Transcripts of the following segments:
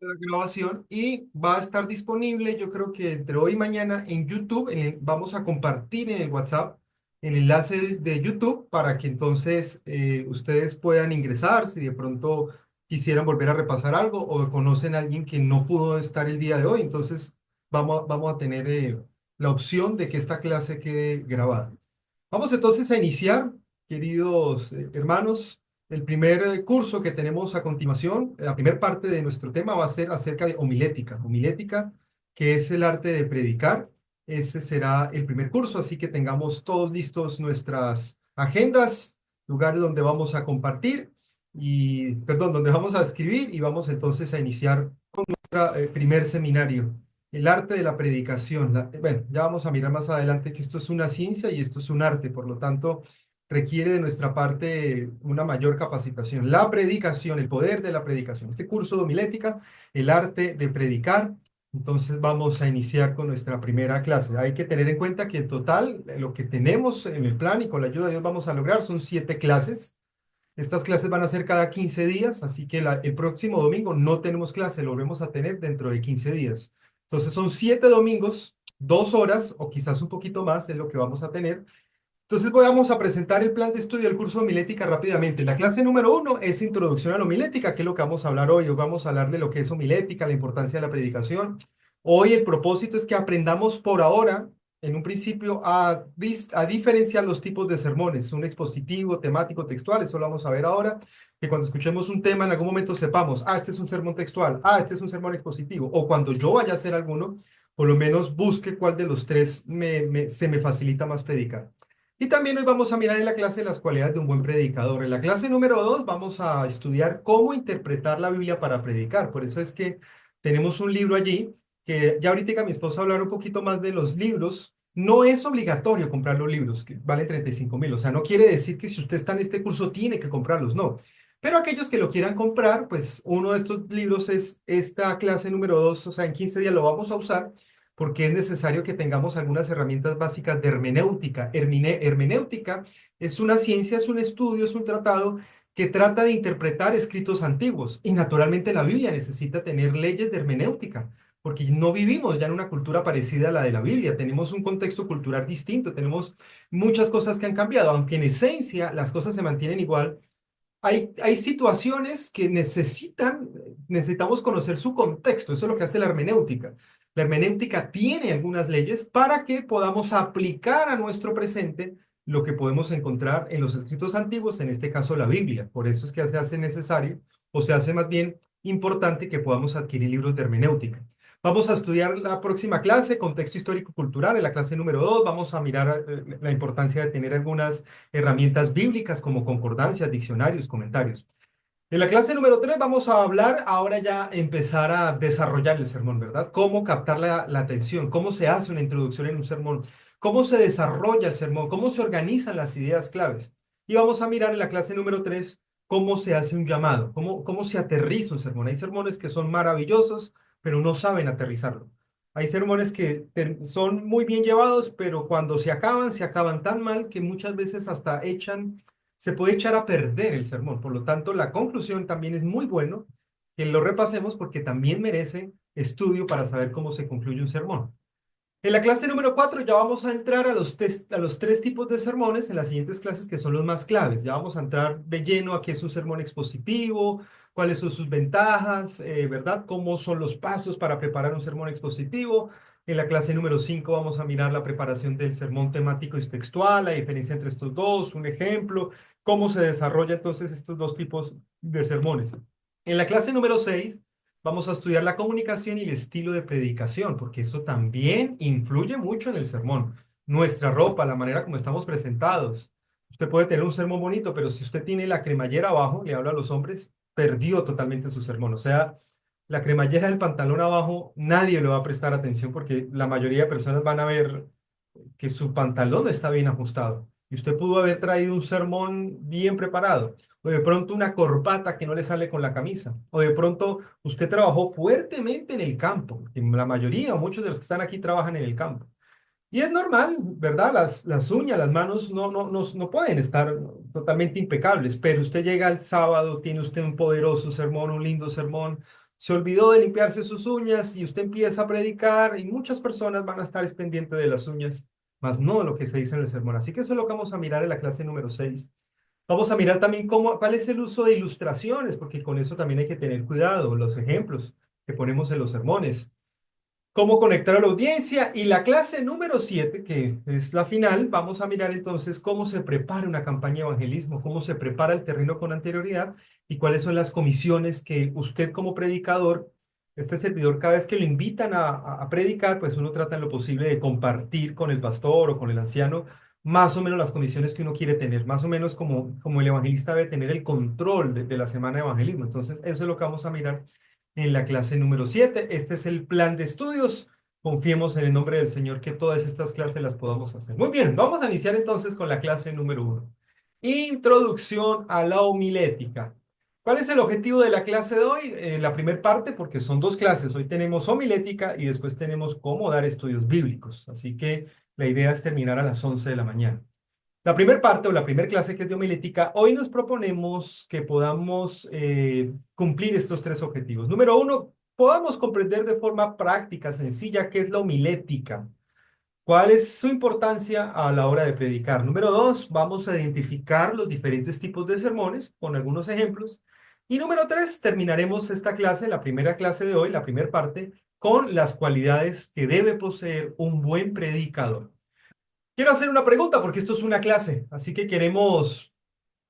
la grabación y va a estar disponible, yo creo que entre hoy y mañana en YouTube. Vamos a compartir en el WhatsApp el enlace de YouTube para que entonces ustedes puedan ingresar si de pronto quisieran volver a repasar algo o conocen a alguien que no pudo estar el día de hoy. Entonces vamos a tener la opción de que esta clase quede grabada. Vamos entonces a iniciar, queridos hermanos. El primer curso que tenemos a continuación, la primera parte de nuestro tema va a ser acerca de homilética. Homilética, que es el arte de predicar. Ese será el primer curso, así que tengamos todos listos nuestras agendas, lugares donde vamos a compartir y, perdón, donde vamos a escribir y vamos entonces a iniciar nuestro primer seminario. El arte de la predicación. Bueno, ya vamos a mirar más adelante que esto es una ciencia y esto es un arte, por lo tanto requiere de nuestra parte una mayor capacitación. La predicación, el poder de la predicación. Este curso de homilética, el arte de predicar. Entonces vamos a iniciar con nuestra primera clase. Hay que tener en cuenta que en total lo que tenemos en el plan y con la ayuda de Dios vamos a lograr son 7 clases. Estas clases van a ser cada 15 días, así que el próximo domingo no tenemos clase, lo volvemos a tener dentro de 15 días. Entonces son 7 domingos, 2 horas o quizás un poquito más es lo que vamos a tener. Entonces vamos a presentar el plan de estudio del curso de homilética rápidamente. La clase número 1 es Introducción a la homilética, que es lo que vamos a hablar hoy. Hoy vamos a hablar de lo que es homilética, la importancia de la predicación. Hoy el propósito es que aprendamos por ahora, en un principio, a diferenciar los tipos de sermones, un expositivo, temático, textual. Eso lo vamos a ver ahora, que cuando escuchemos un tema en algún momento sepamos, este es un sermón textual, este es un sermón expositivo, o cuando yo vaya a hacer alguno, por lo menos busque cuál de los tres se me facilita más predicar. Y también hoy vamos a mirar en la clase las cualidades de un buen predicador. En la clase número 2 vamos a estudiar cómo interpretar la Biblia para predicar. Por eso es que tenemos un libro allí, que ya ahorita mi esposa va a hablar un poquito más de los libros. No es obligatorio comprar los libros, que valen 35.000. O sea, no quiere decir que si usted está en este curso tiene que comprarlos, no. Pero aquellos que lo quieran comprar, pues uno de estos libros es esta clase número 2. O sea, en 15 días lo vamos a usar porque es necesario que tengamos algunas herramientas básicas de hermenéutica. Hermenéutica es una ciencia, es un estudio, es un tratado que trata de interpretar escritos antiguos. Y naturalmente la Biblia necesita tener leyes de hermenéutica, porque no vivimos ya en una cultura parecida a la de la Biblia. Tenemos un contexto cultural distinto, tenemos muchas cosas que han cambiado, aunque en esencia las cosas se mantienen igual. Hay situaciones que necesitamos conocer su contexto. Eso es lo que hace la hermenéutica. La hermenéutica tiene algunas leyes para que podamos aplicar a nuestro presente lo que podemos encontrar en los escritos antiguos, en este caso la Biblia. Por eso es que se hace necesario, o se hace más bien importante que podamos adquirir libros de hermenéutica. Vamos a estudiar la próxima clase, contexto histórico-cultural. En la clase número 2 vamos a mirar la importancia de tener algunas herramientas bíblicas como concordancias, diccionarios, comentarios. En la clase número 3 vamos a hablar ahora ya empezar a desarrollar el sermón, ¿verdad? Cómo captar la atención, cómo se hace una introducción en un sermón, cómo se desarrolla el sermón, cómo se organizan las ideas claves. Y vamos a mirar en la clase número 3 cómo se hace un llamado, cómo se aterriza un sermón. Hay sermones que son maravillosos, pero no saben aterrizarlo. Hay sermones que son muy bien llevados, pero cuando se acaban tan mal que muchas veces hasta se puede echar a perder el sermón. Por lo tanto, la conclusión también es muy bueno que lo repasemos porque también merece estudio para saber cómo se concluye un sermón. En la clase número 4 ya vamos a entrar a los 3 tipos de sermones en las siguientes clases que son los más claves. Ya vamos a entrar de lleno a qué es un sermón expositivo, cuáles son sus ventajas, ¿verdad? Cómo son los pasos para preparar un sermón expositivo. En la clase número 5 vamos a mirar la preparación del sermón temático y textual, la diferencia entre estos dos, un ejemplo, cómo se desarrolla entonces estos 2 tipos de sermones. En la clase número 6 vamos a estudiar la comunicación y el estilo de predicación, porque eso también influye mucho en el sermón. Nuestra ropa, la manera como estamos presentados. Usted puede tener un sermón bonito, pero si usted tiene la cremallera abajo, le hablo a los hombres, perdió totalmente su sermón. O sea, la cremallera del pantalón abajo, nadie le va a prestar atención porque la mayoría de personas van a ver que su pantalón no está bien ajustado. Y usted pudo haber traído un sermón bien preparado, o de pronto una corbata que no le sale con la camisa, o de pronto usted trabajó fuertemente en el campo, que la mayoría o muchos de los que están aquí trabajan en el campo. Y es normal, ¿verdad? Las uñas, las manos no pueden estar totalmente impecables, pero usted llega el sábado, tiene usted un poderoso sermón, un lindo sermón, se olvidó de limpiarse sus uñas y usted empieza a predicar y muchas personas van a estar pendientes de las uñas, más no de lo que se dice en el sermón. Así que eso es lo que vamos a mirar en la clase número 6. Vamos a mirar también cuál es el uso de ilustraciones, porque con eso también hay que tener cuidado, los ejemplos que ponemos en los sermones. Cómo conectar a la audiencia. Y la clase número 7, que es la final, vamos a mirar entonces cómo se prepara una campaña de evangelismo, cómo se prepara el terreno con anterioridad y cuáles son las comisiones que usted como predicador, este servidor, cada vez que lo invitan a predicar, pues uno trata en lo posible de compartir con el pastor o con el anciano más o menos las comisiones que uno quiere tener, más o menos como el evangelista debe tener el control de la semana de evangelismo. Entonces, eso es lo que vamos a mirar en la clase número 7. Este es el plan de estudios. Confiemos en el nombre del Señor que todas estas clases las podamos hacer. Muy bien, vamos a iniciar entonces con la clase número 1. Introducción a la homilética. ¿Cuál es el objetivo de la clase de hoy? La primera parte, porque son dos clases. Hoy tenemos homilética y después tenemos cómo dar estudios bíblicos. Así que la idea es terminar a las 11 de la mañana. La primera parte o la primera clase que es de homilética, hoy nos proponemos que podamos cumplir estos tres objetivos. Número uno, podamos comprender de forma práctica, sencilla, qué es la homilética, cuál es su importancia a la hora de predicar. Número dos, vamos a identificar los diferentes tipos de sermones con algunos ejemplos. Y número tres, terminaremos esta clase, la primera clase de hoy, la primera parte, con las cualidades que debe poseer un buen predicador. Quiero hacer una pregunta porque esto es una clase, así que queremos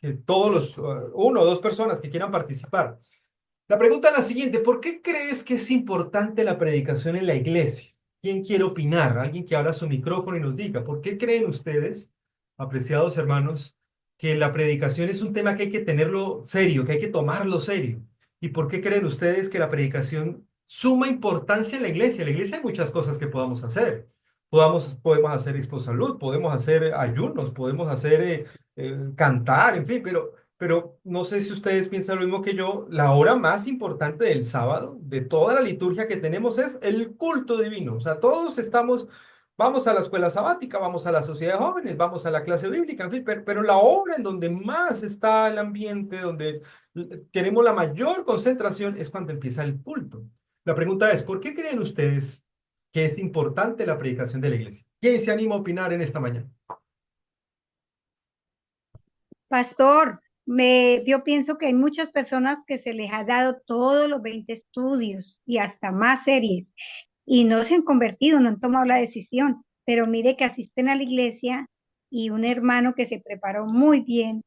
que todos los, uno o dos personas que quieran participar. La pregunta es la siguiente: ¿por qué crees que es importante la predicación en la iglesia? ¿Quién quiere opinar? Alguien que abra su micrófono y nos diga, ¿por qué creen ustedes, apreciados hermanos, que la predicación es un tema que hay que tenerlo serio, que hay que tomarlo serio? ¿Y por qué creen ustedes que la predicación suma importancia en la iglesia? En la iglesia hay muchas cosas que podamos hacer. Podemos hacer exposalud, podemos hacer ayunos, podemos hacer cantar, en fin, pero no sé si ustedes piensan lo mismo que yo. La hora más importante del sábado, de toda la liturgia que tenemos, es el culto divino. O sea, todos estamos, vamos a la escuela sabática, vamos a la sociedad de jóvenes, vamos a la clase bíblica, en fin, pero la hora en donde más está el ambiente, donde queremos la mayor concentración, es cuando empieza el culto. La pregunta es, ¿por qué creen ustedes que es importante la predicación de la iglesia? ¿Quién se anima a opinar en esta mañana? Pastor, yo pienso que hay muchas personas que se les ha dado todos los 20 estudios y hasta más series y no se han convertido, no han tomado la decisión, pero mire que asisten a la iglesia y un hermano que se preparó muy bien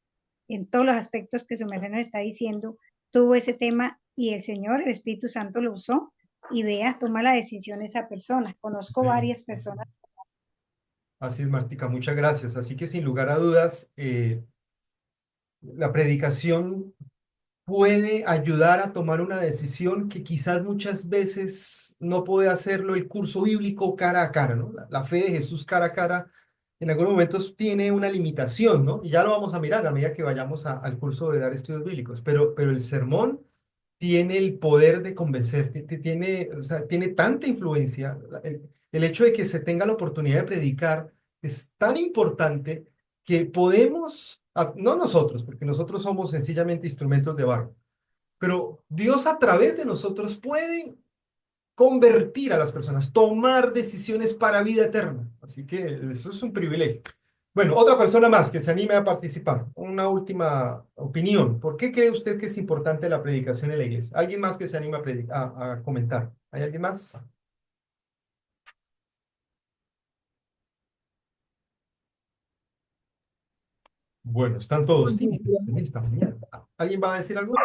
en todos los aspectos que su merced nos está diciendo, tuvo ese tema y el Señor, el Espíritu Santo lo usó y vea, toma la decisión esa persona. Conozco Amén. varias personas. Así es, Martica, muchas gracias. Así que sin lugar a dudas, la predicación puede ayudar a tomar una decisión que quizás muchas veces no puede hacerlo el curso bíblico cara a cara, ¿no? La fe de Jesús cara a cara en algunos momentos tiene una limitación, ¿no? Y ya lo vamos a mirar a medida que vayamos al curso de dar estudios bíblicos, pero el sermón tiene el poder de convencer, tiene, o sea, tiene tanta influencia. El hecho de que se tenga la oportunidad de predicar es tan importante que podemos, no nosotros, porque nosotros somos sencillamente instrumentos de barro, pero Dios a través de nosotros puede convertir a las personas, tomar decisiones para vida eterna. Así que eso es un privilegio. Bueno, otra persona más que se anime a participar. Una última opinión. ¿Por qué cree usted que es importante la predicación en la iglesia? ¿Alguien más que se anime a comentar? ¿Hay alguien más? Bueno, están todos tímidos en esta mañana. ¿Alguien va a decir algo?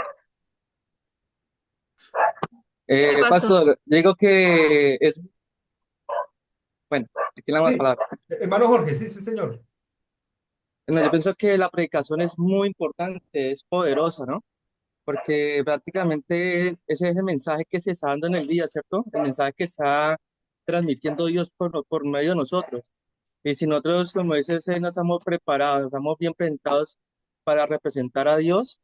Pastor, digo que es, bueno, aquí la Sí, palabra. hermano Jorge, sí, sí, señor. No, yo pienso que la predicación es muy importante, es poderosa, ¿no? Porque prácticamente ese es el mensaje que se está dando en el día, ¿cierto? El mensaje que está transmitiendo Dios por medio de nosotros. Y si nosotros, como dice, no estamos preparados, no estamos bien presentados para representar a Dios,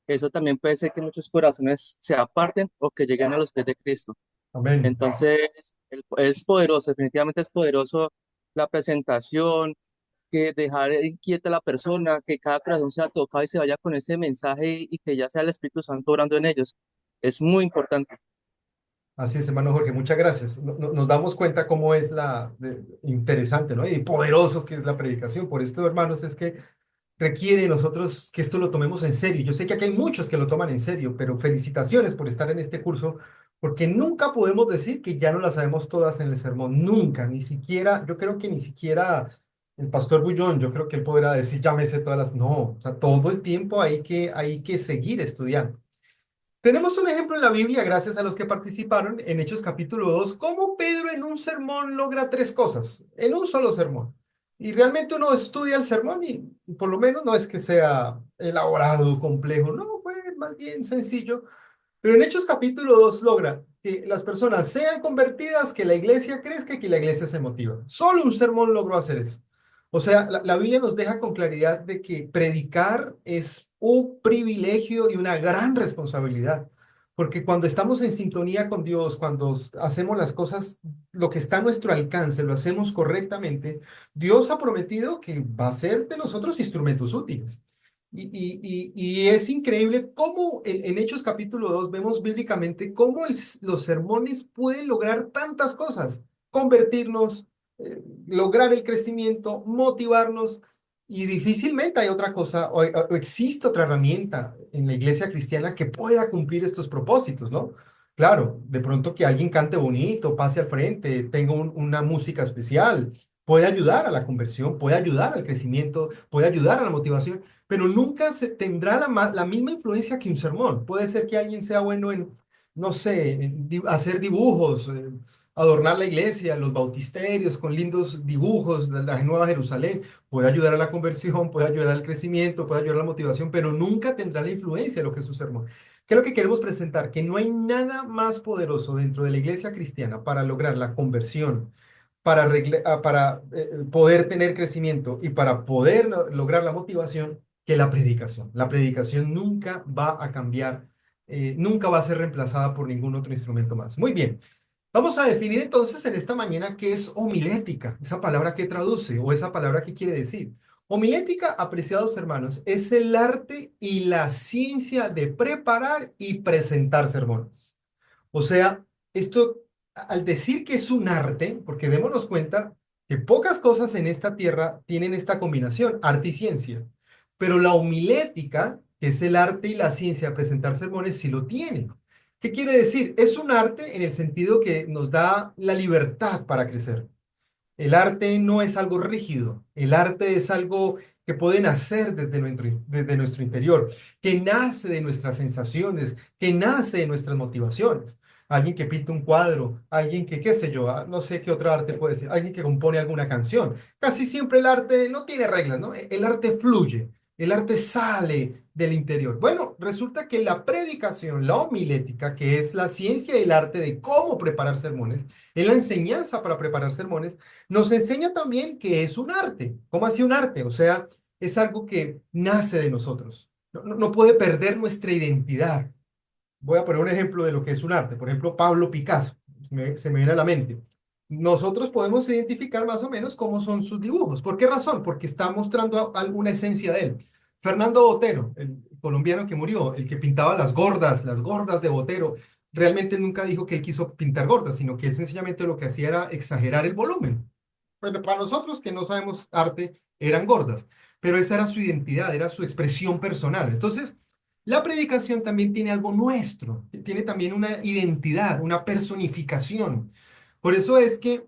eso también puede ser que muchos corazones se aparten o que lleguen a los pies de Cristo. Amén. Entonces, es poderoso, definitivamente es poderoso la presentación, que dejar inquieta a la persona, que cada corazón sea tocado y se vaya con ese mensaje y que ya sea el Espíritu Santo orando en ellos. Es muy importante. Así es, hermano Jorge, muchas gracias. Nos damos cuenta cómo es interesante, ¿no? Y poderoso que es la predicación. Por esto, hermanos, es que requiere de nosotros que esto lo tomemos en serio. Yo sé que aquí hay muchos que lo toman en serio, pero felicitaciones por estar en este curso, porque nunca podemos decir que ya no las sabemos todas en el sermón. Nunca, ni siquiera, yo creo que ni siquiera el pastor Bullón, yo creo que él podrá decir, ya me sé todas las. No, o sea, todo el tiempo hay que seguir estudiando. Tenemos un ejemplo en la Biblia, gracias a los que participaron en Hechos capítulo 2, cómo Pedro en un sermón logra tres cosas, en un solo sermón. Y realmente uno estudia el sermón y por lo menos no es que sea elaborado, complejo, no, fue más bien sencillo. Pero en Hechos capítulo 2 logra que las personas sean convertidas, que la iglesia crezca y que la iglesia se motiva. Solo un sermón logró hacer eso. O sea, la Biblia nos deja con claridad de que predicar es un privilegio y una gran responsabilidad. Porque cuando estamos en sintonía con Dios, cuando hacemos las cosas, lo que está a nuestro alcance, lo hacemos correctamente, Dios ha prometido que va a ser de nosotros instrumentos útiles. Y es increíble cómo en Hechos capítulo 2 vemos bíblicamente cómo los sermones pueden lograr tantas cosas, convertirnos, lograr el crecimiento, motivarnos, y difícilmente hay otra cosa o existe otra herramienta en la iglesia cristiana que pueda cumplir estos propósitos, ¿no? Claro, de pronto que alguien cante bonito, pase al frente, tenga una música especial, puede ayudar a la conversión, puede ayudar al crecimiento, puede ayudar a la motivación, pero nunca se tendrá la misma influencia que un sermón. Puede ser que alguien sea bueno en, no sé, hacer dibujos, adornar la iglesia, los bautisterios con lindos dibujos de la Nueva Jerusalén. Puede ayudar a la conversión, puede ayudar al crecimiento, puede ayudar a la motivación, pero nunca tendrá la influencia de lo que es un sermón. ¿Qué es lo que queremos presentar? Que no hay nada más poderoso dentro de la iglesia cristiana para lograr la conversión, para poder tener crecimiento y para poder lograr la motivación que la predicación. La predicación nunca va a cambiar, nunca va a ser reemplazada por ningún otro instrumento más. Muy bien. Vamos a definir entonces en esta mañana qué es homilética, esa palabra que traduce o esa palabra que quiere decir. Homilética, apreciados hermanos, es el arte y la ciencia de preparar y presentar sermones. O sea, esto, al decir que es un arte, porque démonos cuenta que pocas cosas en esta tierra tienen esta combinación, arte y ciencia, pero la homilética, que es el arte y la ciencia de presentar sermones, sí lo tiene. ¿Qué quiere decir? Es un arte en el sentido que nos da la libertad para crecer. El arte no es algo rígido, el arte es algo que puede nacer desde nuestro interior, que nace de nuestras sensaciones, que nace de nuestras motivaciones. Alguien que pinta un cuadro, alguien que, qué sé yo, no sé qué otro arte puede decir, alguien que compone alguna canción. Casi siempre el arte no tiene reglas, ¿no? El arte fluye, el arte sale del interior. Bueno, resulta que la predicación, la homilética, que es la ciencia y el arte de cómo preparar sermones, es la enseñanza para preparar sermones, nos enseña también que es un arte. ¿Cómo así un arte? O sea, es algo que nace de nosotros. No puede perder nuestra identidad. Voy a poner un ejemplo de lo que es un arte. Por ejemplo, Pablo Picasso. Se me viene a la mente. Nosotros podemos identificar más o menos cómo son sus dibujos. ¿Por qué razón? Porque está mostrando alguna esencia de él. Fernando Botero, el colombiano que murió, el que pintaba las gordas de Botero, realmente nunca dijo que él quiso pintar gordas, sino que él sencillamente lo que hacía era exagerar el volumen. Bueno, para nosotros que no sabemos arte, eran gordas, pero esa era su identidad, era su expresión personal. Entonces, la predicación también tiene algo nuestro, tiene también una identidad, una personificación. Por eso es que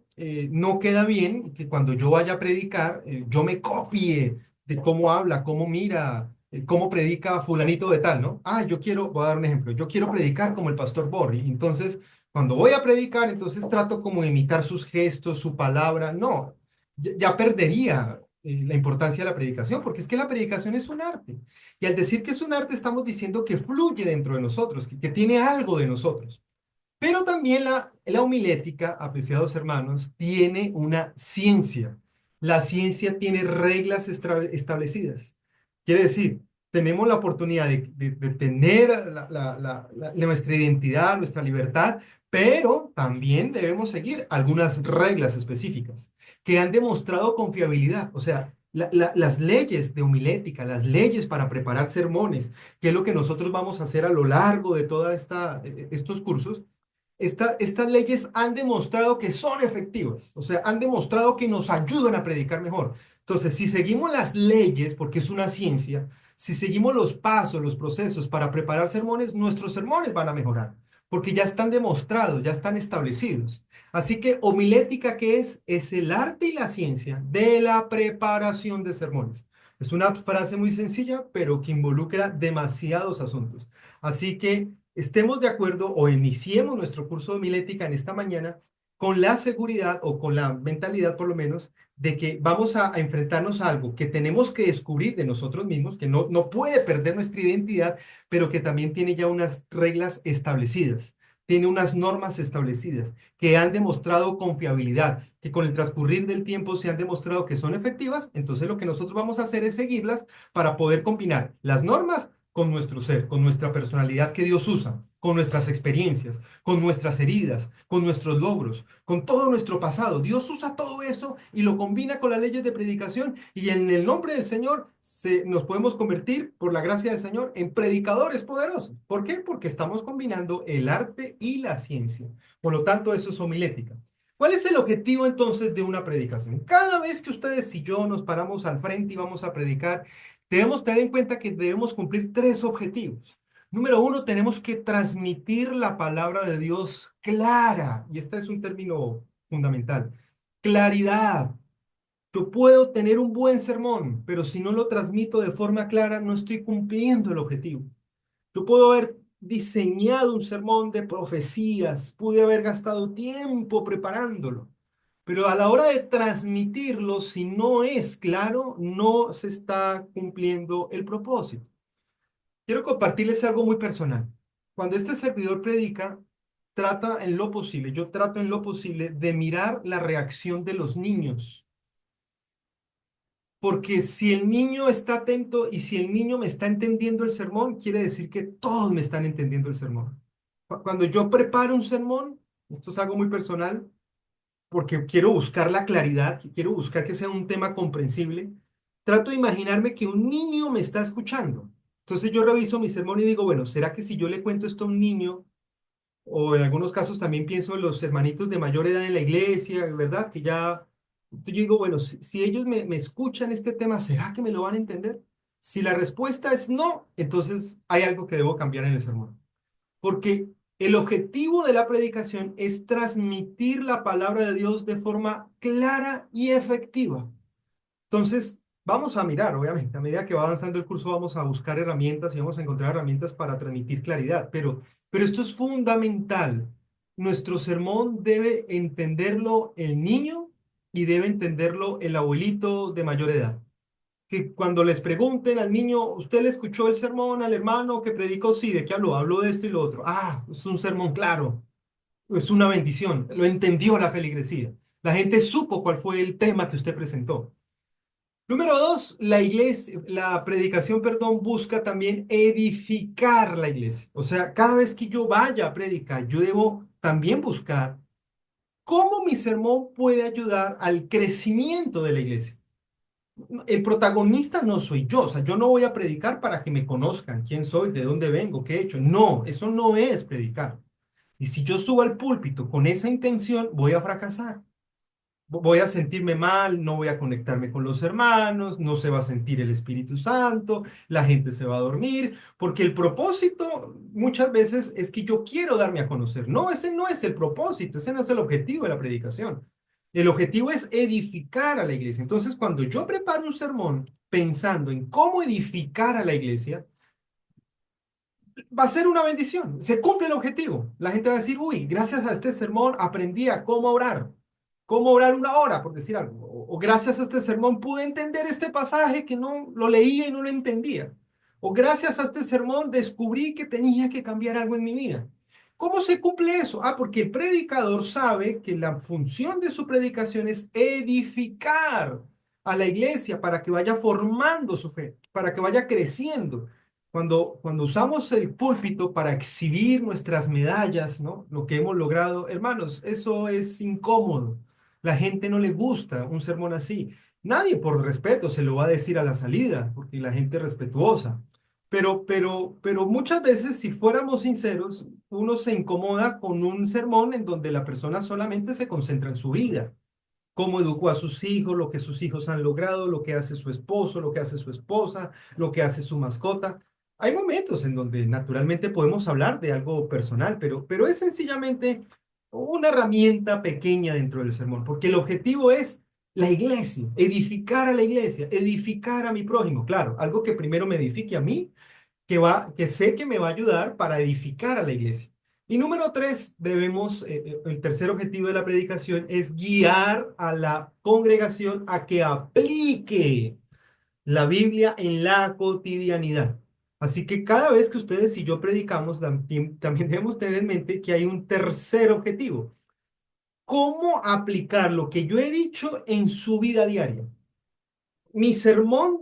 no queda bien que cuando yo vaya a predicar, yo me copie de cómo habla, cómo mira, cómo predica fulanito de tal, ¿no? Voy a dar un ejemplo, yo quiero predicar como el pastor Borri, entonces cuando voy a predicar, entonces trato como de imitar sus gestos, su palabra. No, ya perdería la importancia de la predicación, porque es que la predicación es un arte. Y al decir que es un arte, estamos diciendo que fluye dentro de nosotros, que tiene algo de nosotros. Pero también la homilética, apreciados hermanos, tiene una ciencia. La ciencia tiene reglas establecidas. Quiere decir, tenemos la oportunidad de tener nuestra identidad, nuestra libertad, pero también debemos seguir algunas reglas específicas que han demostrado confiabilidad. O sea, las leyes de homilética, las leyes para preparar sermones, que es lo que nosotros vamos a hacer a lo largo de toda estos cursos. Estas leyes han demostrado que son efectivas, o sea, han demostrado que nos ayudan a predicar mejor. Entonces, si seguimos las leyes, porque es una ciencia, si seguimos los pasos, los procesos para preparar sermones, nuestros sermones van a mejorar, porque ya están demostrados, ya están establecidos. Así que homilética, ¿qué es? Es el arte y la ciencia de la preparación de sermones. Es una frase muy sencilla, pero que involucra demasiados asuntos. Así que estemos de acuerdo o iniciemos nuestro curso de homilética en esta mañana con la seguridad o con la mentalidad por lo menos de que vamos a enfrentarnos a algo que tenemos que descubrir de nosotros mismos, que no puede perder nuestra identidad, pero que también tiene ya unas reglas establecidas, tiene unas normas establecidas que han demostrado confiabilidad, que con el transcurrir del tiempo se han demostrado que son efectivas. Entonces lo que nosotros vamos a hacer es seguirlas para poder combinar las normas con nuestro ser, con nuestra personalidad que Dios usa, con nuestras experiencias, con nuestras heridas, con nuestros logros, con todo nuestro pasado. Dios usa todo eso y lo combina con las leyes de predicación, y en el nombre del Señor nos podemos convertir, por la gracia del Señor, en predicadores poderosos. ¿Por qué? Porque estamos combinando el arte y la ciencia. Por lo tanto, eso es homilética. ¿Cuál es el objetivo entonces de una predicación? Cada vez que ustedes y yo nos paramos al frente y vamos a predicar, debemos tener en cuenta que debemos cumplir tres objetivos. Número uno, tenemos que transmitir la palabra de Dios clara, y este es un término fundamental. Claridad. Yo puedo tener un buen sermón, pero si no lo transmito de forma clara, no estoy cumpliendo el objetivo. Yo puedo haber diseñado un sermón de profecías, pude haber gastado tiempo preparándolo, pero a la hora de transmitirlo, si no es claro, no se está cumpliendo el propósito. Quiero compartirles algo muy personal. Cuando este servidor predica, trata en lo posible, yo trato en lo posible de mirar la reacción de los niños. Porque si el niño está atento y si el niño me está entendiendo el sermón, quiere decir que todos me están entendiendo el sermón. Cuando yo preparo un sermón, esto es algo muy personal, porque quiero buscar la claridad, quiero buscar que sea un tema comprensible, trato de imaginarme que un niño me está escuchando. Entonces yo reviso mi sermón y digo, bueno, ¿será que si yo le cuento esto a un niño, o en algunos casos también pienso en los hermanitos de mayor edad en la iglesia, ¿verdad? Que ya, entonces yo digo, bueno, si ellos me escuchan este tema, ¿será que me lo van a entender? Si la respuesta es no, entonces hay algo que debo cambiar en el sermón. Porque el objetivo de la predicación es transmitir la palabra de Dios de forma clara y efectiva. Entonces, vamos a mirar, obviamente, a medida que va avanzando el curso, vamos a buscar herramientas y vamos a encontrar herramientas para transmitir claridad. Pero esto es fundamental. Nuestro sermón debe entenderlo el niño y debe entenderlo el abuelito de mayor edad. Que cuando les pregunten al niño, ¿usted le escuchó el sermón al hermano que predicó? Sí, ¿de qué habló? Habló de esto y lo otro. Ah, es un sermón claro, es una bendición, lo entendió la feligresía. La gente supo cuál fue el tema que usted presentó. Número dos, la iglesia, la predicación, perdón, busca también edificar la iglesia. O sea, cada vez que yo vaya a predicar, yo debo también buscar cómo mi sermón puede ayudar al crecimiento de la iglesia. El protagonista no soy yo, o sea, yo no voy a predicar para que me conozcan quién soy, de dónde vengo, qué he hecho. No, eso no es predicar. Y si yo subo al púlpito con esa intención, voy a fracasar. Voy a sentirme mal, no voy a conectarme con los hermanos, no se va a sentir el Espíritu Santo, la gente se va a dormir, porque el propósito muchas veces es que yo quiero darme a conocer. No, ese no es el propósito, ese no es el objetivo de la predicación. El objetivo es edificar a la iglesia. Entonces, cuando yo preparo un sermón pensando en cómo edificar a la iglesia, va a ser una bendición. Se cumple el objetivo. La gente va a decir, uy, gracias a este sermón aprendí a cómo orar una hora, por decir algo. O gracias a este sermón pude entender este pasaje que no lo leía y no lo entendía. O gracias a este sermón descubrí que tenía que cambiar algo en mi vida. ¿Cómo se cumple eso? Ah, porque el predicador sabe que la función de su predicación es edificar a la iglesia para que vaya formando su fe, para que vaya creciendo. Cuando usamos el púlpito para exhibir nuestras medallas, ¿no? Lo que hemos logrado, hermanos, eso es incómodo. La gente no le gusta un sermón así. Nadie por respeto se lo va a decir a la salida, porque la gente es respetuosa. Pero muchas veces, si fuéramos sinceros, uno se incomoda con un sermón en donde la persona solamente se concentra en su vida, cómo educó a sus hijos, lo que sus hijos han logrado, lo que hace su esposo, lo que hace su esposa, lo que hace su mascota. Hay momentos en donde naturalmente podemos hablar de algo personal, pero es sencillamente una herramienta pequeña dentro del sermón, porque el objetivo es la iglesia, edificar a la iglesia, edificar a mi prójimo. Claro, algo que primero me edifique a mí, que sé que me va a ayudar para edificar a la iglesia. Y número tres, el tercer objetivo de la predicación es guiar a la congregación a que aplique la Biblia en la cotidianidad. Así que cada vez que ustedes y yo predicamos, también debemos tener en mente que hay un tercer objetivo. ¿Cómo aplicar lo que yo he dicho en su vida diaria? Mi sermón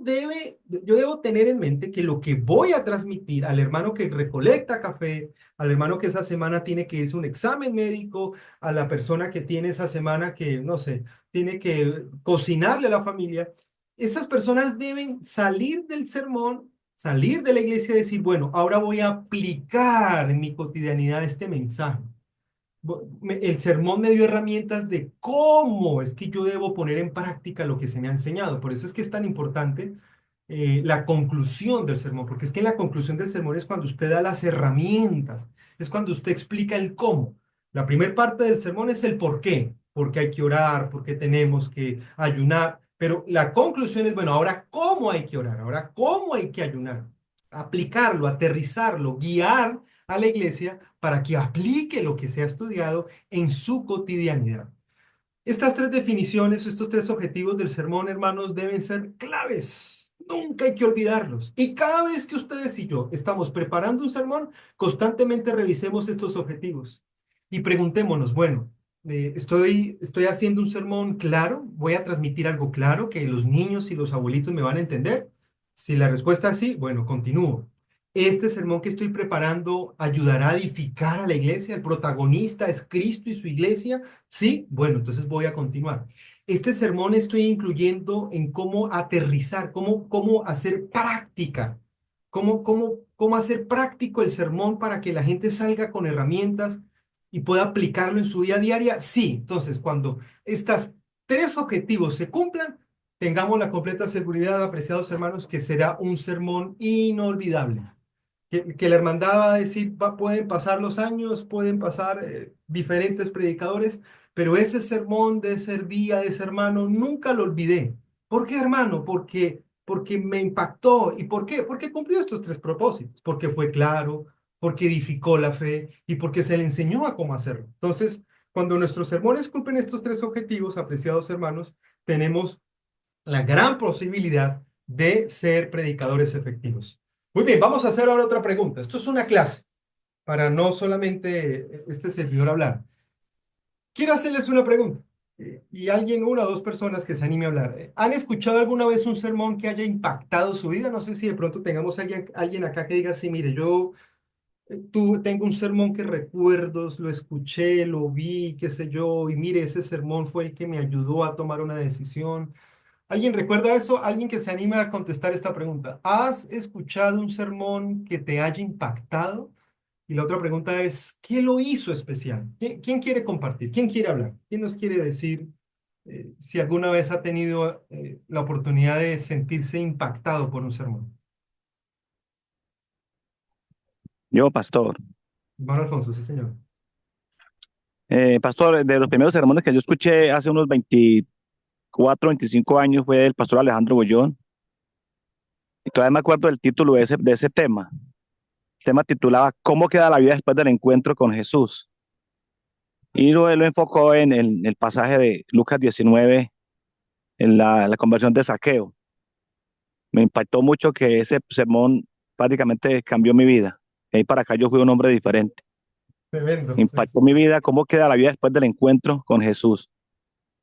yo debo tener en mente que lo que voy a transmitir al hermano que recolecta café, al hermano que esa semana tiene que irse a un examen médico, a la persona que tiene esa semana que, no sé, tiene que cocinarle a la familia, esas personas deben salir del sermón, salir de la iglesia y decir, bueno, ahora voy a aplicar en mi cotidianidad este mensaje. El sermón me dio herramientas de cómo es que yo debo poner en práctica lo que se me ha enseñado. Por eso es que es tan importante la conclusión del sermón, porque es que en la conclusión del sermón es cuando usted da las herramientas, es cuando usted explica el cómo. La primera parte del sermón es el por qué hay que orar, por qué tenemos que ayunar, pero la conclusión es, bueno, ahora cómo hay que orar, ahora cómo hay que ayunar, aplicarlo, aterrizarlo, guiar a la iglesia para que aplique lo que se ha estudiado en su cotidianidad. Estas tres definiciones, estos tres objetivos del sermón, hermanos, deben ser claves. Nunca hay que olvidarlos. Y cada vez que ustedes y yo estamos preparando un sermón, constantemente revisemos estos objetivos y preguntémonos, bueno, estoy haciendo un sermón claro, voy a transmitir algo claro que los niños y los abuelitos me van a entender. Si la respuesta es sí, bueno, continúo. Este sermón que estoy preparando ayudará a edificar a la iglesia. El protagonista es Cristo y su iglesia. Sí, bueno, entonces voy a continuar. Este sermón estoy incluyendo en cómo aterrizar, cómo hacer práctica, cómo hacer práctico el sermón para que la gente salga con herramientas y pueda aplicarlo en su vida diaria. Sí, entonces cuando estos tres objetivos se cumplan, tengamos la completa seguridad, apreciados hermanos, que será un sermón inolvidable. Que la hermandad va a decir, pueden pasar los años, pueden pasar diferentes predicadores, pero ese sermón de ese día, de ese hermano, nunca lo olvidé. ¿Por qué, hermano? Porque me impactó. ¿Y por qué? Porque cumplió estos tres propósitos. Porque fue claro, porque edificó la fe y porque se le enseñó a cómo hacerlo. Entonces, cuando nuestros sermones cumplen estos tres objetivos, apreciados hermanos, tenemos la gran posibilidad de ser predicadores efectivos. Muy bien, vamos a hacer ahora otra pregunta. Esto es una clase para no solamente este servidor hablar. Quiero hacerles una pregunta. Y alguien, una o dos personas que se anime a hablar. ¿Han escuchado alguna vez un sermón que haya impactado su vida? No sé si de pronto tengamos alguien acá que diga, sí, mire, yo tengo un sermón que recuerdo, lo escuché, lo vi, qué sé yo, y mire, ese sermón fue el que me ayudó a tomar una decisión. ¿Alguien recuerda eso? ¿Alguien que se anime a contestar esta pregunta? ¿Has escuchado un sermón que te haya impactado? Y la otra pregunta es, ¿qué lo hizo especial? ¿Quién quiere compartir? ¿Quién quiere hablar? ¿Quién nos quiere decir si alguna vez ha tenido la oportunidad de sentirse impactado por un sermón? Yo, pastor. Hermano Alfonso, sí, señor. Pastor, de los primeros sermones que yo escuché hace unos 24, 25 años fue el pastor Alejandro Bollón. Y todavía me acuerdo del título de ese tema. El tema titulaba ¿Cómo queda la vida después del encuentro con Jesús? Y lo enfocó en el pasaje de Lucas 19, en la conversión de Zaqueo. Me impactó mucho que ese sermón prácticamente cambió mi vida. De ahí para acá yo fui un hombre diferente. Tremendo. Sí, Impactó sí. mi vida, cómo queda la vida después del encuentro con Jesús.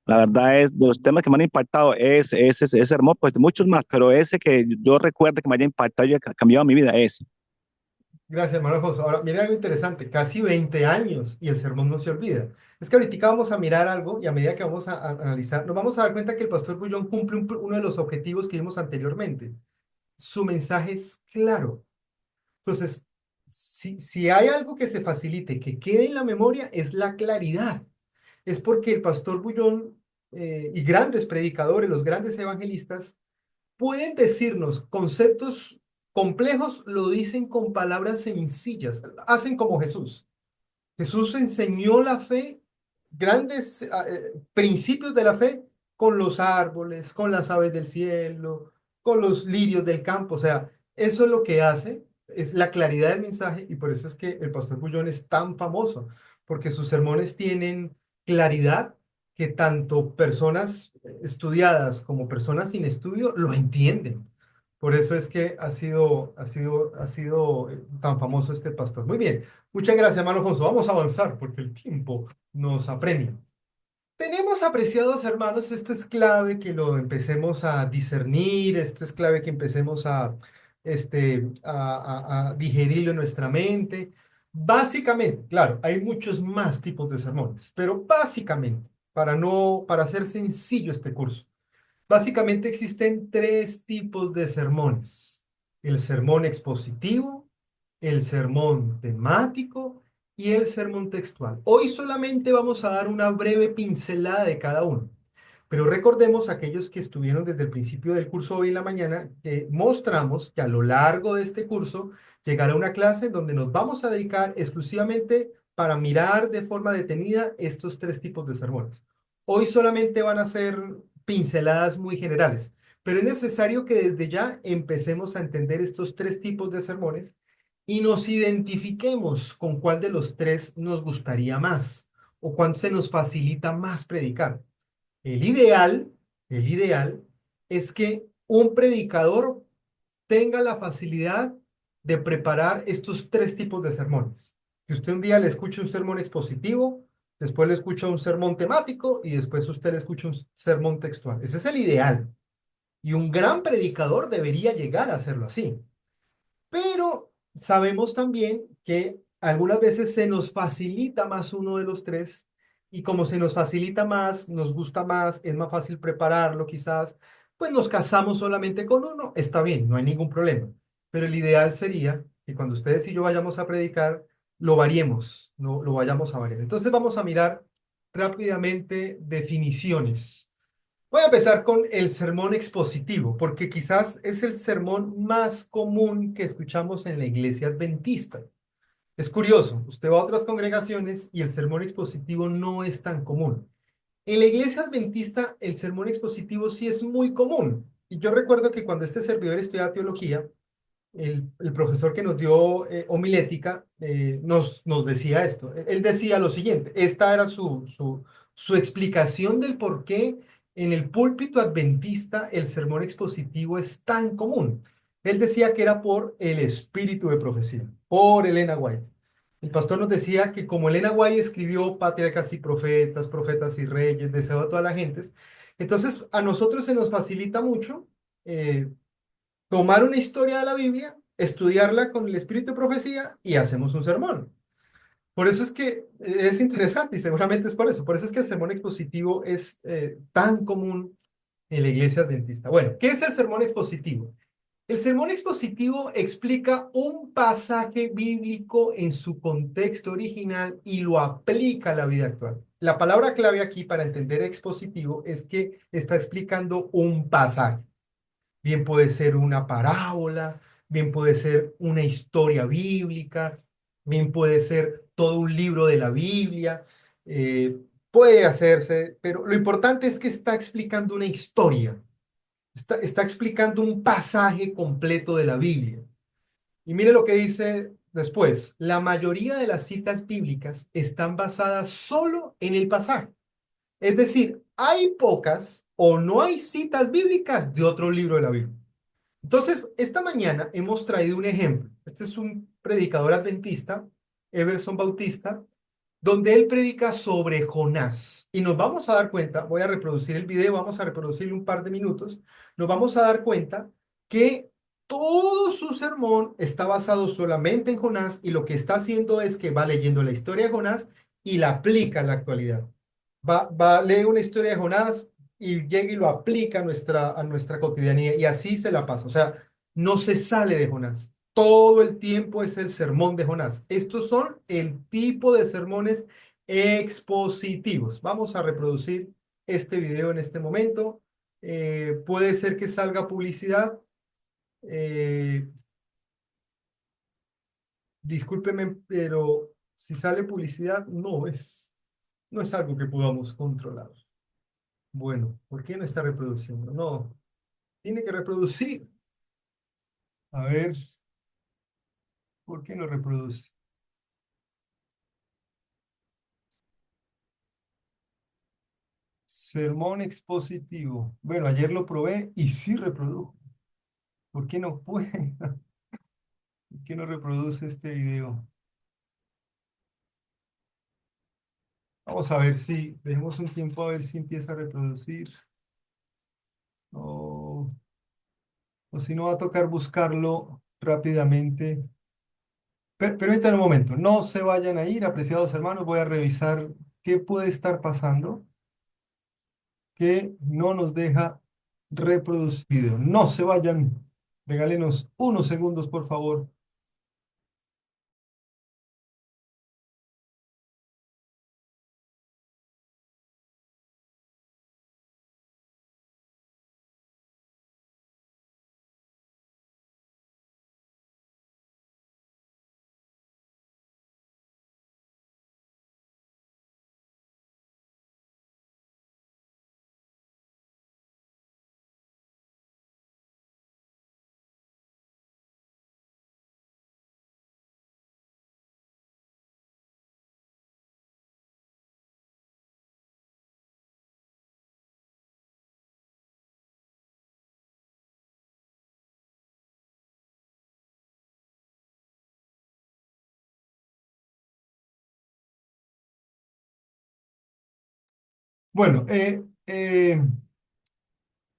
La verdad es, de los temas que me han impactado, ese hermoso, pues muchos más, pero ese que yo recuerdo que me haya impactado y haya cambiado mi vida, ese. Gracias, hermano José. Ahora, mira algo interesante, casi 20 años y el sermón no se olvida. Es que ahorita vamos a mirar algo y a medida que vamos a analizar, nos vamos a dar cuenta que el pastor Bullón cumple uno de los objetivos que vimos anteriormente. Su mensaje es claro. Entonces, si hay algo que se facilite, que quede en la memoria, es la claridad. Es porque el pastor Bullón y grandes predicadores, los grandes evangelistas, pueden decirnos conceptos complejos, lo dicen con palabras sencillas, hacen como Jesús. Jesús enseñó la fe, grandes principios de la fe, con los árboles, con las aves del cielo, con los lirios del campo. O sea, eso es lo que hace, es la claridad del mensaje y por eso es que el pastor Bullón es tan famoso, porque sus sermones tienen claridad que tanto personas estudiadas como personas sin estudio lo entienden. Por eso es que ha sido tan famoso este pastor. Muy bien. Muchas gracias, hermano Alfonso. Vamos a avanzar porque el tiempo nos apremia. Tenemos, apreciados hermanos, esto es clave que lo empecemos a discernir, esto es clave que empecemos a digerirlo en nuestra mente. Básicamente, claro, hay muchos más tipos de sermones, pero básicamente, para hacer sencillo este curso, básicamente existen tres tipos de sermones: el sermón expositivo, el sermón temático y el sermón textual. Hoy solamente vamos a dar una breve pincelada de cada uno, pero recordemos aquellos que estuvieron desde el principio del curso hoy en la mañana, que mostramos que a lo largo de este curso llegará una clase en donde nos vamos a dedicar exclusivamente para mirar de forma detenida estos tres tipos de sermones. Hoy solamente van a ser pinceladas muy generales, pero es necesario que desde ya empecemos a entender estos tres tipos de sermones y nos identifiquemos con cuál de los tres nos gustaría más o cuál se nos facilita más predicar. El ideal, el ideal es que un predicador tenga la facilidad de preparar estos tres tipos de sermones. Que usted un día le escuche un sermón expositivo, después le escucha un sermón temático y después usted le escucha un sermón textual. Ese es el ideal. Y un gran predicador debería llegar a hacerlo así. Pero sabemos también que algunas veces se nos facilita más uno de los tres y como se nos facilita más, nos gusta más, es más fácil prepararlo quizás, pues nos casamos solamente con uno, está bien, no hay ningún problema. Pero el ideal sería que cuando ustedes y yo vayamos a predicar, lo variemos, lo vayamos a variar. Entonces vamos a mirar rápidamente definiciones. Voy a empezar con el sermón expositivo, porque quizás es el sermón más común que escuchamos en la iglesia adventista. Es curioso, usted va a otras congregaciones y el sermón expositivo no es tan común. En la iglesia adventista, el sermón expositivo sí es muy común. Y yo recuerdo que cuando este servidor estudiaba teología, el profesor que nos dio homilética nos decía esto. Él decía lo siguiente, esta era su explicación del por qué en el púlpito adventista el sermón expositivo es tan común. Él decía que era por el espíritu de profecía, por Elena White. El pastor nos decía que como Elena White escribió Patriarcas y Profetas, Profetas y Reyes, Deseo a todas las gentes, entonces a nosotros se nos facilita mucho tomar una historia de la Biblia, estudiarla con el espíritu de profecía y hacemos un sermón. Por eso es que es interesante y seguramente es por eso. Por eso es que el sermón expositivo es tan común en la iglesia adventista. Bueno, ¿qué es el sermón expositivo? El sermón expositivo explica un pasaje bíblico en su contexto original y lo aplica a la vida actual. La palabra clave aquí para entender expositivo es que está explicando un pasaje. Bien puede ser una parábola, bien puede ser una historia bíblica, bien puede ser todo un libro de la Biblia, puede hacerse, pero lo importante es que está explicando una historia, está explicando un pasaje completo de la Biblia. Y mire lo que dice después, la mayoría de las citas bíblicas están basadas solo en el pasaje. Es decir, hay pocas o no hay citas bíblicas de otro libro de la Biblia. Entonces, esta mañana hemos traído un ejemplo. Este es un predicador adventista, Everson Bautista, donde él predica sobre Jonás. Y nos vamos a dar cuenta, voy a reproducir el video, vamos a reproducirle un par de minutos, nos vamos a dar cuenta que todo su sermón está basado solamente en Jonás y lo que está haciendo es que va leyendo la historia de Jonás y la aplica en la actualidad. Lee una historia de Jonás y llega y lo aplica a nuestra cotidianidad y así se la pasa. O sea, no se sale de Jonás. Todo el tiempo es el sermón de Jonás. Estos son el tipo de sermones expositivos. Vamos a reproducir este video en este momento. Puede ser que salga publicidad. Discúlpeme, pero si sale publicidad, no es algo que podamos controlar. Bueno, ¿por qué no está reproduciendo? No, tiene que reproducir. A ver, ¿por qué no reproduce? Sermón expositivo. Bueno, ayer lo probé y sí reprodujo. ¿Por qué no puede? ¿Por qué no reproduce este video? Vamos a ver si, dejemos un tiempo a ver si empieza a reproducir. O si no, va a tocar buscarlo rápidamente. Permítanme un momento, no se vayan a ir, apreciados hermanos, voy a revisar qué puede estar pasando que no nos deja reproducir video. No se vayan, regálenos unos segundos, por favor. Bueno,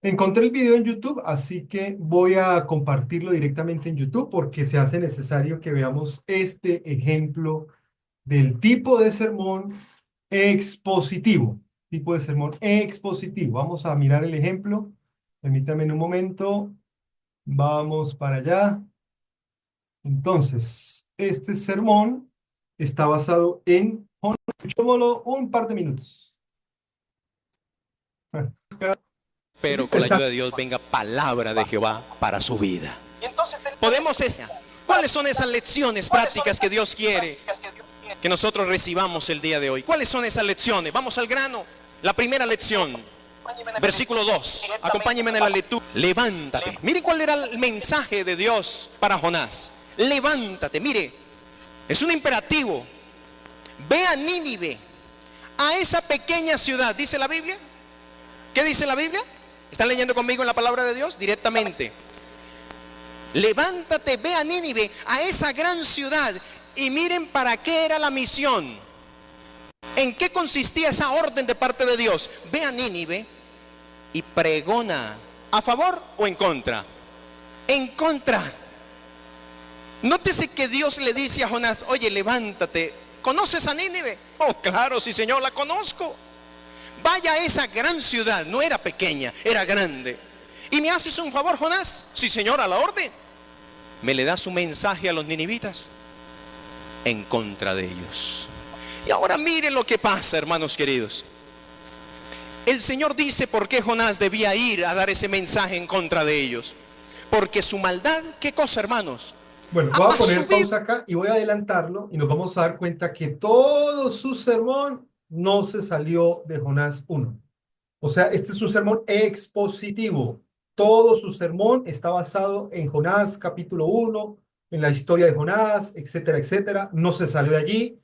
encontré el video en YouTube, así que voy a compartirlo directamente en YouTube porque se hace necesario que veamos este ejemplo del tipo de sermón expositivo. Tipo de sermón expositivo. Vamos a mirar el ejemplo. Permítame un momento. Vamos para allá. Entonces, este sermón está basado en Jonás. Escuchémoslo un par de minutos. Pero con la ayuda de Dios venga palabra de Jehová para su vida. Podemos ¿cuáles son esas lecciones prácticas que Dios quiere que nosotros recibamos el día de hoy? ¿Cuáles son esas lecciones? Vamos al grano. La primera lección, versículo 2. Acompáñenme en la lectura. Levántate. Miren cuál era el mensaje de Dios para Jonás. Levántate. Mire, es un imperativo. Ve a Nínive, a esa pequeña ciudad. ¿Dice la Biblia? ¿Qué dice la Biblia? ¿Están leyendo conmigo en la palabra de Dios? Directamente. Levántate, ve a Nínive, a esa gran ciudad. Y miren para qué era la misión. ¿En qué consistía esa orden de parte de Dios? Ve a Nínive y pregona. ¿A favor o en contra? En contra. Nótese que Dios le dice a Jonás: oye, levántate. ¿Conoces a Nínive? Oh, claro, sí, Señor, la conozco. Vaya a esa gran ciudad. No era pequeña, era grande. ¿Y me haces un favor, Jonás? Sí, Señor, a la orden. Me le da su mensaje a los ninivitas en contra de ellos. Y ahora miren lo que pasa, hermanos queridos. El Señor dice por qué Jonás debía ir a dar ese mensaje en contra de ellos. Porque su maldad, ¿qué cosa, hermanos? Bueno, voy a poner pausa acá y voy a adelantarlo y nos vamos a dar cuenta que todo su sermón no se salió de Jonás 1. O sea, este es un sermón expositivo. Todo su sermón está basado en Jonás capítulo 1, en la historia de Jonás, etcétera, etcétera. No se salió de allí.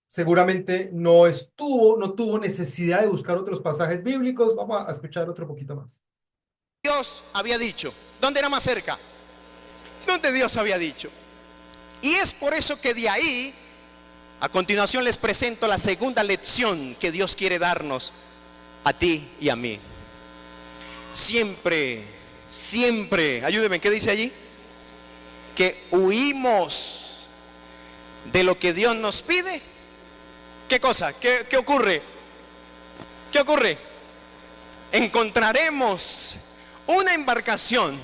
Seguramente no tuvo necesidad de buscar otros pasajes bíblicos. Vamos a escuchar otro poquito más. Dios había dicho. ¿Dónde era más cerca? Donde Dios había dicho. Y es por eso que de ahí, a continuación les presento la segunda lección que Dios quiere darnos a ti y a mí. Siempre siempre, ayúdenme, ¿qué dice allí? Que huimos de lo que Dios nos pide. ¿Qué cosa? ¿Qué ocurre? ¿Qué ocurre? Encontraremos una embarcación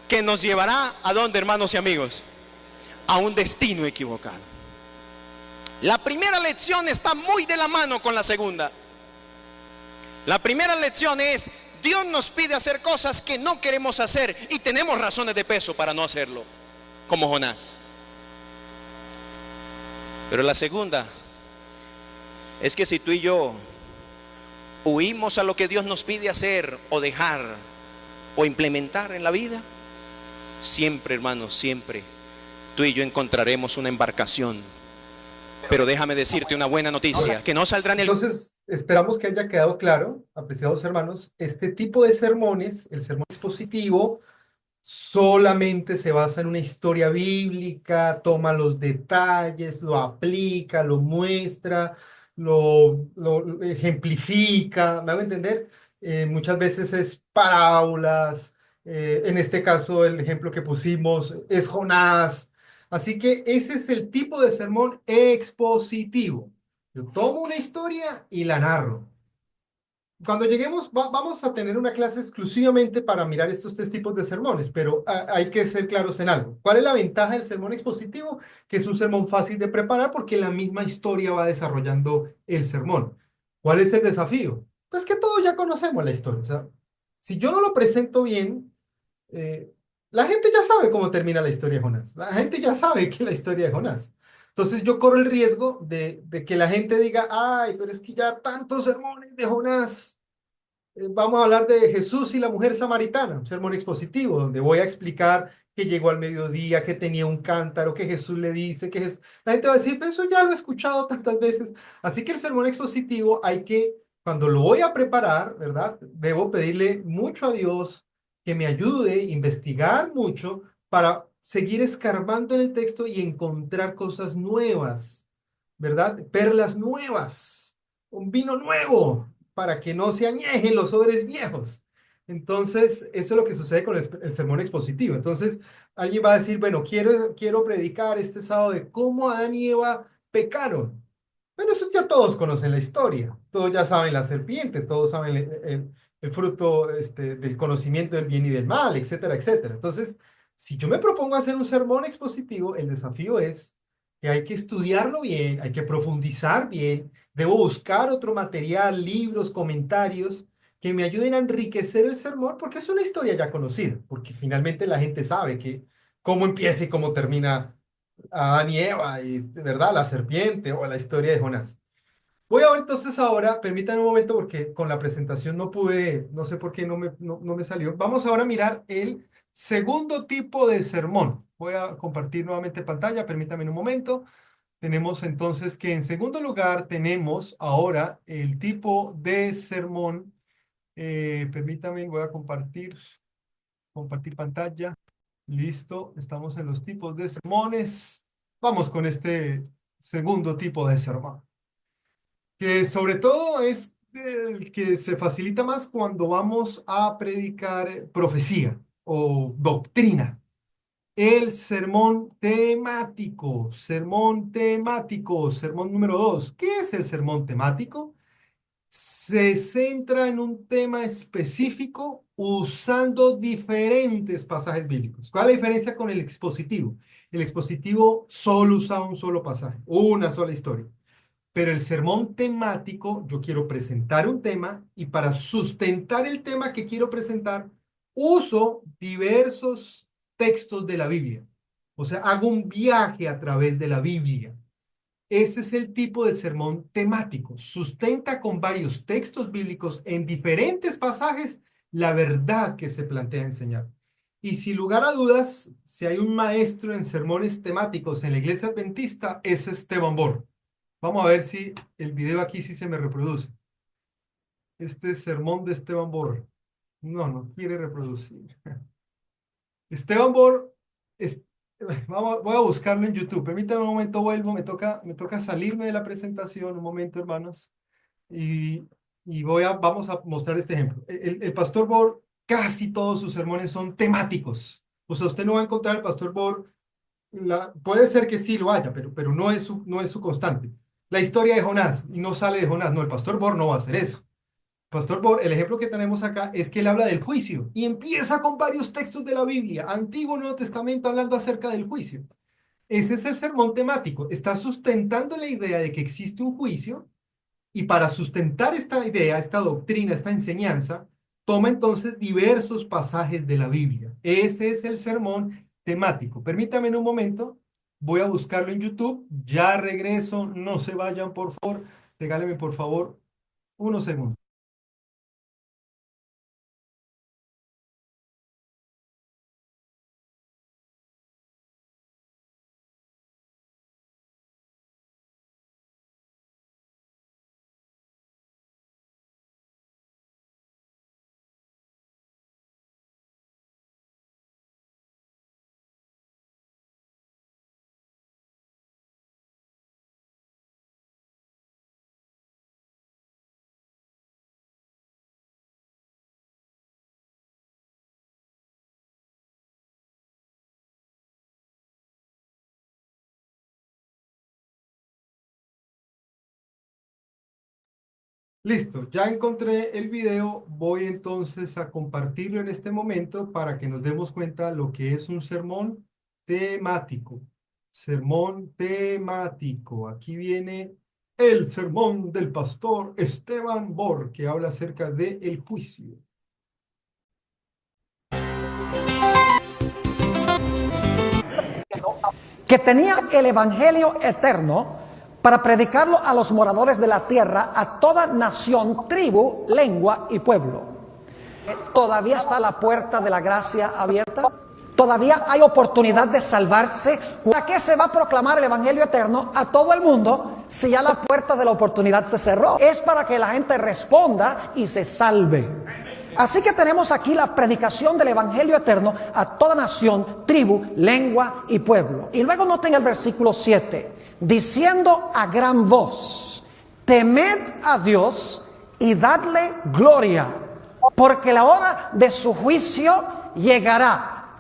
que nos llevará ¿a dónde, hermanos y amigos? A un destino equivocado. La primera lección está muy de la mano con la segunda. La primera lección es: Dios nos pide hacer cosas que no queremos hacer y tenemos razones de peso para no hacerlo, como Jonás. Pero la segunda es que si tú y yo huimos a lo que Dios nos pide hacer o dejar o implementar en la vida, siempre, hermanos, siempre tú y yo encontraremos una embarcación. Pero déjame decirte una buena noticia, que no saldrá en el... Entonces, esperamos que haya quedado claro, apreciados hermanos, este tipo de sermones, el sermón expositivo, solamente se basa en una historia bíblica, toma los detalles, lo aplica, lo muestra, lo ejemplifica, ¿me hago entender? Muchas veces es parábolas, en este caso el ejemplo que pusimos es Jonás. Así que ese es el tipo de sermón expositivo. Yo tomo una historia y la narro. Cuando lleguemos, vamos a tener una clase exclusivamente para mirar estos tres tipos de sermones, pero hay que ser claros en algo. ¿Cuál es la ventaja del sermón expositivo? Que es un sermón fácil de preparar porque la misma historia va desarrollando el sermón. ¿Cuál es el desafío? Pues que todos ya conocemos la historia. O sea, si yo no lo presento bien, eh, la gente ya sabe cómo termina la historia de Jonás. La gente ya sabe que es la historia de Jonás. Entonces yo corro el riesgo de que la gente diga, ay, pero es que ya tantos sermones de Jonás. Vamos a hablar de Jesús y la mujer samaritana, un sermón expositivo, donde voy a explicar que llegó al mediodía, que tenía un cántaro, que Jesús le dice, la gente va a decir, pero eso ya lo he escuchado tantas veces. Así que el sermón expositivo hay que, cuando lo voy a preparar, ¿verdad? Debo pedirle mucho a Dios que me ayude a investigar mucho para seguir escarbando en el texto y encontrar cosas nuevas, ¿verdad? Perlas nuevas, un vino nuevo, para que no se añejen los odres viejos. Entonces, eso es lo que sucede con el sermón expositivo. Entonces, alguien va a decir, bueno, quiero predicar este sábado de cómo Adán y Eva pecaron. Bueno, eso ya todos conocen la historia. Todos ya saben la serpiente, todos saben el fruto del conocimiento del bien y del mal, etcétera, etcétera. Entonces, si yo me propongo hacer un sermón expositivo, el desafío es que hay que estudiarlo bien, hay que profundizar bien, debo buscar otro material, libros, comentarios que me ayuden a enriquecer el sermón, porque es una historia ya conocida, porque finalmente la gente sabe que cómo empieza y cómo termina Adán y Eva, y de verdad la serpiente o la historia de Jonás. Voy a ver entonces ahora, permítanme un momento porque con la presentación no pude, no sé por qué no me salió. Vamos ahora a mirar el segundo tipo de sermón. Voy a compartir nuevamente pantalla, permítanme un momento. Tenemos entonces que en segundo lugar tenemos ahora el tipo de sermón. Permítanme, voy a compartir pantalla. Listo, estamos en los tipos de sermones. Vamos con este segundo tipo de sermón, que sobre todo es el que se facilita más cuando vamos a predicar profecía o doctrina. El sermón temático, sermón número 2. ¿Qué es el sermón temático? Se centra en un tema específico usando diferentes pasajes bíblicos. ¿Cuál es la diferencia con el expositivo? El expositivo solo usa un solo pasaje, una sola historia. Pero el sermón temático, yo quiero presentar un tema y para sustentar el tema que quiero presentar, uso diversos textos de la Biblia. O sea, hago un viaje a través de la Biblia. Ese es el tipo de sermón temático. Sustenta con varios textos bíblicos en diferentes pasajes la verdad que se plantea enseñar. Y sin lugar a dudas, si hay un maestro en sermones temáticos en la iglesia adventista, es Esteban Borr. Vamos a ver si el video aquí sí se me reproduce. Este es sermón de Esteban Borr. No quiere reproducir. Esteban Borr, voy a buscarlo en YouTube. Permítanme un momento, vuelvo. Me toca salirme de la presentación. Un momento, hermanos. Y vamos a mostrar este ejemplo. El pastor Borr casi todos sus sermones son temáticos. O sea, usted no va a encontrar al pastor Bor, puede ser que sí lo haya, pero no es su constante. La historia de Jonás, y no sale de Jonás, no, el pastor Bor no va a hacer eso. Pastor Bor, el ejemplo que tenemos acá es que él habla del juicio y empieza con varios textos de la Biblia, Antiguo y Nuevo Testamento, hablando acerca del juicio. Ese es el sermón temático. Está sustentando la idea de que existe un juicio y para sustentar esta idea, esta doctrina, esta enseñanza, toma entonces diversos pasajes de la Biblia. Ese es el sermón temático. Permítame en un momento, voy a buscarlo en YouTube, ya regreso, no se vayan por favor, regálenme por favor unos segundos. Listo, ya encontré el video, voy entonces a compartirlo en este momento para que nos demos cuenta lo que es un sermón temático. Sermón temático. Aquí viene el sermón del pastor Esteban Bor, que habla acerca del juicio. Que tenía el evangelio eterno para predicarlo a los moradores de la tierra, a toda nación, tribu, lengua y pueblo. ¿Todavía está la puerta de la gracia abierta? ¿Todavía hay oportunidad de salvarse? ¿Para qué se va a proclamar el evangelio eterno a todo el mundo si ya la puerta de la oportunidad se cerró? Es para que la gente responda y se salve. Así que tenemos aquí la predicación del evangelio eterno a toda nación, tribu, lengua y pueblo. Y luego noten el versículo 7, diciendo a gran voz, temed a Dios y dadle gloria, porque la hora de su juicio llegará.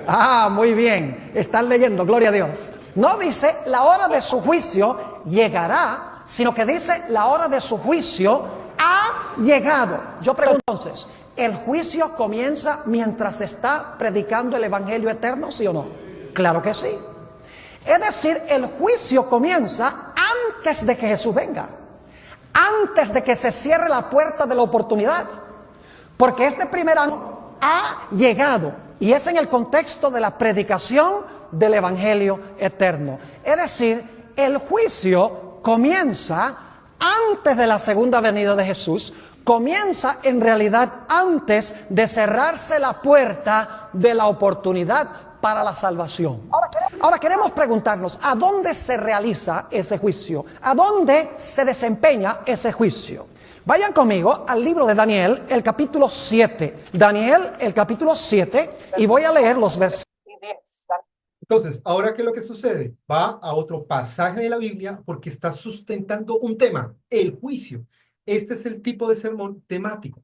Ah, muy bien, están leyendo, gloria a Dios. No dice la hora de su juicio llegará, sino que dice la hora de su juicio ha llegado. Yo pregunto entonces, ¿el juicio comienza mientras se está predicando el evangelio eterno, sí o no? Claro que sí. Es decir, el juicio comienza antes de que Jesús venga, antes de que se cierre la puerta de la oportunidad, porque este primer año ha llegado y es en el contexto de la predicación del evangelio eterno. Es decir, el juicio comienza antes de la segunda venida de Jesús, comienza en realidad antes de cerrarse la puerta de la oportunidad para la salvación. Ahora queremos preguntarnos, ¿a dónde se realiza ese juicio? ¿A dónde se desempeña ese juicio? Vayan conmigo al libro de Daniel, el capítulo 7. Daniel, el capítulo 7, y voy a leer los versículos. Entonces, ahora, ¿qué es lo que sucede? Va a otro pasaje de la Biblia porque está sustentando un tema, el juicio. Este es el tipo de sermón temático.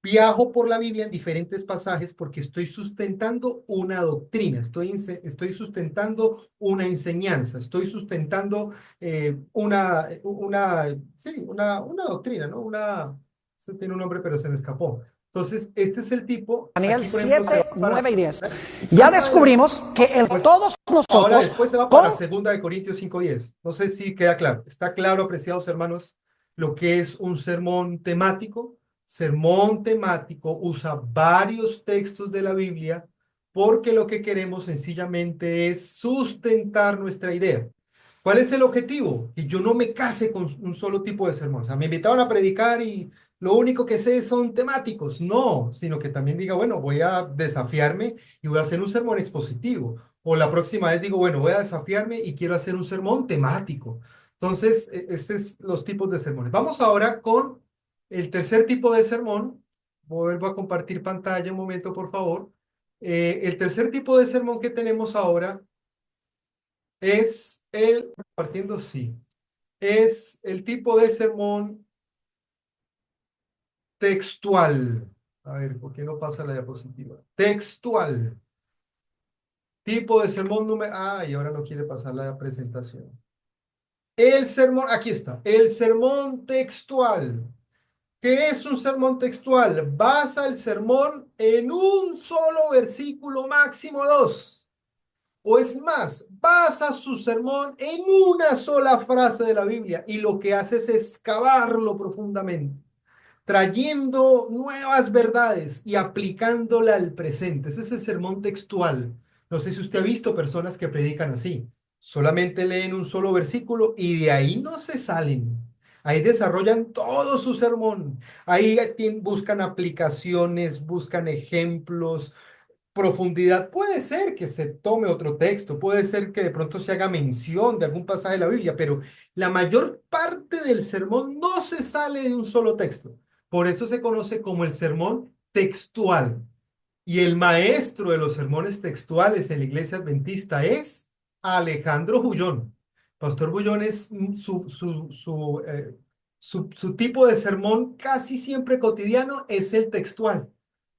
Viajo por la Biblia en diferentes pasajes porque estoy sustentando una doctrina, estoy sustentando una enseñanza, estoy sustentando una doctrina, ¿no? Eso tiene un nombre, pero se me escapó. Entonces, este es el tipo. Daniel Aquí, por ejemplo, 7, 9 y 10. Ya descubrimos que todos ahora nosotros... después se va para 2 Corintios 5:10. No sé si queda claro. ¿Está claro, apreciados hermanos, lo que es un sermón temático? Sermón temático usa varios textos de la Biblia porque lo que queremos sencillamente es sustentar nuestra idea. ¿Cuál es el objetivo? Que yo no me case con un solo tipo de sermón. O sea, me invitaron a predicar y lo único que sé son temáticos. No, sino que también diga, bueno, voy a desafiarme y voy a hacer un sermón expositivo. O la próxima vez digo, bueno, voy a desafiarme y quiero hacer un sermón temático. Entonces, estos son los tipos de sermones. Vamos ahora con el tercer tipo de sermón. Vuelvo a compartir pantalla un momento, por favor. El tercer tipo de sermón que tenemos ahora es es el tipo de sermón textual. A ver, ¿por qué no pasa la diapositiva? Textual. Tipo de sermón número... Ah, y ahora no quiere pasar la presentación. El sermón, aquí está. El sermón textual. ¿Qué es un sermón textual? Basa el sermón en un solo versículo, máximo dos. O es más, basa su sermón en una sola frase de la Biblia y lo que hace es excavarlo profundamente, trayendo nuevas verdades y aplicándola al presente. Ese es el sermón textual. No sé si usted ha visto personas que predican así. Solamente leen un solo versículo y de ahí no se salen. Ahí desarrollan todo su sermón. Ahí buscan aplicaciones, buscan ejemplos, profundidad. Puede ser que se tome otro texto, puede ser que de pronto se haga mención de algún pasaje de la Biblia, pero la mayor parte del sermón no se sale de un solo texto. Por eso se conoce como el sermón textual. Y el maestro de los sermones textuales en la iglesia adventista es Alejandro Bullón. Pastor Bullón es su tipo de sermón casi siempre cotidiano es el textual.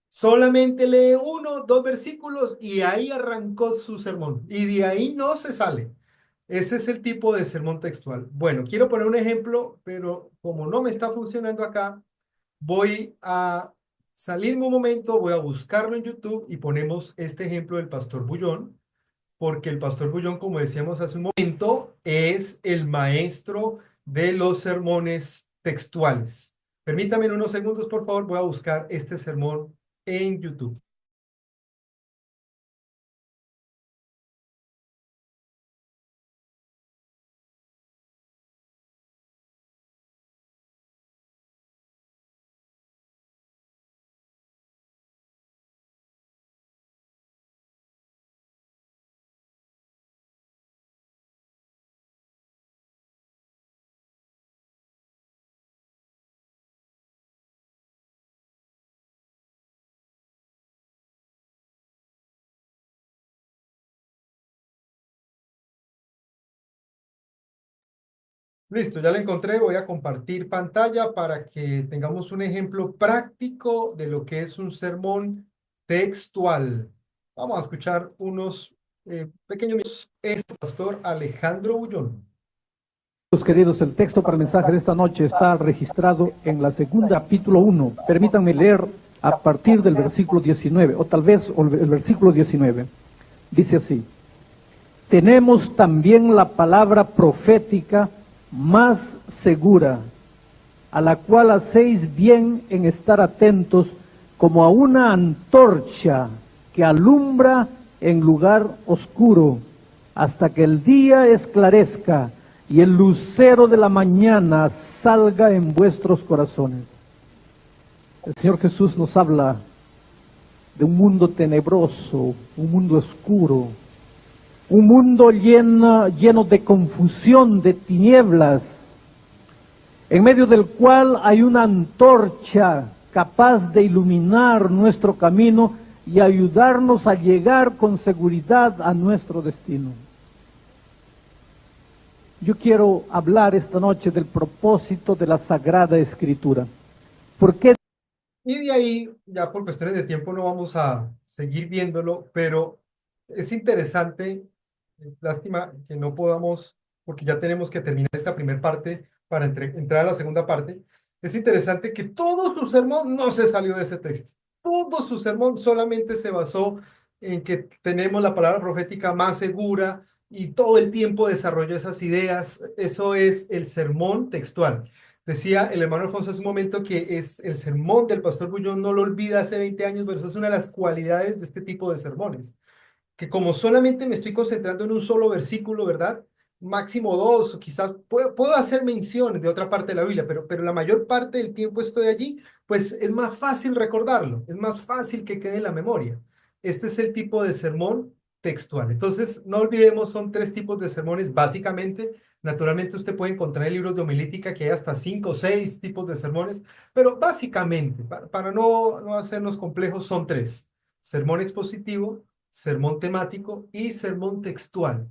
Solamente lee uno, dos versículos y ahí arrancó su sermón. Y de ahí no se sale. Ese es el tipo de sermón textual. Bueno, quiero poner un ejemplo, pero como no me está funcionando acá, voy a salirme un momento, voy a buscarlo en YouTube y ponemos este ejemplo del Pastor Bullón, porque el Pastor Bullón, como decíamos hace un momento, es el maestro de los sermones textuales. Permítame en unos segundos, por favor, voy a buscar este sermón en YouTube. Listo, ya lo encontré. Voy a compartir pantalla para que tengamos un ejemplo práctico de lo que es un sermón textual. Vamos a escuchar unos pequeños minutos. Este pastor Alejandro Bullón. Queridos, el texto para el mensaje de esta noche está registrado en la segunda capítulo 1. Permítanme leer a partir del versículo 19, o tal vez el versículo 19. Dice así: tenemos también la palabra profética más segura, a la cual hacéis bien en estar atentos como a una antorcha que alumbra en lugar oscuro, hasta que el día esclarezca y el lucero de la mañana salga en vuestros corazones. El Señor Jesús nos habla de un mundo tenebroso, un mundo oscuro, un mundo lleno de confusión, de tinieblas, en medio del cual hay una antorcha capaz de iluminar nuestro camino y ayudarnos a llegar con seguridad a nuestro destino. Yo quiero hablar esta noche del propósito de la Sagrada Escritura. ¿Por qué? Y de ahí, ya por cuestiones de tiempo no vamos a seguir viéndolo, pero es interesante, lástima que no podamos, porque ya tenemos que terminar esta primera parte para entrar a la segunda parte. Es interesante que todo su sermón no se salió de ese texto. Todo su sermón solamente se basó en que tenemos la palabra profética más segura y todo el tiempo desarrolló esas ideas. Eso es el sermón textual. Decía el hermano Alfonso hace un momento que es el sermón del pastor Bullón, no lo olvida hace 20 años, pero eso es una de las cualidades de este tipo de sermones, que como solamente me estoy concentrando en un solo versículo, ¿verdad? Máximo dos, o quizás puedo hacer menciones de otra parte de la Biblia, pero la mayor parte del tiempo estoy allí, pues es más fácil recordarlo, es más fácil que quede en la memoria. Este es el tipo de sermón textual. Entonces, no olvidemos, son tres tipos de sermones, básicamente. Naturalmente, usted puede encontrar en libros de homilítica que hay hasta 5 o 6 tipos de sermones, pero básicamente, para no hacernos complejos, son tres: sermón expositivo, sermón temático y sermón textual.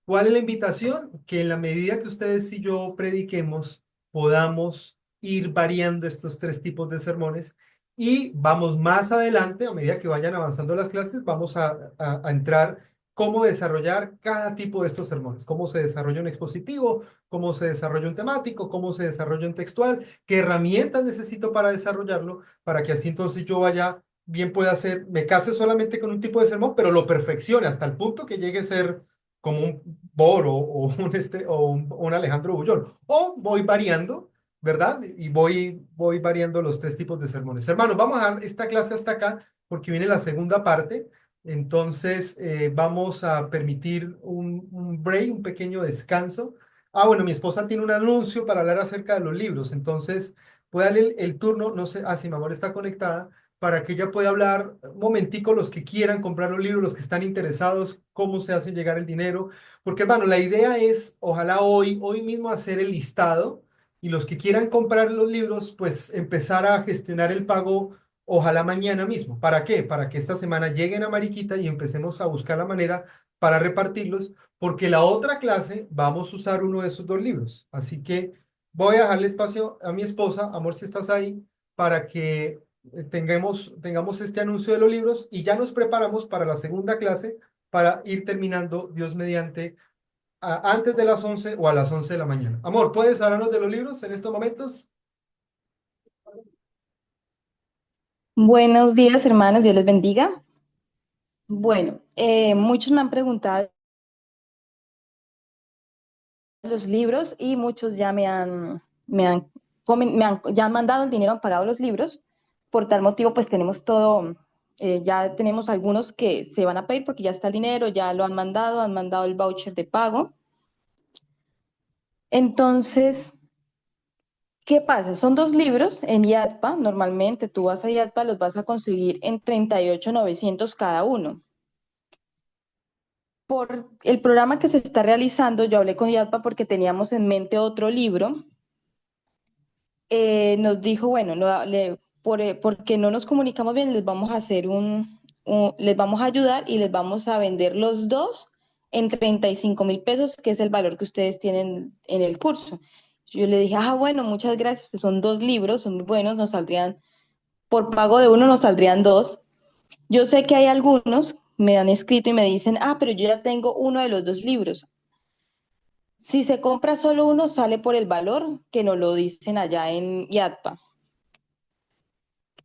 ¿Cuál es la invitación? Que en la medida que ustedes y yo prediquemos, podamos ir variando estos tres tipos de sermones Y vamos más adelante, a medida que vayan avanzando las clases, vamos a entrar cómo desarrollar cada tipo de estos sermones, cómo se desarrolla un expositivo, cómo se desarrolla un temático, cómo se desarrolla un textual, qué herramientas necesito para desarrollarlo, para que así entonces yo vaya, bien pueda hacer, me case solamente con un tipo de sermón, pero lo perfeccione hasta el punto que llegue a ser como un Boro o un Alejandro Bullón. O voy variando, ¿verdad? Y voy variando los tres tipos de sermones. Hermanos, vamos a dar esta clase hasta acá porque viene la segunda parte. Entonces, vamos a permitir un break, un pequeño descanso. Ah, bueno, mi esposa tiene un anuncio para hablar acerca de los libros. Entonces, puede darle el turno, no sé, si mi amor está conectada, para que ella pueda hablar un momentico los que quieran comprar los libros, los que están interesados, cómo se hace llegar el dinero. Porque, bueno, la idea es, ojalá hoy mismo hacer el listado y los que quieran comprar los libros, pues empezar a gestionar el pago, ojalá mañana mismo. ¿Para qué? Para que esta semana lleguen a Mariquita y empecemos a buscar la manera para repartirlos, porque la otra clase vamos a usar uno de esos dos libros. Así que voy a dejarle espacio a mi esposa, amor, si estás ahí, para que tengamos este anuncio de los libros y ya nos preparamos para la segunda clase para ir terminando, Dios mediante, antes de las 11 o a las 11 de la mañana. Amor, ¿puedes hablarnos de los libros en estos momentos? Buenos días, hermanos, Dios les bendiga. Bueno, muchos me han preguntado los libros y muchos ya ya han mandado el dinero, han pagado los libros. Por tal motivo, pues tenemos todo, ya tenemos algunos que se van a pedir porque ya está el dinero, ya lo han mandado el voucher de pago. Entonces, ¿qué pasa? Son dos libros en IATPA. Normalmente tú vas a IATPA, los vas a conseguir en 38.900 cada uno. Por el programa que se está realizando, yo hablé con IATPA porque teníamos en mente otro libro. Nos dijo, bueno, porque no nos comunicamos bien, les vamos a hacer les vamos a ayudar y les vamos a vender los dos en 35.000 pesos, que es el valor que ustedes tienen en el curso. Yo le dije, bueno, muchas gracias, pues son dos libros, son muy buenos, nos saldrían, por pago de uno nos saldrían dos. Yo sé que hay algunos, me han escrito y me dicen, pero yo ya tengo uno de los dos libros. Si se compra solo uno, sale por el valor que nos lo dicen allá en IATPA.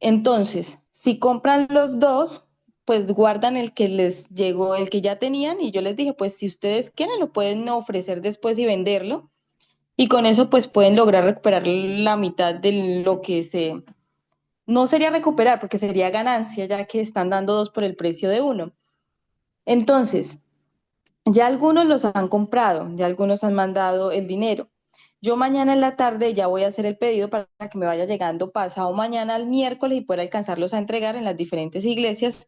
Entonces, si compran los dos, pues guardan el que les llegó, el que ya tenían, y yo les dije, pues si ustedes quieren, lo pueden ofrecer después y venderlo, y con eso pues pueden lograr recuperar la mitad de lo que no sería recuperar, porque sería ganancia, ya que están dando dos por el precio de uno. Entonces, ya algunos los han comprado, ya algunos han mandado el dinero. Yo mañana en la tarde ya voy a hacer el pedido para que me vaya llegando pasado mañana al miércoles y pueda alcanzarlos a entregar en las diferentes iglesias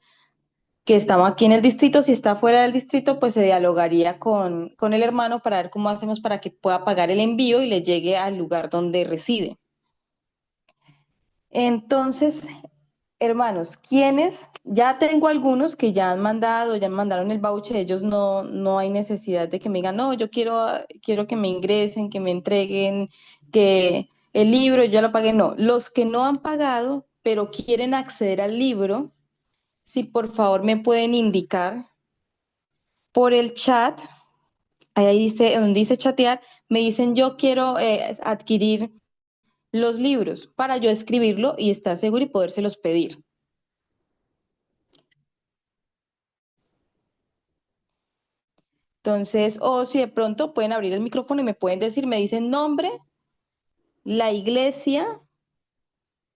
que estamos aquí en el distrito. Si está fuera del distrito, pues se dialogaría con el hermano para ver cómo hacemos para que pueda pagar el envío y le llegue al lugar donde reside. Entonces, hermanos, ¿quiénes? Ya tengo algunos que ya han mandado, ya me mandaron el voucher, ellos no hay necesidad de que me digan, no, yo quiero que me ingresen, que me entreguen, que el libro, yo ya lo pagué, no. Los que no han pagado, pero quieren acceder al libro, si por favor me pueden indicar por el chat, ahí dice, donde dice chatear, me dicen yo quiero adquirir los libros para yo escribirlo y estar seguro y podérselos pedir. Entonces, o si de pronto pueden abrir el micrófono y me pueden decir, me dicen nombre, la iglesia,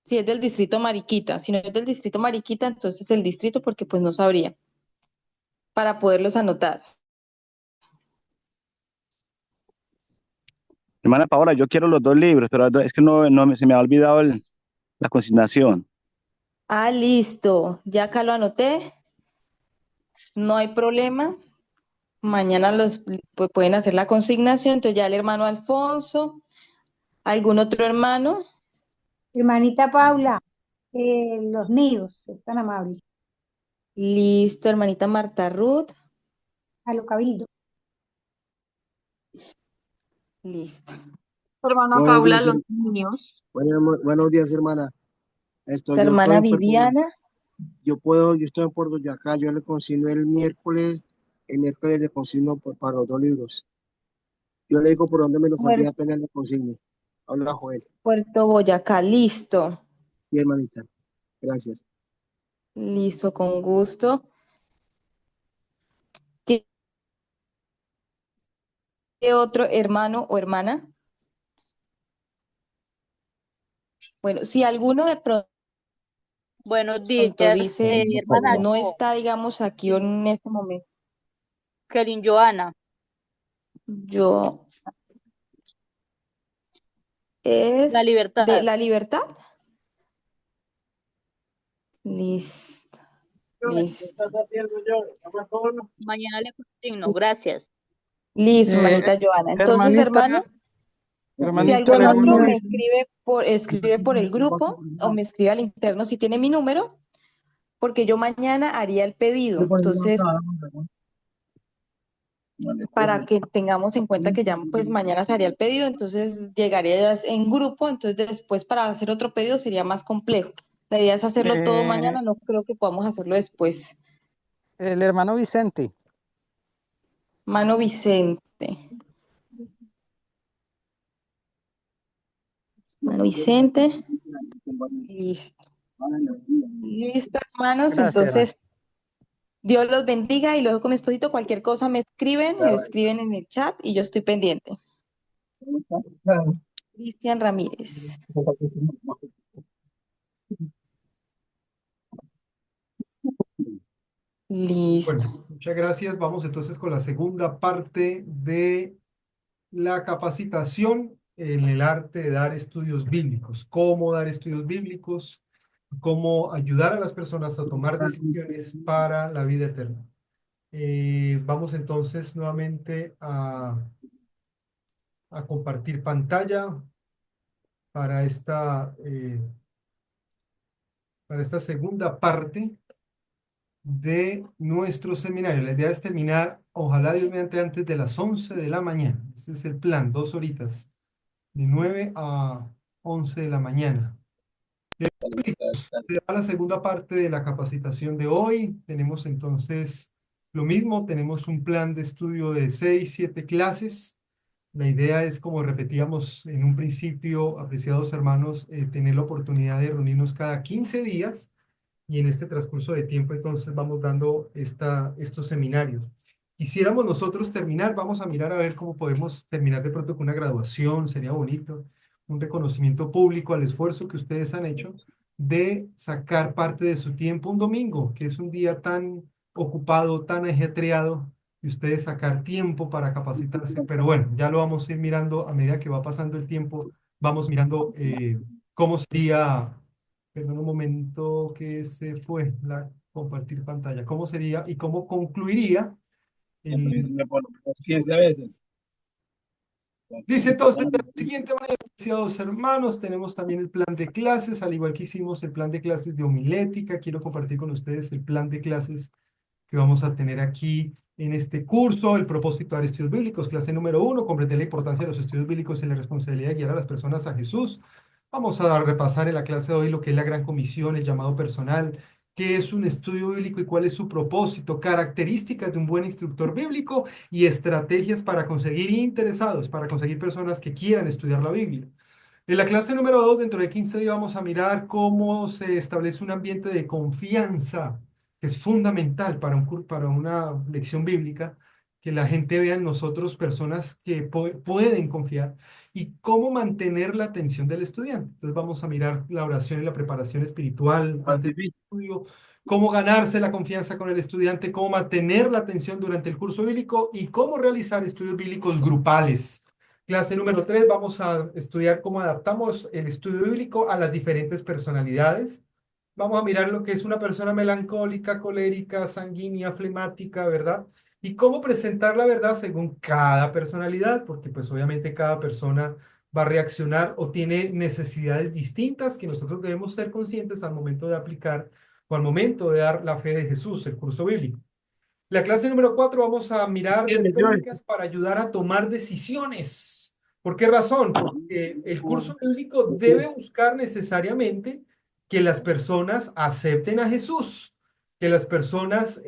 si es del distrito Mariquita. Si no es del distrito Mariquita, entonces el distrito, porque pues no sabría, para poderlos anotar. Hermana Paola, yo quiero los dos libros, pero es que se me ha olvidado la consignación. Listo. Ya acá lo anoté. No hay problema. Mañana pueden hacer la consignación. Entonces ya el hermano Alfonso, algún otro hermano. Hermanita Paula, los míos, es tan amable. Listo, hermanita Marta Ruth. A lo cabildo. Listo. Hermana Buenos días, Paula, los niños. buenos días, hermana. La Yo estoy hermana en Viviana, Yo estoy en Puerto Yacá, yo le consigno el miércoles le consigno para los 2 libros. Yo le digo por dónde me los Puer- envía apenas le consigne. Habla Joel. Puerto Boyacá, listo, Sí, hermanita. Gracias. listo, con gusto. ¿Qué otro hermano o hermana? Bueno, si alguno de Buenos pronto días, dice, hermana no está, digamos, aquí en este momento, Kelly Joana. yo La es de Libertad. la libertad. Listo, listo. Mañana le consigno. Gracias. Listo, manita Joana. Entonces, Hermanita, hermano, si hermanita, algún le otro voy me escribe por el grupo o me escribe al interno si tiene mi número, porque yo mañana haría el pedido. Entonces, para que tengamos en cuenta que ya pues mañana se haría el pedido, entonces llegaría ya en grupo, entonces después para hacer otro pedido sería más complejo. La idea es hacerlo todo eh, mañana, no creo que podamos hacerlo después. el hermano Vicente. Mano Vicente. Mano Vicente. Listo. Listo, hermanos. Gracias, hermano. Entonces, Dios los bendiga y luego con mi esposito cualquier cosa me escriben en el chat y yo estoy pendiente. Cristian Ramírez. Bueno, Listo. muchas gracias. Vamos entonces con la segunda parte de la capacitación en el arte de dar estudios bíblicos. Cómo dar estudios bíblicos, cómo ayudar a las personas a tomar decisiones para la vida eterna. Vamos entonces nuevamente a compartir pantalla para para esta segunda parte de nuestro seminario. La idea es terminar, ojalá Dios mediante, antes de las 11 de la mañana. Este es el plan, 2 horitas, de 9 a 11 de la mañana. A la segunda parte de la capacitación de hoy, tenemos entonces lo mismo, tenemos un plan de estudio de 6, 7 clases. La idea es, como repetíamos en un principio, apreciados hermanos, tener la oportunidad de reunirnos cada 15 días y en este transcurso de tiempo entonces vamos dando estos seminarios. Quisiéramos nosotros terminar, vamos a mirar a ver cómo podemos terminar de pronto con una graduación, sería bonito, un reconocimiento público al esfuerzo que ustedes han hecho de sacar parte de su tiempo un domingo, que es un día tan ocupado, tan ajetreado, y ustedes sacar tiempo para capacitarse. Pero bueno, ya lo vamos a ir mirando a medida que va pasando el tiempo, vamos mirando cómo sería. Perdón un momento que se fue la compartir pantalla. ¿Cómo sería y cómo concluiría el... 15 veces. Dice entonces de la siguiente manera, apreciados hermanos, tenemos también el plan de clases, al igual que hicimos el plan de clases de homilética. Quiero compartir con ustedes el plan de clases que vamos a tener aquí en este curso, el propósito de dar estudios bíblicos, clase número 1, comprender la importancia de los estudios bíblicos y la responsabilidad de guiar a las personas a Jesús. Vamos a repasar en la clase de hoy lo que es la gran comisión, el llamado personal, qué es un estudio bíblico y cuál es su propósito, características de un buen instructor bíblico y estrategias para conseguir interesados, para conseguir personas que quieran estudiar la Biblia. En la clase número 2, dentro de 15 días, vamos a mirar cómo se establece un ambiente de confianza, que es fundamental para para una lección bíblica, que la gente vea en nosotros personas que pueden confiar, y cómo mantener la atención del estudiante. Entonces vamos a mirar la oración y la preparación espiritual antes del estudio, cómo ganarse la confianza con el estudiante, cómo mantener la atención durante el curso bíblico y cómo realizar estudios bíblicos grupales. Clase número 3, vamos a estudiar cómo adaptamos el estudio bíblico a las diferentes personalidades. Vamos a mirar lo que es una persona melancólica, colérica, sanguínea, flemática, ¿verdad? Y cómo presentar la verdad según cada personalidad, porque pues obviamente cada persona va a reaccionar o tiene necesidades distintas que nosotros debemos ser conscientes al momento de aplicar o al momento de dar la fe de Jesús, el curso bíblico. La clase número 4 vamos a mirar de técnicas para ayudar a tomar decisiones. ¿Por qué razón? Porque el curso bíblico debe buscar necesariamente que las personas acepten a Jesús, que las personas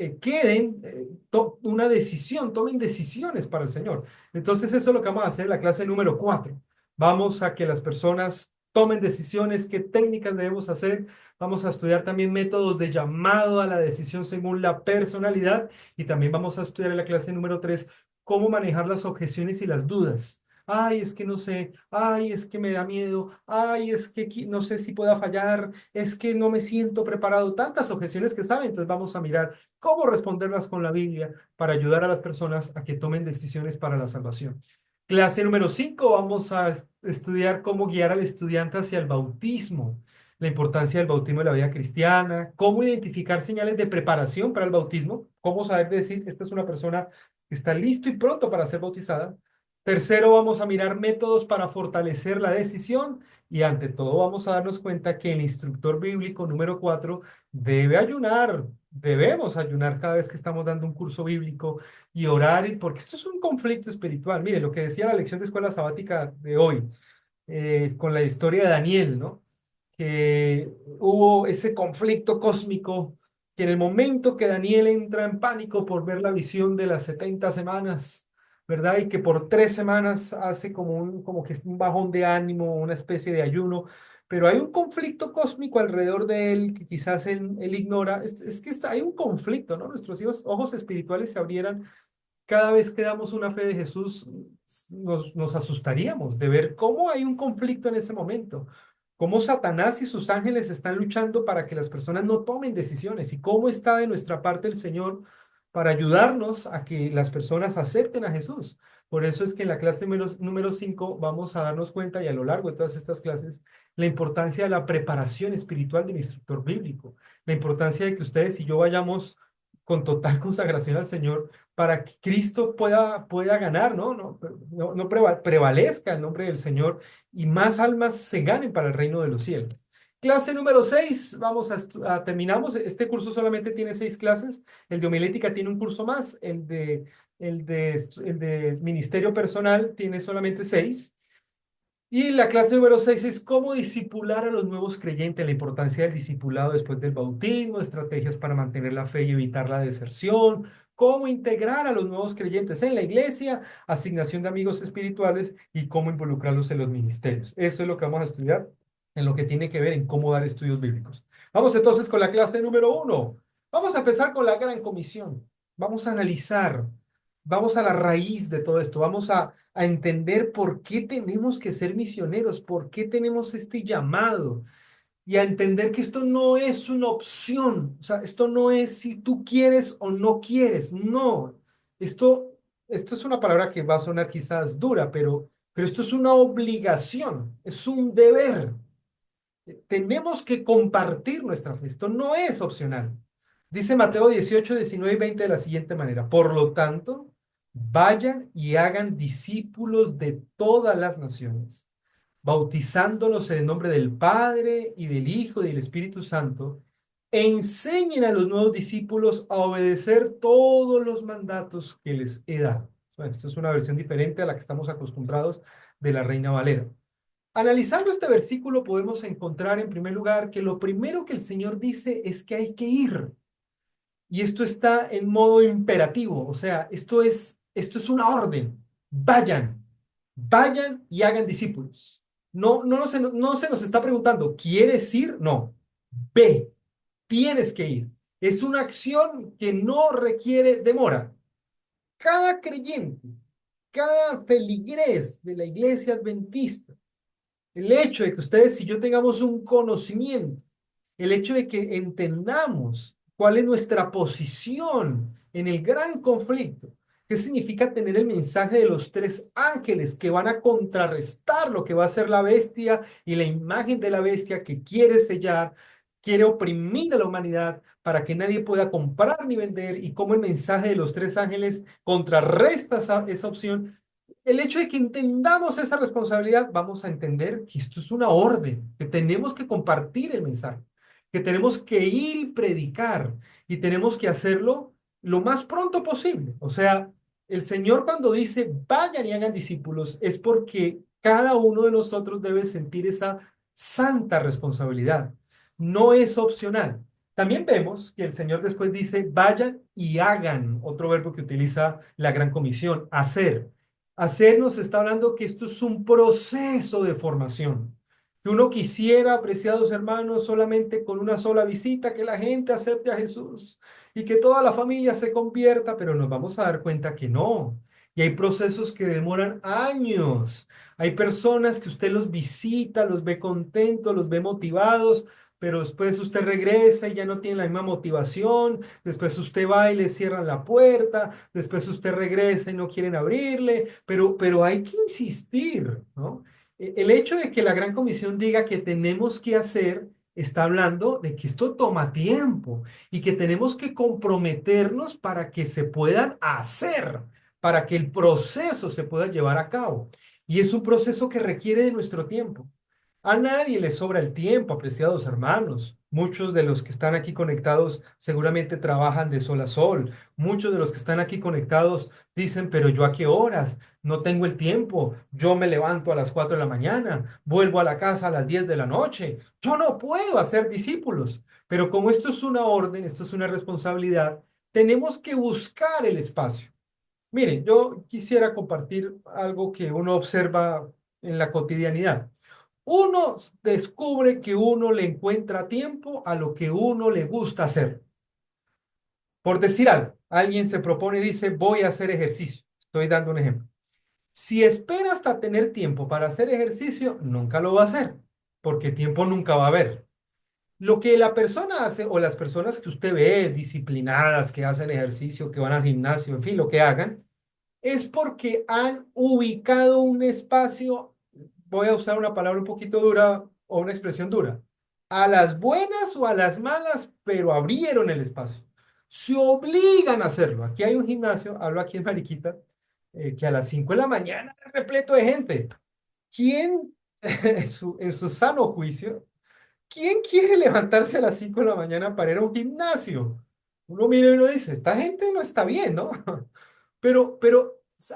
una decisión, tomen decisiones para el Señor. Entonces eso es lo que vamos a hacer en la clase número 4. Vamos a que las personas tomen decisiones, qué técnicas debemos hacer. Vamos a estudiar también métodos de llamado a la decisión según la personalidad, y también vamos a estudiar en la clase número 3 cómo manejar las objeciones y las dudas. Ay, es que no sé, ay, es que me da miedo, ay, es que no sé si pueda fallar, es que no me siento preparado. Tantas objeciones que salen, entonces vamos a mirar cómo responderlas con la Biblia para ayudar a las personas a que tomen decisiones para la salvación. Clase número 5, vamos a estudiar cómo guiar al estudiante hacia el bautismo, la importancia del bautismo en la vida cristiana, cómo identificar señales de preparación para el bautismo, cómo saber decir, esta es una persona que está listo y pronto para ser bautizada. Tercero, vamos a mirar métodos para fortalecer la decisión, y ante todo vamos a darnos cuenta que el instructor bíblico número 4 debe ayunar, debemos ayunar cada vez que estamos dando un curso bíblico y orar, porque esto es un conflicto espiritual. Mire, lo que decía la lección de escuela sabática de hoy, con la historia de Daniel, ¿no? Que hubo ese conflicto cósmico, que en el momento que Daniel entra en pánico por ver la visión de las 70 semanas, ¿verdad? Y que por 3 semanas hace como que es un bajón de ánimo, una especie de ayuno, pero hay un conflicto cósmico alrededor de él que quizás él ignora. Es que hay un conflicto, ¿no? Nuestros ojos espirituales se abrieran cada vez que damos una fe de Jesús. Nos asustaríamos de ver cómo hay un conflicto en ese momento, cómo Satanás y sus ángeles están luchando para que las personas no tomen decisiones, y cómo está de nuestra parte el Señor para ayudarnos a que las personas acepten a Jesús. Por eso es que en la clase número 5 vamos a darnos cuenta, y a lo largo de todas estas clases, la importancia de la preparación espiritual del instructor bíblico, la importancia de que ustedes y yo vayamos con total consagración al Señor para que Cristo pueda ganar, ¿no? No prevalezca el nombre del Señor y más almas se ganen para el reino de los cielos. Clase número 6, terminamos. Este curso solamente tiene 6 clases. El de homilética tiene un curso más. El de ministerio personal tiene solamente 6. Y la clase número 6 es cómo discipular a los nuevos creyentes, la importancia del discipulado después del bautismo, estrategias para mantener la fe y evitar la deserción, cómo integrar a los nuevos creyentes en la iglesia, asignación de amigos espirituales y cómo involucrarlos en los ministerios. Eso es lo que vamos a estudiar en lo que tiene que ver en cómo dar estudios bíblicos. Vamos entonces con la clase número 1. Vamos a empezar con la gran comisión. Vamos a analizar, vamos a la raíz de todo esto, vamos a entender por qué tenemos que ser misioneros, por qué tenemos este llamado, y a entender que esto no es una opción. O sea, esto no es si tú quieres o no quieres, no. Esto es una palabra que va a sonar quizás dura, pero esto es una obligación, es un deber. Tenemos que compartir nuestra fe, esto no es opcional. Dice Mateo 18, 19 y 20 de la siguiente manera: por lo tanto, vayan y hagan discípulos de todas las naciones, bautizándolos en el nombre del Padre y del Hijo y del Espíritu Santo, e enseñen a los nuevos discípulos a obedecer todos los mandatos que les he dado. Bueno, esta es una versión diferente a la que estamos acostumbrados de la Reina Valera. Analizando este versículo podemos encontrar en primer lugar que lo primero que el Señor dice es que hay que ir. Y esto está en modo imperativo, o sea, esto es una orden. Vayan, vayan y hagan discípulos. No se nos está preguntando, ¿quieres ir? No, ve, tienes que ir. Es una acción que no requiere demora. Cada creyente, cada feligrés de la iglesia adventista, el hecho de que ustedes y yo tengamos un conocimiento, el hecho de que entendamos cuál es nuestra posición en el gran conflicto, qué significa tener el mensaje de los 3 ángeles que van a contrarrestar lo que va a ser la bestia y la imagen de la bestia que quiere sellar, quiere oprimir a la humanidad para que nadie pueda comprar ni vender, y cómo el mensaje de los 3 ángeles contrarresta esa opción. El hecho de que entendamos esa responsabilidad, vamos a entender que esto es una orden, que tenemos que compartir el mensaje, que tenemos que ir y predicar, y tenemos que hacerlo lo más pronto posible. O sea, el Señor cuando dice vayan y hagan discípulos es porque cada uno de nosotros debe sentir esa santa responsabilidad no es opcional. También vemos que el Señor después dice, vayan y hagan, otro verbo que utiliza la Gran Comisión, hacer. Hacer nos está hablando que esto es un proceso de formación. Que uno quisiera, apreciados hermanos, solamente con una sola visita, que la gente acepte a Jesús y que toda la familia se convierta, pero nos vamos a dar cuenta que no. Y hay procesos que demoran años. Hay personas que usted los visita, los ve contentos, los ve motivados, pero después usted regresa y ya no tiene la misma motivación, después usted va y le cierran la puerta, después usted regresa y no quieren abrirle, pero hay que insistir, ¿no? El hecho de que la Gran Comisión diga que tenemos que hacer, está hablando de que esto toma tiempo y que tenemos que comprometernos para que se puedan hacer, para que el proceso se pueda llevar a cabo. Y es un proceso que requiere de nuestro tiempo. A nadie le sobra el tiempo, apreciados hermanos. Muchos de los que están aquí conectados seguramente trabajan de sol a sol. Muchos de los que están aquí conectados dicen, pero yo a qué horas? No tengo el tiempo. Yo me levanto a las 4 de la mañana, vuelvo a la casa a las 10 de la noche. Yo no puedo hacer discípulos. Pero como esto es una orden, esto es una responsabilidad, tenemos que buscar el espacio. Miren, yo quisiera compartir algo que uno observa en la cotidianidad. Uno descubre que uno le encuentra tiempo a lo que uno le gusta hacer. Por decir algo, alguien se propone y dice, voy a hacer ejercicio. Estoy dando un ejemplo. Si espera hasta tener tiempo para hacer ejercicio, nunca lo va a hacer, porque tiempo nunca va a haber. Lo que la persona hace o las personas que usted ve disciplinadas, que hacen ejercicio, que van al gimnasio, en fin, lo que hagan, es porque han ubicado un espacio, voy a usar una palabra un poquito dura o una expresión dura, a las buenas o a las malas, pero abrieron el espacio. Se obligan a hacerlo. Aquí hay un gimnasio, hablo aquí en Mariquita, que a las 5 de la mañana es repleto de gente. ¿Quién, en su sano juicio, quién quiere levantarse a las 5 de la mañana para ir a un gimnasio? Uno mira y uno dice, esta gente no está bien, ¿no? Pero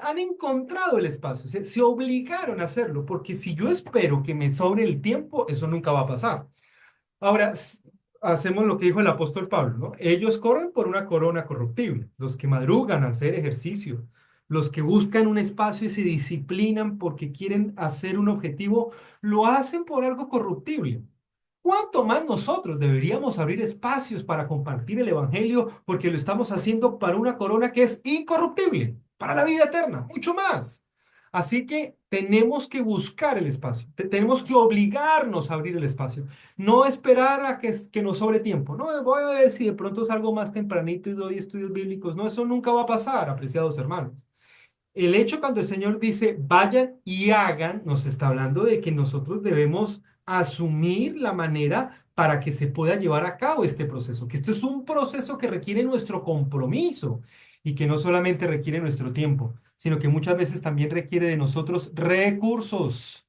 han encontrado el espacio, se obligaron a hacerlo, porque si yo espero que me sobre el tiempo, eso nunca va a pasar. Ahora, hacemos lo que dijo el apóstol Pablo, ¿no? Ellos corren por una corona corruptible, los que madrugan a hacer ejercicio, los que buscan un espacio y se disciplinan porque quieren hacer un objetivo, lo hacen por algo corruptible. ¿Cuánto más nosotros deberíamos abrir espacios para compartir el Evangelio porque lo estamos haciendo para una corona que es incorruptible, para la vida eterna, mucho más? Así que tenemos que buscar el espacio, tenemos que obligarnos a abrir el espacio, no esperar a que nos sobre tiempo. No, voy a ver si de pronto salgo más tempranito y doy estudios bíblicos. No, eso nunca va a pasar, apreciados hermanos. El hecho cuando el Señor dice vayan y hagan, nos está hablando de que nosotros debemos asumir la manera para que se pueda llevar a cabo este proceso, que esto es un proceso que requiere nuestro compromiso y que no solamente requiere nuestro tiempo, sino que muchas veces también requiere de nosotros recursos,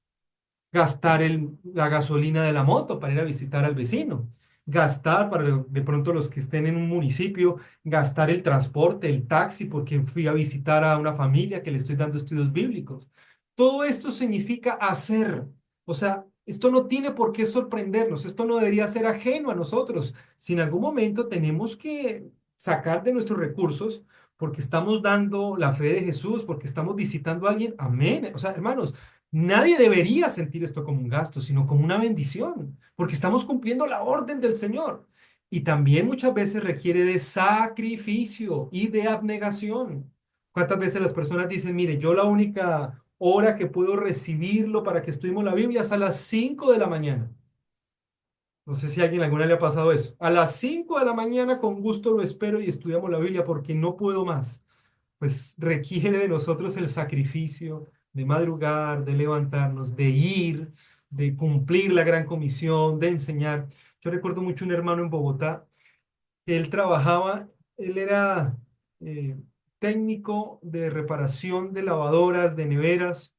gastar la gasolina de la moto para ir a visitar al vecino, gastar para de pronto los que estén en un municipio, gastar el transporte, el taxi, porque fui a visitar a una familia que le estoy dando estudios bíblicos. Todo esto significa hacer. O sea, esto no tiene por qué sorprendernos, esto no debería ser ajeno a nosotros. Si en algún momento tenemos que sacar de nuestros recursos, porque estamos dando la fe de Jesús, porque estamos visitando a alguien, amén. O sea, hermanos, nadie debería sentir esto como un gasto, sino como una bendición, porque estamos cumpliendo la orden del Señor. Y también muchas veces requiere de sacrificio y de abnegación. ¿Cuántas veces las personas dicen, mire, yo la única hora que puedo recibirlo para que estudiemos la Biblia es a las 5 de la mañana? No sé si a alguien alguna le ha pasado eso. A las 5 de la mañana con gusto lo espero y estudiamos la Biblia porque no puedo más. Pues requiere de nosotros el sacrificio de madrugar, de levantarnos, de ir, de cumplir la gran comisión, de enseñar. Yo recuerdo mucho un hermano en Bogotá, que él trabajaba, él era eh, técnico de reparación de lavadoras, de neveras,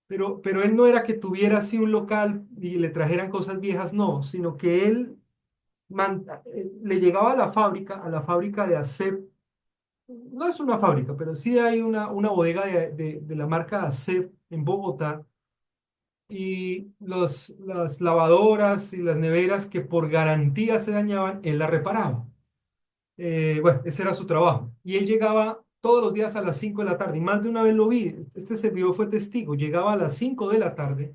pero él no era que tuviera así un local y le trajeran cosas viejas, no, sino que él le llegaba a la fábrica de ASEP. No es una fábrica, pero sí hay una bodega de la marca ASEP en Bogotá y las lavadoras y las neveras que por garantía se dañaban, él las reparaba. Bueno, ese era su trabajo. Y él llegaba todos los días a las 5 de la tarde. Y más de una vez lo vi. Este servidor fue testigo. Llegaba a las 5 de la tarde.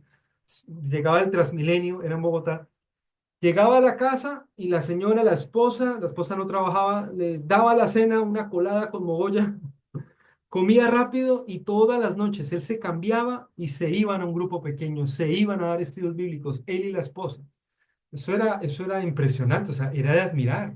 Llegaba el Transmilenio, era en Bogotá. Llegaba a la casa y la señora, la esposa no trabajaba, le daba la cena, una colada con mogolla. Comía rápido y todas las noches él se cambiaba y se iban a un grupo pequeño, se iban a dar estudios bíblicos, él y la esposa. Eso era impresionante, o sea, era de admirar.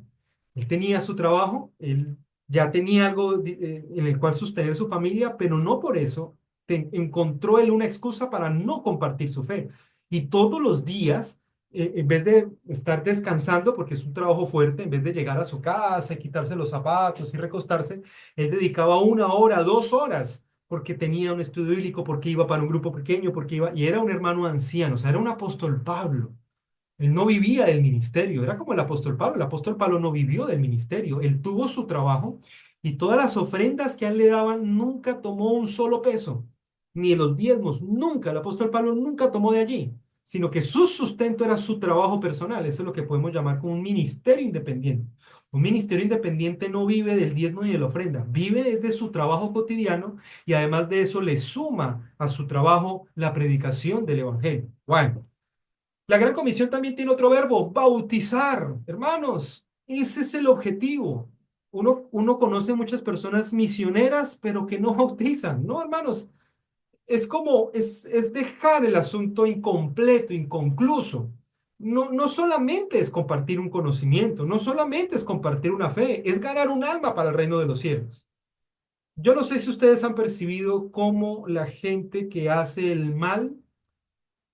Él tenía su trabajo, él ya tenía algo en el cual sostener su familia, pero no por eso encontró él una excusa para no compartir su fe. Y todos los días, en vez de estar descansando, porque es un trabajo fuerte, en vez de llegar a su casa, quitarse los zapatos y recostarse, él dedicaba 1 hora, 2 horas, porque tenía un estudio bíblico, porque iba para un grupo pequeño, porque iba, y era un hermano anciano, o sea, era un apóstol Pablo. Él no vivía del ministerio, era como el apóstol Pablo. El apóstol Pablo no vivió del ministerio, él tuvo su trabajo y todas las ofrendas que a él le daban nunca tomó un solo peso, ni los diezmos, nunca. El apóstol Pablo nunca tomó de allí, sino que su sustento era su trabajo personal. Eso es lo que podemos llamar como un ministerio independiente. Un ministerio independiente no vive del diezmo ni de la ofrenda, vive desde su trabajo cotidiano y además de eso le suma a su trabajo la predicación del evangelio. Bueno. La Gran Comisión también tiene otro verbo, bautizar. Hermanos, ese es el objetivo. Uno conoce muchas personas misioneras, pero que no bautizan. No, hermanos, es dejar el asunto incompleto, inconcluso. No, no solamente es compartir un conocimiento, no solamente es compartir una fe, es ganar un alma para el reino de los cielos. Yo no sé si ustedes han percibido cómo la gente que hace el mal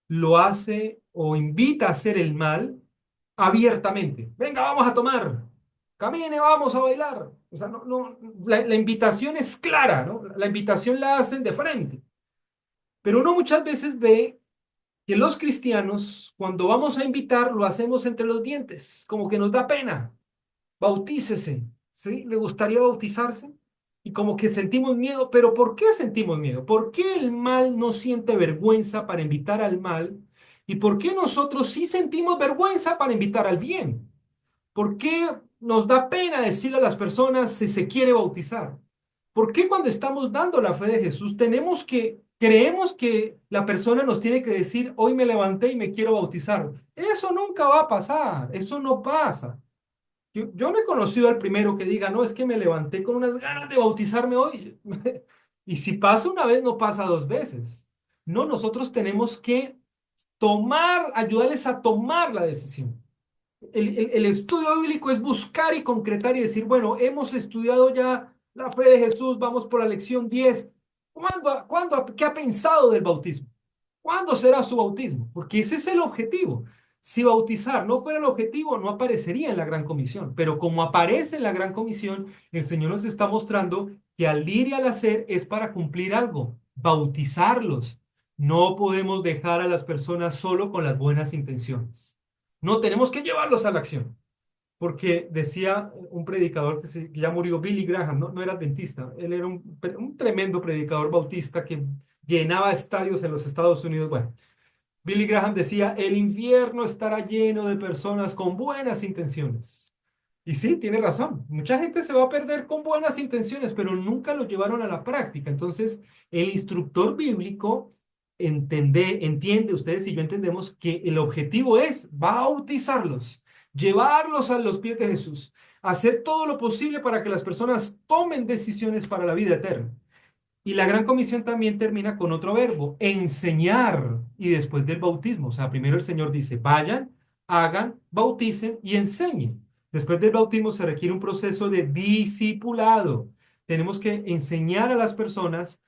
lo hace o invita a hacer el mal abiertamente. Venga, vamos a tomar. Camine, vamos a bailar. O sea, la invitación es clara, ¿no? La invitación la hacen de frente. Pero uno muchas veces ve que los cristianos, cuando vamos a invitar, lo hacemos entre los dientes, como que nos da pena. Bautícese, ¿sí? ¿Le gustaría bautizarse? Y como que sentimos miedo, pero ¿por qué sentimos miedo? ¿Por qué el mal no siente vergüenza para invitar al mal? ¿Y por qué nosotros sí sentimos vergüenza para invitar al bien? ¿Por qué nos da pena decirle a las personas si se quiere bautizar? ¿Por qué cuando estamos dando la fe de Jesús creemos que la persona nos tiene que decir, hoy me levanté y me quiero bautizar? Eso nunca va a pasar, eso no pasa. Yo no he conocido al primero que diga, no, es que me levanté con unas ganas de bautizarme hoy. Y si pasa una vez, no pasa 2 veces. No, nosotros tenemos que ayudarles a tomar la decisión. El estudio bíblico es buscar y concretar y decir, bueno, hemos estudiado ya la fe de Jesús, vamos por la lección 10. ¿Qué ha pensado del bautismo? ¿Cuándo será su bautismo? Porque ese es el objetivo. Si bautizar no fuera el objetivo, no aparecería en la Gran Comisión. Pero como aparece en la Gran Comisión, el Señor nos está mostrando que al ir y al hacer es para cumplir algo, bautizarlos. No podemos dejar a las personas solo con las buenas intenciones. No, tenemos que llevarlos a la acción. Porque decía un predicador que ya murió, Billy Graham, no era adventista, él era un tremendo predicador bautista que llenaba estadios en los Estados Unidos. Bueno, Billy Graham decía, el infierno estará lleno de personas con buenas intenciones. Y sí, tiene razón. Mucha gente se va a perder con buenas intenciones, pero nunca lo llevaron a la práctica. Entonces, el instructor bíblico entiende, ustedes y yo entendemos que el objetivo es bautizarlos, llevarlos a los pies de Jesús, hacer todo lo posible para que las personas tomen decisiones para la vida eterna. Y la Gran Comisión también termina con otro verbo, enseñar, y después del bautismo. O sea, primero el Señor dice, vayan, hagan, bauticen y enseñen. Después del bautismo se requiere un proceso de discipulado. Tenemos que enseñar a las personas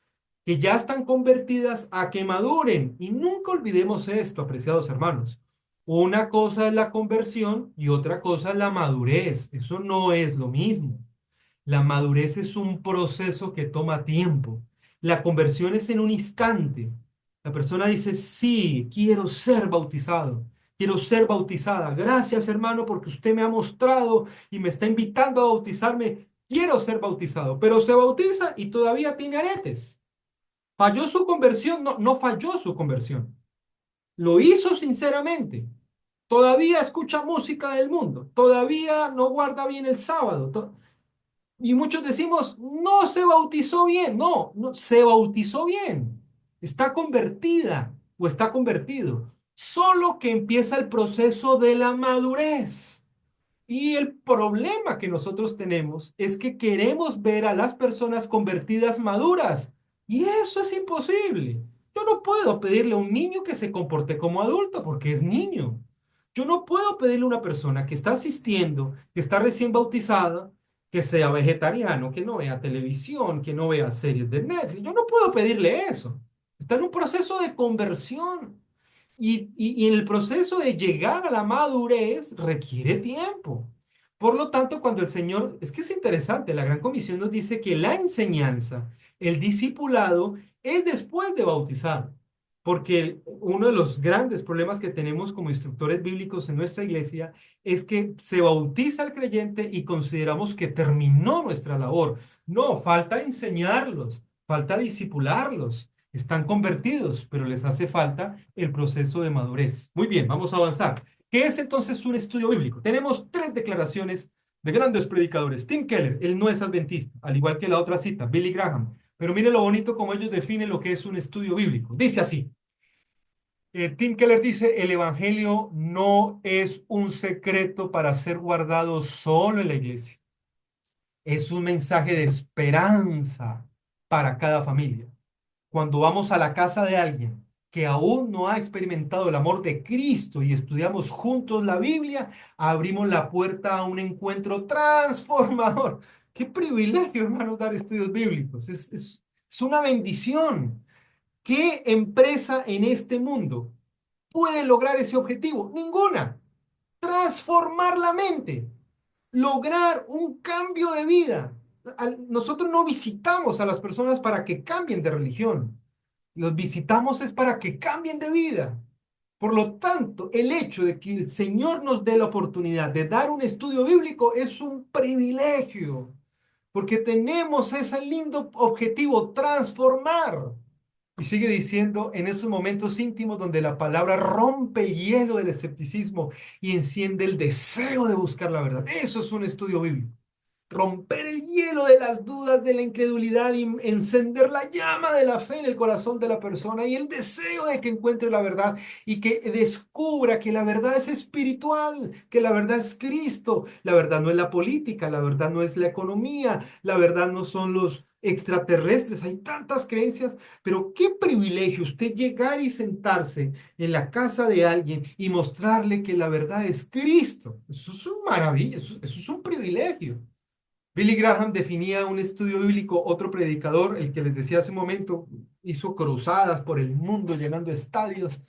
que ya están convertidas a que maduren. Y nunca olvidemos esto, apreciados hermanos. Una cosa es la conversión y otra cosa es la madurez. Eso no es lo mismo. La madurez es un proceso que toma tiempo. La conversión es en un instante. La persona dice, sí, quiero ser bautizado, quiero ser bautizada. Gracias, hermano, porque usted me ha mostrado y me está invitando a bautizarme. Quiero ser bautizado, pero se bautiza y todavía tiene aretes. ¿Falló su conversión? No, no falló su conversión. lo hizo sinceramente, todavía escucha música del mundo, todavía no guarda bien el sábado. Y muchos decimos, no se bautizó bien. No, no, se bautizó bien. Está convertida o está convertido. Solo que empieza el proceso de la madurez. Y el problema que nosotros tenemos es que queremos ver a las personas convertidas maduras. Y eso es imposible. Yo no puedo pedirle a un niño que se comporte como adulto porque es niño. Yo no puedo pedirle a una persona que está asistiendo, que está recién bautizada, que sea vegetariano, que no vea televisión, que no vea series de Netflix. Yo no puedo pedirle eso. Está en un proceso de conversión. Y en el proceso de llegar a la madurez requiere tiempo. Por lo tanto, cuando el Señor, es que es interesante, la Gran Comisión nos dice que la enseñanza, el discipulado, es después de bautizar. Porque uno de los grandes problemas que tenemos como instructores bíblicos en nuestra iglesia es que se bautiza al creyente y consideramos que terminó nuestra labor. No, falta enseñarlos, falta discipularlos. Están convertidos, pero les hace falta el proceso de madurez. Muy bien, vamos a avanzar. ¿Qué es entonces un estudio bíblico? Tenemos tres declaraciones de grandes predicadores. Tim Keller, él no es adventista, al igual que la otra cita, Billy Graham. Pero mire lo bonito como ellos definen lo que es un estudio bíblico. Dice así. Tim Keller dice, el evangelio no es un secreto para ser guardado solo en la iglesia. Es un mensaje de esperanza para cada familia. Cuando vamos a la casa de alguien que aún no ha experimentado el amor de Cristo y estudiamos juntos la Biblia, abrimos la puerta a un encuentro transformador. Qué privilegio, hermanos, dar estudios bíblicos. Es una bendición. ¿Qué empresa en este mundo puede lograr ese objetivo? Ninguna. Transformar la mente, lograr un cambio de vida. Nosotros no visitamos a las personas para que cambien de religión. Los visitamos es para que cambien de vida. Por lo tanto, el hecho de que el Señor nos dé la oportunidad de dar un estudio bíblico es un privilegio, porque tenemos ese lindo objetivo, transformar. Y sigue diciendo, en esos momentos íntimos donde la palabra rompe el hielo del escepticismo y enciende el deseo de buscar la verdad. Eso es un estudio bíblico. Romper el hielo de las dudas, de la incredulidad y encender la llama de la fe en el corazón de la persona y el deseo de que encuentre la verdad y que descubra que la verdad es espiritual, que la verdad es Cristo. La verdad no es la política, la verdad no es la economía, la verdad no son los extraterrestres. Hay tantas creencias, pero qué privilegio usted llegar y sentarse en la casa de alguien y mostrarle que la verdad es Cristo. Eso es una maravilla, eso es un privilegio. Billy Graham definía un estudio bíblico, otro predicador, el que les decía hace un momento, hizo cruzadas por el mundo llenando estadios.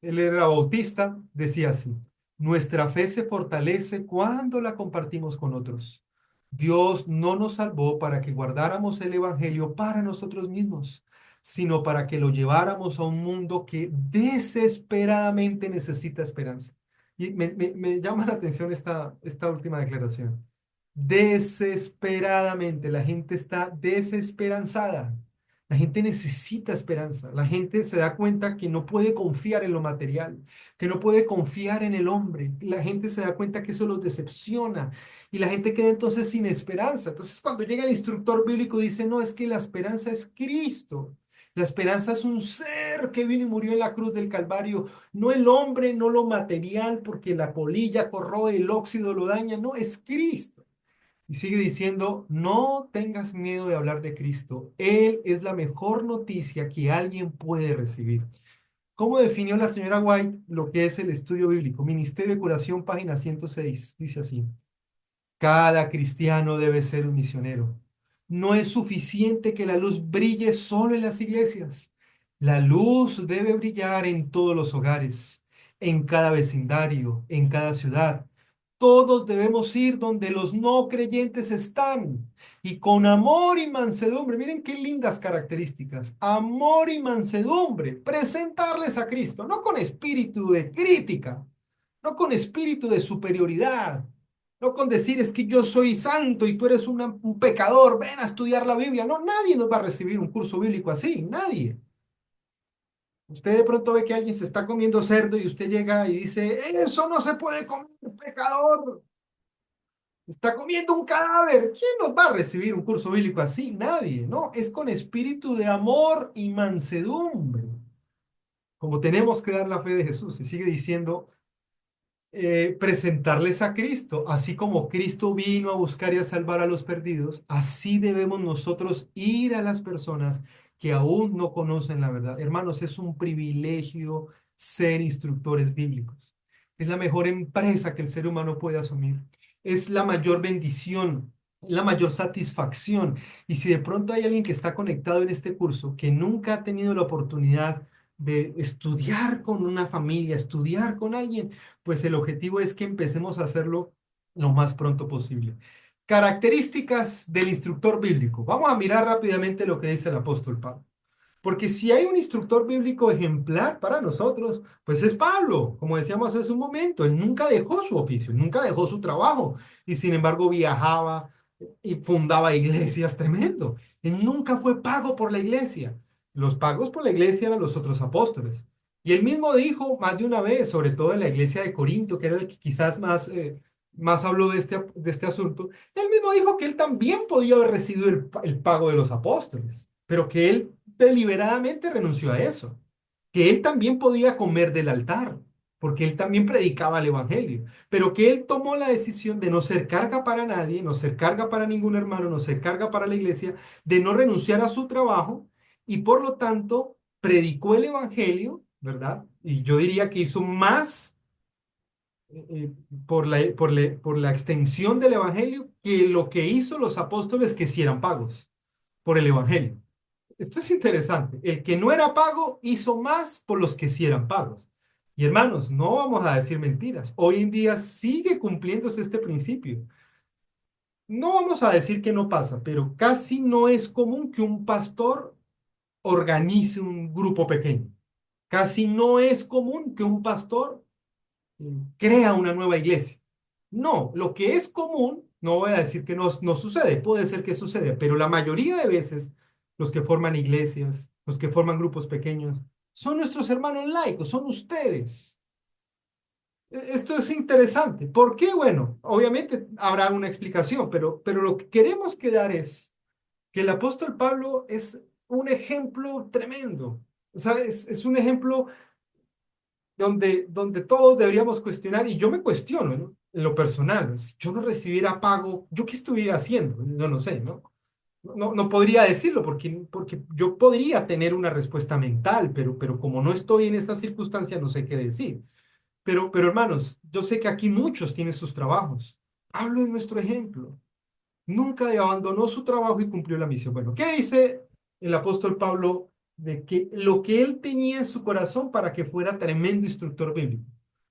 Él era bautista, decía así: nuestra fe se fortalece cuando la compartimos con otros. Dios no nos salvó para que guardáramos el evangelio para nosotros mismos, sino para que lo lleváramos a un mundo que desesperadamente necesita esperanza. Y me llama la atención esta última declaración. Desesperadamente, la gente está desesperanzada. La gente necesita esperanza. La gente se da cuenta que no puede confiar en lo material, que no puede confiar en el hombre. La gente se da cuenta que eso los decepciona y la gente queda entonces sin esperanza. Entonces, cuando llega el instructor bíblico, dice, no, es que la esperanza es Cristo. La esperanza es un ser que vino y murió en la cruz del Calvario, no el hombre, no lo material, porque la polilla corroe, el óxido lo daña, no, es Cristo. Y sigue diciendo, no tengas miedo de hablar de Cristo. Él es la mejor noticia que alguien puede recibir. ¿Cómo definió la señora White lo que es el estudio bíblico? Ministerio de Curación, página 106. Dice así: cada cristiano debe ser un misionero. No es suficiente que la luz brille solo en las iglesias. La luz debe brillar en todos los hogares, en cada vecindario, en cada ciudad. Todos debemos ir donde los no creyentes están y con amor y mansedumbre. Miren qué lindas características. Amor y mansedumbre. Presentarles a Cristo, no con espíritu de crítica, no con espíritu de superioridad, no con decir es que yo soy santo y tú eres un pecador, ven a estudiar la Biblia. No, nadie nos va a recibir un curso bíblico así, nadie. Usted de pronto ve que alguien se está comiendo cerdo y usted llega y dice, eso no se puede comer, pecador. Está comiendo un cadáver. ¿Quién nos va a recibir un curso bíblico así? Nadie, ¿no? Es con espíritu de amor y mansedumbre. Como tenemos que dar la fe de Jesús. Y sigue diciendo, presentarles a Cristo, así como Cristo vino a buscar y a salvar a los perdidos, así debemos nosotros ir a las personas que aún no conocen la verdad. Hermanos, es un privilegio ser instructores bíblicos. Es la mejor empresa que el ser humano puede asumir. Es la mayor bendición, la mayor satisfacción. Y si de pronto hay alguien que está conectado en este curso, que nunca ha tenido la oportunidad de estudiar con una familia, estudiar con alguien, pues el objetivo es que empecemos a hacerlo lo más pronto posible. Características del instructor bíblico. Vamos a mirar rápidamente lo que dice el apóstol Pablo. Porque si hay un instructor bíblico ejemplar para nosotros, pues es Pablo, como decíamos hace un momento. Él nunca dejó su oficio, nunca dejó su trabajo y sin embargo viajaba y fundaba iglesias tremendo. Él nunca fue pago por la iglesia. Los pagos por la iglesia eran los otros apóstoles. Y él mismo dijo más de una vez, sobre todo en la iglesia de Corinto, que era el que quizás más habló de este asunto, él mismo dijo que él también podía haber recibido el pago de los apóstoles, pero que él deliberadamente renunció a eso, que él también podía comer del altar, porque él también predicaba el evangelio, pero que él tomó la decisión de no ser carga para nadie, no ser carga para ningún hermano, no ser carga para la iglesia, de no renunciar a su trabajo y por lo tanto predicó el evangelio, ¿verdad? Y yo diría que hizo más por la extensión del evangelio que lo que hizo los apóstoles que sí eran pagos por el evangelio. Esto es interesante. El que no era pago hizo más por los que sí eran pagos. Y hermanos, no vamos a decir mentiras. Hoy en día sigue cumpliéndose este principio. No vamos a decir que no pasa, pero casi no es común que un pastor organice un grupo pequeño. Casi no es común que un pastor crea una nueva iglesia. No, lo que es común, no voy a decir que no sucede, puede ser que suceda, pero la mayoría de veces los que forman iglesias, los que forman grupos pequeños, son nuestros hermanos laicos, son ustedes. Esto es interesante. ¿Por qué? Bueno, obviamente habrá una explicación, pero lo que queremos quedar es que el apóstol Pablo es un ejemplo tremendo. O sea, es un ejemplo donde todos deberíamos cuestionar, y yo me cuestiono, ¿no? En lo personal, si yo no recibiera pago, ¿yo qué estuviera haciendo? Yo no sé, ¿no? No podría decirlo porque yo podría tener una respuesta mental, pero como no estoy en esta circunstancia, no sé qué decir. Pero hermanos, yo sé que aquí muchos tienen sus trabajos. Hablo de nuestro ejemplo. Nunca abandonó su trabajo y cumplió la misión. Bueno, ¿qué dice el apóstol Pablo de que lo que él tenía en su corazón para que fuera tremendo instructor bíblico?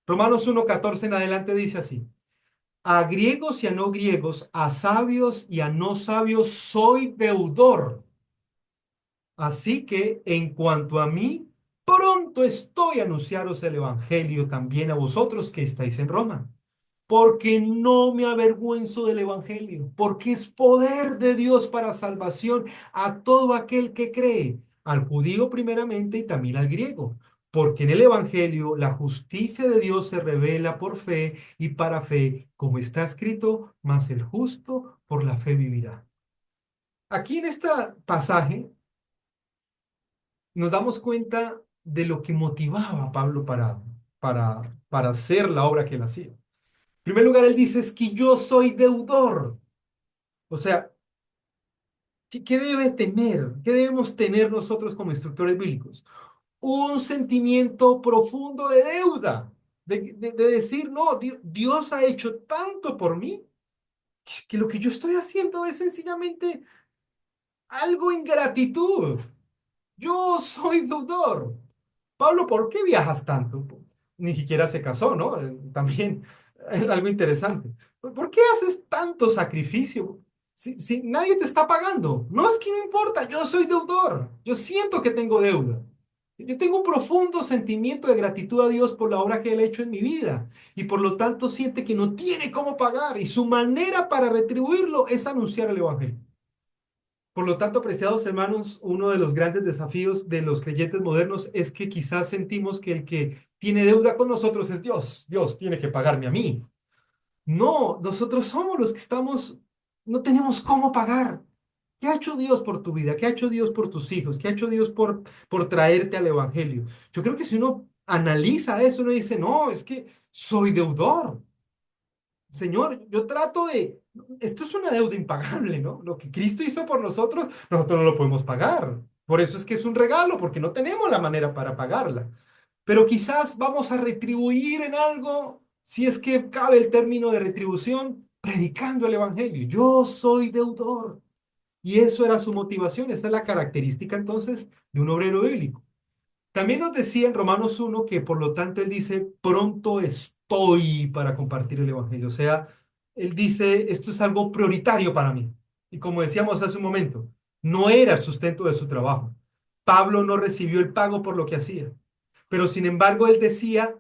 Romanos 1:14 en adelante dice así: a griegos y a no griegos, a sabios y a no sabios, soy deudor. Así que en cuanto a mí, pronto estoy a anunciaros el evangelio también a vosotros que estáis en Roma, porque no me avergüenzo del evangelio, porque es poder de Dios para salvación a todo aquel que cree, al judío primeramente y también al griego, porque en el evangelio la justicia de Dios se revela por fe y para fe, como está escrito, mas el justo por la fe vivirá. Aquí en este pasaje nos damos cuenta de lo que motivaba a Pablo para hacer la obra que él hacía. En primer lugar, él dice, es que yo soy deudor. O sea, ¿qué debe tener? ¿Qué debemos tener nosotros como instructores bíblicos? Un sentimiento profundo de deuda, de decir, no, Dios ha hecho tanto por mí, que lo que yo estoy haciendo es sencillamente algo ingratitud. Yo soy deudor. Pablo, ¿por qué viajas tanto? Ni siquiera se casó, ¿no? También algo interesante. ¿Por qué haces tanto sacrificio? Si nadie te está pagando. No, es que no importa, yo soy deudor. Yo siento que tengo deuda. Yo tengo un profundo sentimiento de gratitud a Dios por la obra que Él ha hecho en mi vida. Y por lo tanto siente que no tiene cómo pagar. Y su manera para retribuirlo es anunciar el Evangelio. Por lo tanto, apreciados hermanos, uno de los grandes desafíos de los creyentes modernos es que quizás sentimos que el que tiene deuda con nosotros es Dios. Dios tiene que pagarme a mí. No, nosotros somos los que estamos, no tenemos cómo pagar. ¿Qué ha hecho Dios por tu vida? ¿Qué ha hecho Dios por tus hijos? ¿Qué ha hecho Dios por traerte al Evangelio? Yo creo que si uno analiza eso, uno dice, no, es que soy deudor. Señor, yo trato de, esto es una deuda impagable, ¿no? Lo que Cristo hizo por nosotros, nosotros no lo podemos pagar. Por eso es que es un regalo, porque no tenemos la manera para pagarla. Pero quizás vamos a retribuir en algo, si es que cabe el término de retribución, predicando el Evangelio. Yo soy deudor. Y eso era su motivación. Esa es la característica entonces de un obrero bíblico. También nos decía en Romanos 1 que por lo tanto él dice, pronto estoy para compartir el Evangelio. O sea, él dice, esto es algo prioritario para mí. Y como decíamos hace un momento, no era el sustento de su trabajo. Pablo no recibió el pago por lo que hacía. Pero sin embargo, él decía,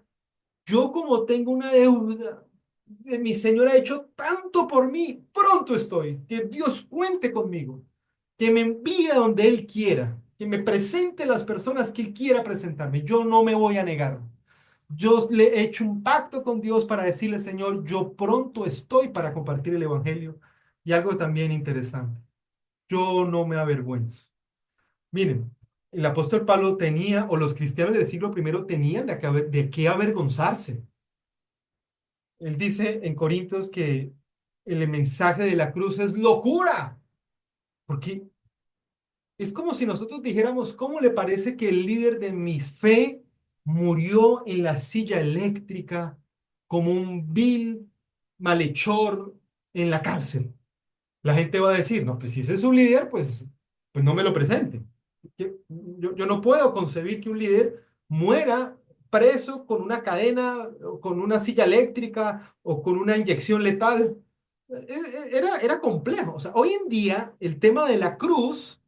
yo como tengo una deuda, mi Señor ha hecho tanto por mí, pronto estoy, que Dios cuente conmigo, que me envíe a donde Él quiera, que me presente las personas que Él quiera presentarme. Yo no me voy a negar. Yo le he hecho un pacto con Dios para decirle, Señor, yo pronto estoy para compartir el Evangelio. Y algo también interesante, yo no me avergüenzo. Miren, el apóstol Pablo tenía, o los cristianos del siglo primero tenían de qué avergonzarse. Él dice en Corintios que el mensaje de la cruz es locura, porque es como si nosotros dijéramos, ¿cómo le parece que el líder de mi fe murió en la silla eléctrica como un vil malhechor en la cárcel? La gente va a decir, no, pues si ese es un líder, pues no me lo presente. Yo no puedo concebir que un líder muera preso con una cadena, o con una silla eléctrica o con una inyección letal. Era complejo. O sea, hoy en día el tema de la cruz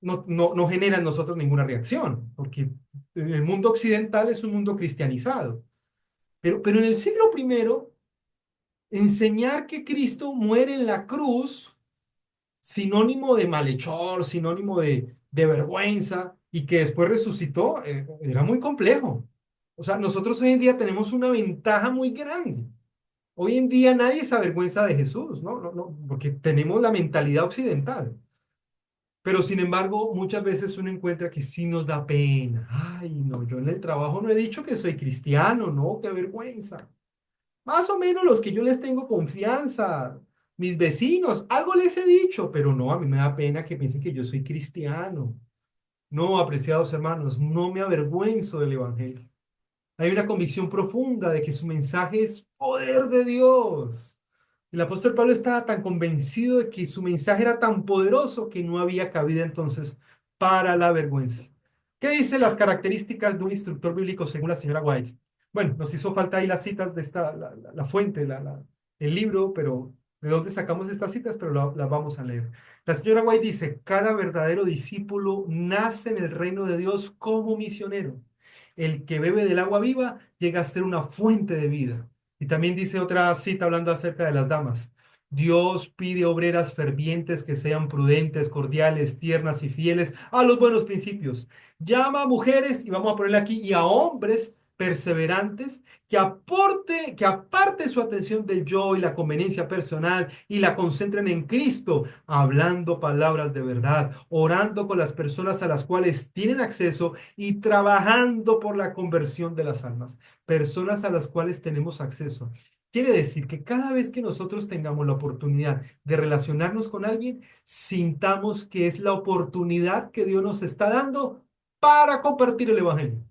no genera en nosotros ninguna reacción, porque el mundo occidental es un mundo cristianizado. Pero en el siglo primero, enseñar que Cristo muere en la cruz sinónimo de malhechor, sinónimo de vergüenza, y que después resucitó, era muy complejo. O sea, nosotros hoy en día tenemos una ventaja muy grande. Hoy en día nadie se avergüenza de Jesús, ¿no? No, porque tenemos la mentalidad occidental. Pero sin embargo, muchas veces uno encuentra que sí nos da pena. Ay, no, yo en el trabajo no he dicho que soy cristiano, no, qué vergüenza. Más o menos los que yo les tengo confianza, mis vecinos, algo les he dicho, pero no, a mí me da pena que piensen que yo soy cristiano. No, apreciados hermanos, no me avergüenzo del Evangelio. Hay una convicción profunda de que su mensaje es poder de Dios. El apóstol Pablo estaba tan convencido de que su mensaje era tan poderoso que no había cabida entonces para la vergüenza. ¿Qué dicen las características de un instructor bíblico según la señora White? Bueno, nos hizo falta ahí las citas de la fuente, el libro, pero ¿de dónde sacamos estas citas? Pero las vamos a leer. La señora White dice, cada verdadero discípulo nace en el reino de Dios como misionero. El que bebe del agua viva llega a ser una fuente de vida. Y también dice otra cita hablando acerca de las damas. Dios pide obreras fervientes que sean prudentes, cordiales, tiernas y fieles a los buenos principios. Llama a mujeres, y vamos a ponerle aquí, y a hombres perseverantes que aparte su atención del yo y la conveniencia personal y la concentren en Cristo, hablando palabras de verdad, orando con las personas a las cuales tienen acceso y trabajando por la conversión de las almas. Personas a las cuales tenemos acceso. Quiere decir que cada vez que nosotros tengamos la oportunidad de relacionarnos con alguien, sintamos que es la oportunidad que Dios nos está dando para compartir el Evangelio.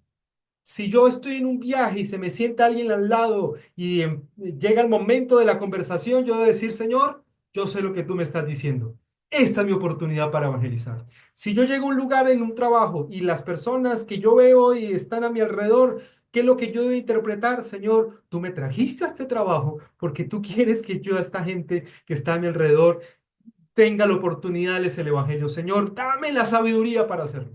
Si yo estoy en un viaje y se me sienta alguien al lado y llega el momento de la conversación, yo debo decir, Señor, yo sé lo que tú me estás diciendo. Esta es mi oportunidad para evangelizar. Si yo llego a un lugar en un trabajo y las personas que yo veo y están a mi alrededor, ¿qué es lo que yo debo interpretar? Señor, tú me trajiste a este trabajo porque tú quieres que yo a esta gente que está a mi alrededor tenga la oportunidad de darles el evangelio. Señor, dame la sabiduría para hacerlo.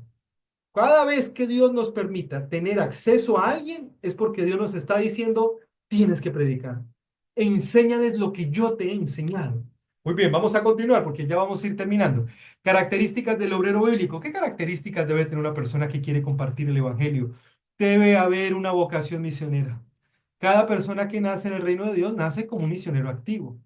Cada vez que Dios nos permita tener acceso a alguien, es porque Dios nos está diciendo, tienes que predicar. Enséñales lo que yo te he enseñado. Muy bien, vamos a continuar porque ya vamos a ir terminando. Características del obrero bíblico. ¿Qué características debe tener una persona que quiere compartir el evangelio? Debe haber una vocación misionera. Cada persona que nace en el reino de Dios nace como un misionero activo.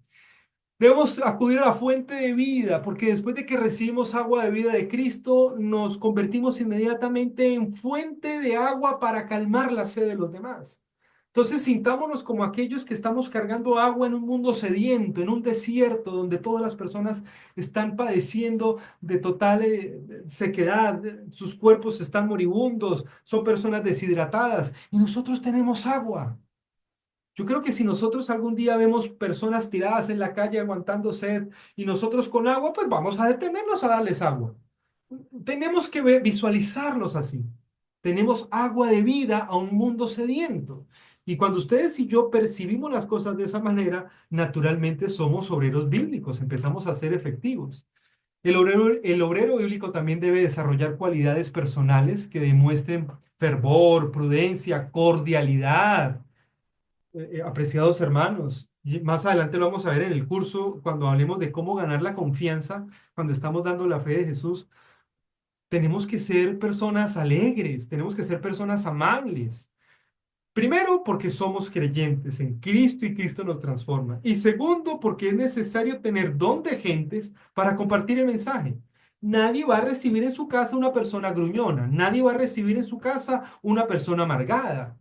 Debemos acudir a la fuente de vida, porque después de que recibimos agua de vida de Cristo, nos convertimos inmediatamente en fuente de agua para calmar la sed de los demás. Entonces, sintámonos como aquellos que estamos cargando agua en un mundo sediento, en un desierto donde todas las personas están padeciendo de total sequedad, sus cuerpos están moribundos, son personas deshidratadas y nosotros tenemos agua. Yo creo que si nosotros algún día vemos personas tiradas en la calle aguantando sed y nosotros con agua, pues vamos a detenernos a darles agua. Tenemos que visualizarnos así. Tenemos agua de vida a un mundo sediento. Y cuando ustedes y yo percibimos las cosas de esa manera, naturalmente somos obreros bíblicos, empezamos a ser efectivos. El obrero bíblico también debe desarrollar cualidades personales que demuestren fervor, prudencia, cordialidad, apreciados hermanos. Y más adelante lo vamos a ver en el curso cuando hablemos de cómo ganar la confianza cuando estamos dando la fe de Jesús. Tenemos que ser personas alegres, tenemos que ser personas amables. Primero, porque somos creyentes en Cristo y Cristo nos transforma. Y segundo, porque es necesario tener don de gentes para compartir el mensaje. Nadie va a recibir en su casa una persona gruñona, nadie va a recibir en su casa una persona amargada.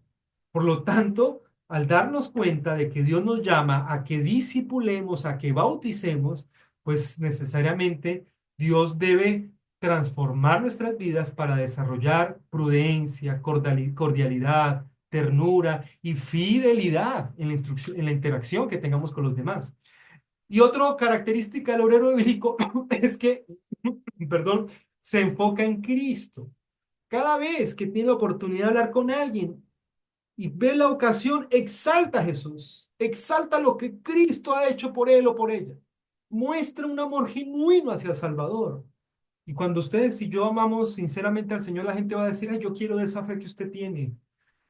Por lo tanto, al darnos cuenta de que Dios nos llama a que discipulemos, a que bauticemos, pues necesariamente Dios debe transformar nuestras vidas para desarrollar prudencia, cordialidad, ternura y fidelidad en la instrucción, en la interacción que tengamos con los demás. Y otra característica del obrero bíblico es que, perdón, se enfoca en Cristo. Cada vez que tiene la oportunidad de hablar con alguien y ve la ocasión, exalta a Jesús, exalta lo que Cristo ha hecho por él o por ella. Muestra un amor genuino hacia el Salvador. Y cuando ustedes y yo amamos sinceramente al Señor, la gente va a decir, ay, yo quiero de esa fe que usted tiene.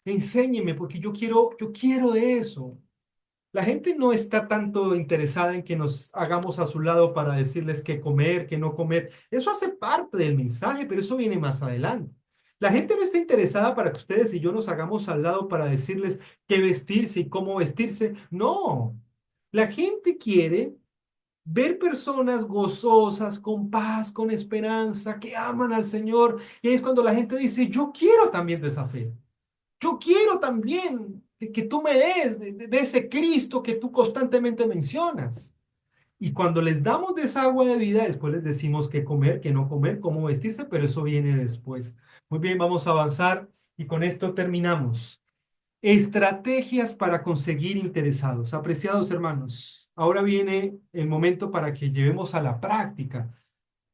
Enséñeme, porque yo quiero de eso. La gente no está tanto interesada en que nos hagamos a su lado para decirles qué comer, qué no comer. Eso hace parte del mensaje, pero eso viene más adelante. La gente no está interesada para que ustedes y yo nos hagamos al lado para decirles qué vestirse y cómo vestirse. No. La gente quiere ver personas gozosas, con paz, con esperanza, que aman al Señor. Y ahí es cuando la gente dice, yo quiero también de esa fe. Yo quiero también que tú me des de ese Cristo que tú constantemente mencionas. Y cuando les damos de esa agua de vida, después les decimos qué comer, qué no comer, cómo vestirse, pero eso viene después. Muy bien, vamos a avanzar y con esto terminamos. Estrategias para conseguir interesados. Apreciados hermanos, ahora viene el momento para que llevemos a la práctica,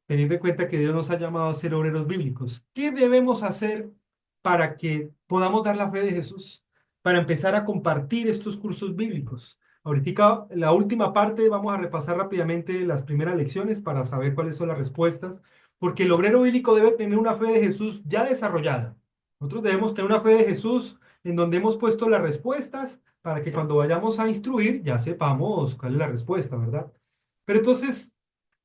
teniendo en cuenta que Dios nos ha llamado a ser obreros bíblicos. ¿Qué debemos hacer para que podamos dar la fe de Jesús? Para empezar a compartir estos cursos bíblicos. Ahorita, la última parte, vamos a repasar rápidamente las primeras lecciones para saber cuáles son las respuestas, porque el obrero bíblico debe tener una fe de Jesús ya desarrollada. Nosotros debemos tener una fe de Jesús en donde hemos puesto las respuestas para que cuando vayamos a instruir ya sepamos cuál es la respuesta, ¿verdad? Pero entonces,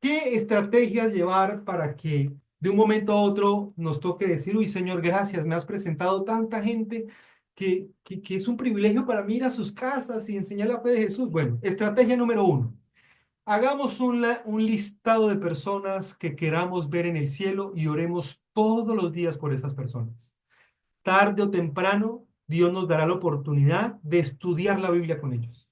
¿qué estrategias llevar para que de un momento a otro nos toque decir, uy, Señor, gracias, me has presentado tanta gente que es un privilegio para mí ir a sus casas y enseñar la fe de Jesús? Bueno, estrategia número 1. Hagamos un listado de personas que queramos ver en el cielo y oremos todos los días por esas personas. Tarde o temprano, Dios nos dará la oportunidad de estudiar la Biblia con ellos.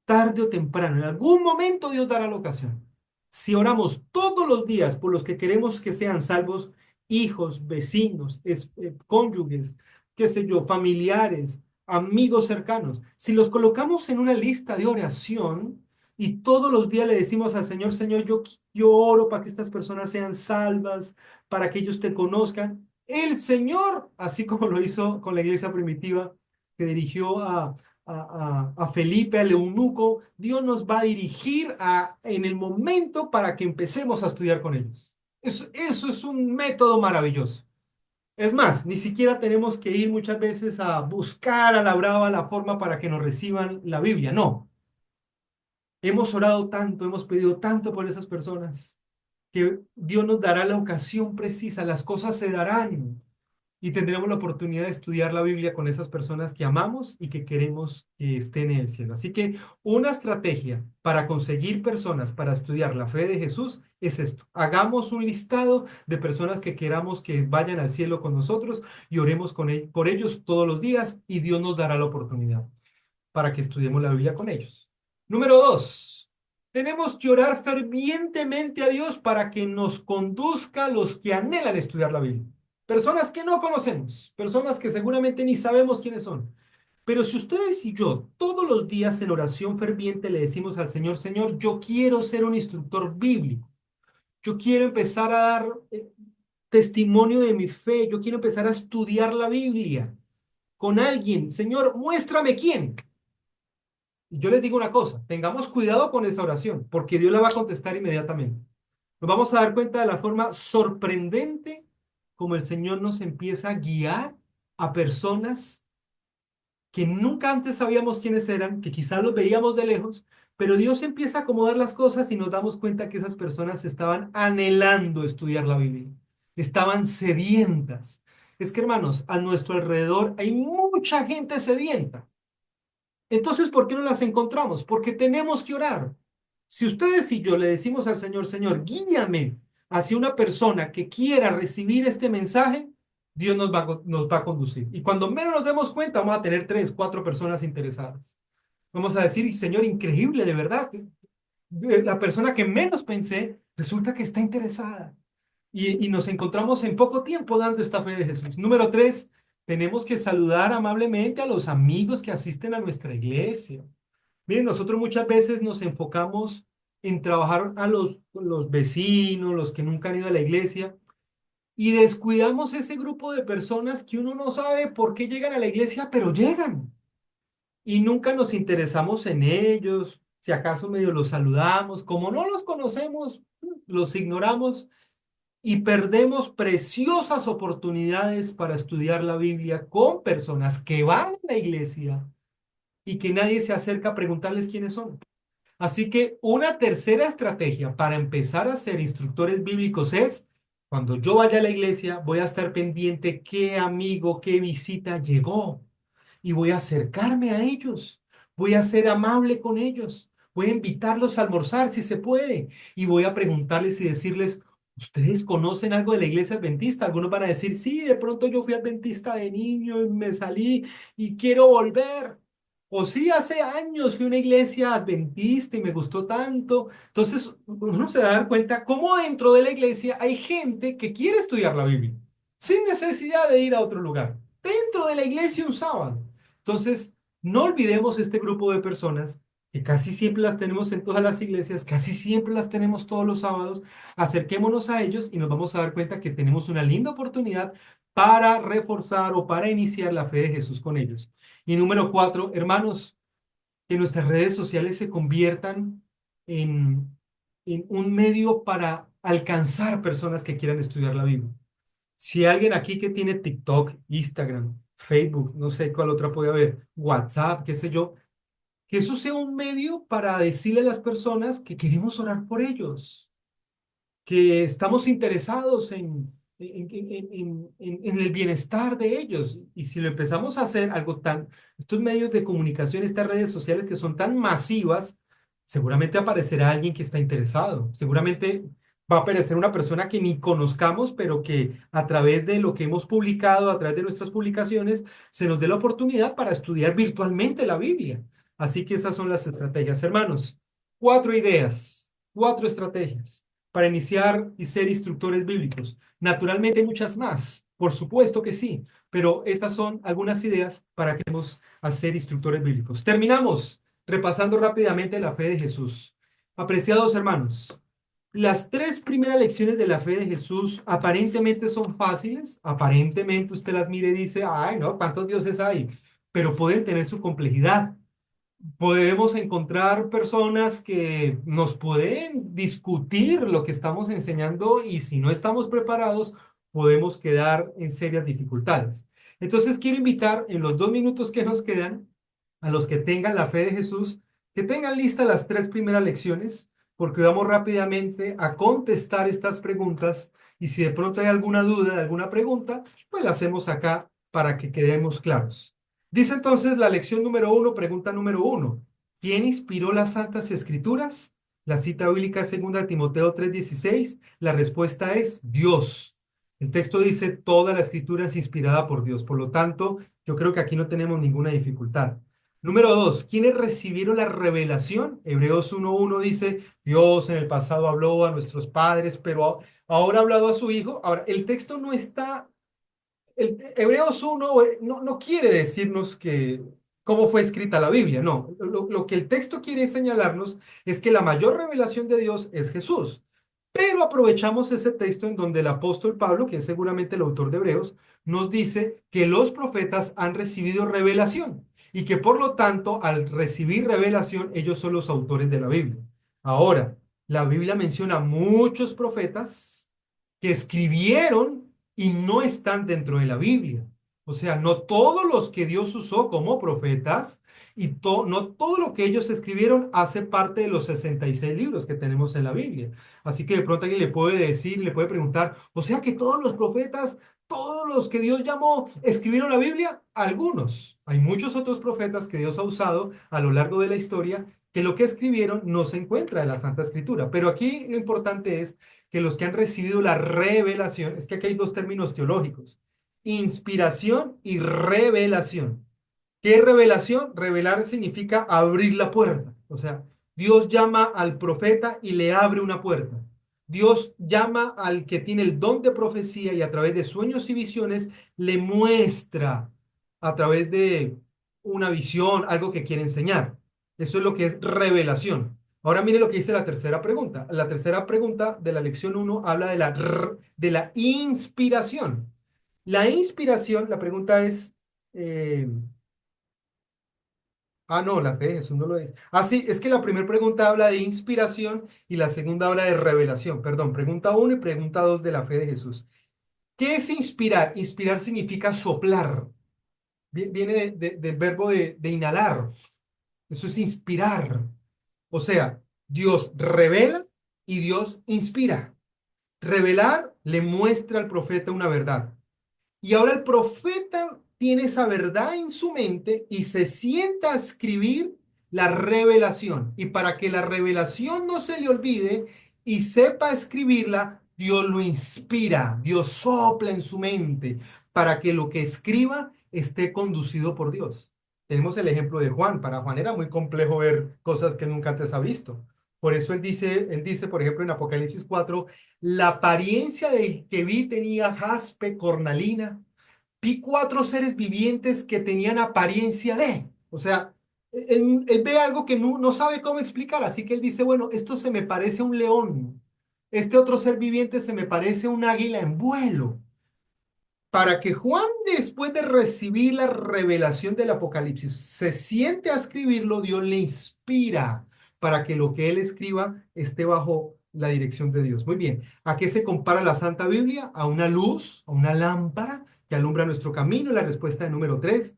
Tarde o temprano, en algún momento Dios dará la ocasión. Si oramos todos los días por los que queremos que sean salvos, hijos, vecinos, cónyuges, qué sé yo, familiares, amigos cercanos, si los colocamos en una lista de oración y todos los días le decimos al Señor, Señor, yo oro para que estas personas sean salvas, para que ellos te conozcan, el Señor, así como lo hizo con la iglesia primitiva, que dirigió a Felipe, al eunuco, Dios nos va a dirigir en el momento para que empecemos a estudiar con ellos. Eso es un método maravilloso. Es más, ni siquiera tenemos que ir muchas veces a buscar a la brava la forma para que nos reciban la Biblia, no. Hemos orado tanto, hemos pedido tanto por esas personas, que Dios nos dará la ocasión precisa, las cosas se darán y tendremos la oportunidad de estudiar la Biblia con esas personas que amamos y que queremos que estén en el cielo. Así que una estrategia para conseguir personas para estudiar la fe de Jesús es esto. Hagamos un listado de personas que queramos que vayan al cielo con nosotros y oremos por ellos todos los días y Dios nos dará la oportunidad para que estudiemos la Biblia con ellos. Número 2. Tenemos que orar fervientemente a Dios para que nos conduzca a los que anhelan estudiar la Biblia. Personas que no conocemos, personas que seguramente ni sabemos quiénes son. Pero si ustedes y yo todos los días en oración ferviente le decimos al Señor, Señor, yo quiero ser un instructor bíblico, yo quiero empezar a dar testimonio de mi fe, yo quiero empezar a estudiar la Biblia con alguien, Señor, muéstrame quién. Y yo les digo una cosa, tengamos cuidado con esa oración, porque Dios la va a contestar inmediatamente. Nos vamos a dar cuenta de la forma sorprendente como el Señor nos empieza a guiar a personas que nunca antes sabíamos quiénes eran, que quizás los veíamos de lejos, pero Dios empieza a acomodar las cosas y nos damos cuenta que esas personas estaban anhelando estudiar la Biblia, estaban sedientas. Es que, hermanos, a nuestro alrededor hay mucha gente sedienta. Entonces, ¿por qué no las encontramos? Porque tenemos que orar. Si ustedes y yo le decimos al Señor, Señor, guíame hacia una persona que quiera recibir este mensaje, Dios nos va a conducir. Y cuando menos nos demos cuenta, vamos a tener 3, 4 personas interesadas. Vamos a decir, Señor, increíble, de verdad. La persona que menos pensé, resulta que está interesada. Y nos encontramos en poco tiempo dando esta fe de Jesús. Número 3, tenemos que saludar amablemente a los amigos que asisten a nuestra iglesia. Miren, nosotros muchas veces nos enfocamos en trabajar a los vecinos, los que nunca han ido a la iglesia, y descuidamos ese grupo de personas que uno no sabe por qué llegan a la iglesia, pero llegan. Y nunca nos interesamos en ellos, si acaso medio los saludamos, como no los conocemos, los ignoramos y perdemos preciosas oportunidades para estudiar la Biblia con personas que van a la iglesia y que nadie se acerca a preguntarles quiénes son. Así que una tercera estrategia para empezar a ser instructores bíblicos es, cuando yo vaya a la iglesia, voy a estar pendiente qué amigo, qué visita llegó y voy a acercarme a ellos, voy a ser amable con ellos, voy a invitarlos a almorzar si se puede y voy a preguntarles y decirles, ¿ustedes conocen algo de la iglesia adventista? Algunos van a decir, sí, de pronto yo fui adventista de niño y me salí y quiero volver. O sí, hace años fui a una iglesia adventista y me gustó tanto. Entonces, uno se va a dar cuenta cómo dentro de la iglesia hay gente que quiere estudiar la Biblia, sin necesidad de ir a otro lugar, dentro de la iglesia un sábado. Entonces, no olvidemos este grupo de personas que casi siempre las tenemos en todas las iglesias, casi siempre las tenemos todos los sábados. Acerquémonos a ellos y nos vamos a dar cuenta que tenemos una linda oportunidad para reforzar o para iniciar la fe de Jesús con ellos. Y número 4, hermanos, que nuestras redes sociales se conviertan en, en un medio para alcanzar personas que quieran estudiar la Biblia. Si hay alguien aquí que tiene TikTok, Instagram, Facebook, no sé cuál otra puede haber, WhatsApp, qué sé yo, que eso sea un medio para decirle a las personas que queremos orar por ellos, que estamos interesados en el bienestar de ellos. Y si lo empezamos a hacer algo tan, estos medios de comunicación, estas redes sociales que son tan masivas, seguramente aparecerá alguien que está interesado. Seguramente va a aparecer una persona que ni conozcamos, pero que a través de lo que hemos publicado, a través de nuestras publicaciones, se nos dé la oportunidad para estudiar virtualmente la Biblia. Así que esas son las estrategias, hermanos. 4 ideas, 4 estrategias para iniciar y ser instructores bíblicos. Naturalmente hay muchas más, por supuesto que sí, pero estas son algunas ideas para que vamos a ser instructores bíblicos. Terminamos repasando rápidamente la fe de Jesús. Apreciados hermanos, las 3 primeras lecciones de la fe de Jesús aparentemente son fáciles, aparentemente usted las mire y dice, ay no, ¿cuántos dioses hay? Pero pueden tener su complejidad. Podemos encontrar personas que nos pueden discutir lo que estamos enseñando y si no estamos preparados, podemos quedar en serias dificultades. Entonces, quiero invitar en los 2 minutos que nos quedan a los que tengan la fe de Jesús que tengan listas las 3 primeras lecciones, porque vamos rápidamente a contestar estas preguntas y si de pronto hay alguna duda, alguna pregunta, pues la hacemos acá para que quedemos claros. Dice entonces la lección número 1, pregunta número 1. ¿Quién inspiró las Santas Escrituras? La cita bíblica es 2 Timoteo 3:16. La respuesta es Dios. El texto dice, toda la escritura es inspirada por Dios. Por lo tanto, yo creo que aquí no tenemos ninguna dificultad. Número 2, ¿quiénes recibieron la revelación? Hebreos 1:1 dice, Dios en el pasado habló a nuestros padres, pero ahora ha hablado a su Hijo. Ahora, el texto no está, Hebreos 1 no quiere decirnos que cómo fue escrita la Biblia, no. Lo que el texto quiere señalarnos es que la mayor revelación de Dios es Jesús. Pero aprovechamos ese texto en donde el apóstol Pablo, que es seguramente el autor de Hebreos, nos dice que los profetas han recibido revelación y que por lo tanto al recibir revelación ellos son los autores de la Biblia. Ahora, la Biblia menciona muchos profetas que escribieron y no están dentro de la Biblia. O sea, no todos los que Dios usó como profetas y no todo lo que ellos escribieron hace parte de los 66 libros que tenemos en la Biblia. Así que de pronto alguien le puede decir, le puede preguntar, o sea que todos los profetas, todos los que Dios llamó, escribieron la Biblia. Algunos. Hay muchos otros profetas que Dios ha usado a lo largo de la historia que lo que escribieron no se encuentra en la Santa Escritura. Pero aquí lo importante es que los que han recibido la revelación, es que aquí hay 2 términos teológicos, inspiración y revelación. ¿Qué es revelación? Revelar significa abrir la puerta. O sea, Dios llama al profeta y le abre una puerta. Dios llama al que tiene el don de profecía y a través de sueños y visiones le muestra a través de una visión, algo que quiere enseñar. Eso es lo que es revelación. Ahora mire lo que dice la tercera pregunta. La tercera pregunta de la lección 1 habla de la inspiración. La inspiración, la pregunta es... no, la fe de Jesús no lo dice. Sí, es que la primera pregunta habla de inspiración y la segunda habla de revelación. Perdón, pregunta 1 y pregunta 2 de la fe de Jesús. ¿Qué es inspirar? Inspirar significa soplar. Viene del verbo de inhalar. Eso es inspirar. O sea, Dios revela y Dios inspira. Revelar le muestra al profeta una verdad. Y ahora el profeta tiene esa verdad en su mente y se sienta a escribir la revelación. Y para que la revelación no se le olvide y sepa escribirla, Dios lo inspira, Dios sopla en su mente para que lo que escriba esté conducido por Dios. Tenemos el ejemplo de Juan. Para Juan era muy complejo ver cosas que nunca antes ha visto. Por eso él dice, por ejemplo, en Apocalipsis 4, la apariencia del que vi tenía jaspe, cornalina. Vi 4 seres vivientes que tenían apariencia de. O sea, él ve algo que no sabe cómo explicar. Así que él dice, bueno, esto se me parece a un león. Este otro ser viviente se me parece a un águila en vuelo. Para que Juan, después de recibir la revelación del Apocalipsis, se siente a escribirlo, Dios le inspira para que lo que él escriba esté bajo la dirección de Dios. Muy bien. ¿A qué se compara la Santa Biblia? A una luz, a una lámpara que alumbra nuestro camino. La respuesta de número 3.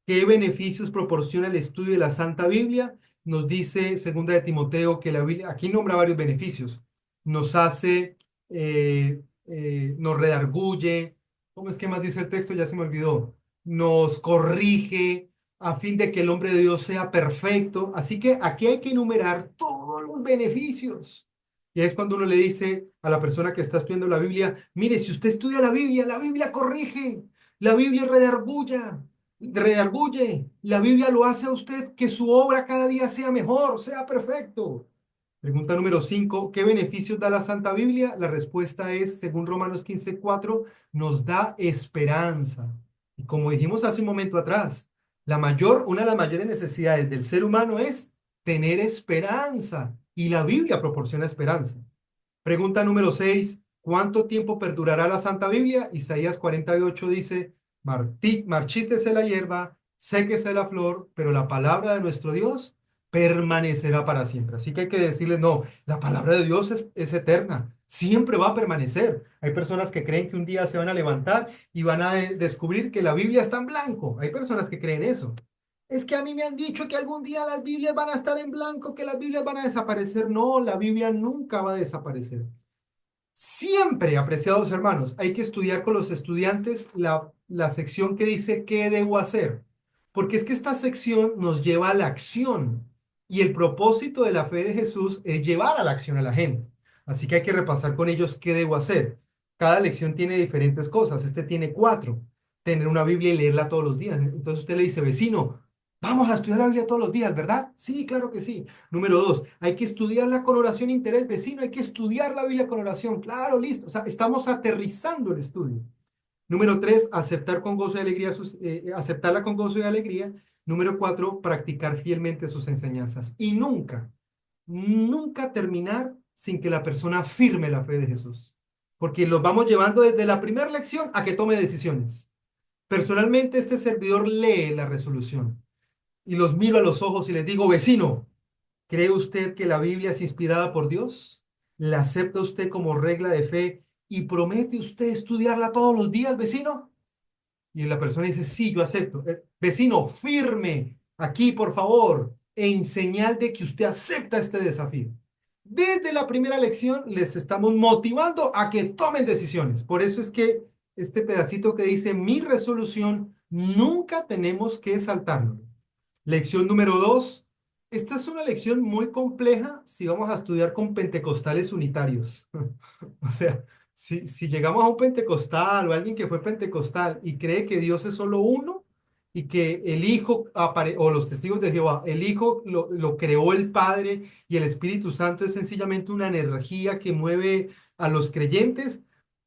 ¿Qué beneficios proporciona el estudio de la Santa Biblia? Nos dice 2 de Timoteo que la Biblia, aquí nombra varios beneficios. Nos hace, nos redarguye. ¿Cómo es que más dice el texto? Ya se me olvidó. Nos corrige a fin de que el hombre de Dios sea perfecto. Así que aquí hay que enumerar todos los beneficios. Y es cuando uno le dice a la persona que está estudiando la Biblia, mire, si usted estudia la Biblia corrige, la Biblia redarguye, la Biblia lo hace a usted que su obra cada día sea mejor, sea perfecto. Pregunta número 5, ¿qué beneficios da la Santa Biblia? La respuesta es, según Romanos 15:4, nos da esperanza. Y como dijimos hace un momento atrás, una de las mayores necesidades del ser humano es tener esperanza. Y la Biblia proporciona esperanza. Pregunta número 6, ¿cuánto tiempo perdurará la Santa Biblia? Isaías 48 dice, marchítese la hierba, séquese la flor, pero la palabra de nuestro Dios permanecerá para siempre. Así que hay que decirles, no, la palabra de Dios es eterna, siempre va a permanecer. Hay personas que creen que un día se van a levantar y van a descubrir que la Biblia está en blanco. Hay personas que creen eso. Es que a mí me han dicho que algún día las Biblias van a estar en blanco, que las Biblias van a desaparecer. No, la Biblia nunca va a desaparecer. Siempre, apreciados hermanos, hay que estudiar con los estudiantes la sección que dice ¿qué debo hacer? Porque es que esta sección nos lleva a la acción y el propósito de la fe de Jesús es llevar a la acción a la gente. Así que hay que repasar con ellos qué debo hacer. Cada lección tiene diferentes cosas. Este tiene 4. Tener una Biblia y leerla todos los días. Entonces usted le dice, vecino, vamos a estudiar la Biblia todos los días, ¿verdad? Sí, claro que sí. Número 2, hay que estudiarla con oración e interés. Vecino, hay que estudiar la Biblia con oración. Claro, listo. O sea, estamos aterrizando el estudio. Número 3, aceptar con gozo y alegría aceptarla con gozo y alegría. Número 4, practicar fielmente sus enseñanzas. Y nunca, nunca terminar sin que la persona firme la fe de Jesús. Porque los vamos llevando desde la primera lección a que tome decisiones. Personalmente, este servidor lee la resolución y los miro a los ojos y les digo, vecino, ¿cree usted que la Biblia es inspirada por Dios? ¿La acepta usted como regla de fe y promete usted estudiarla todos los días, vecino? Y la persona dice, sí, yo acepto. Vecino, firme aquí, por favor, en señal de que usted acepta este desafío. Desde la primera lección les estamos motivando a que tomen decisiones. Por eso es que este pedacito que dice mi resolución, nunca tenemos que saltarlo. Lección número 2. Esta es una lección muy compleja si vamos a estudiar con pentecostales unitarios. O sea, si llegamos a un pentecostal o alguien que fue pentecostal y cree que Dios es solo uno y que el Hijo, o los testigos de Jehová, el Hijo lo creó el Padre y el Espíritu Santo es sencillamente una energía que mueve a los creyentes,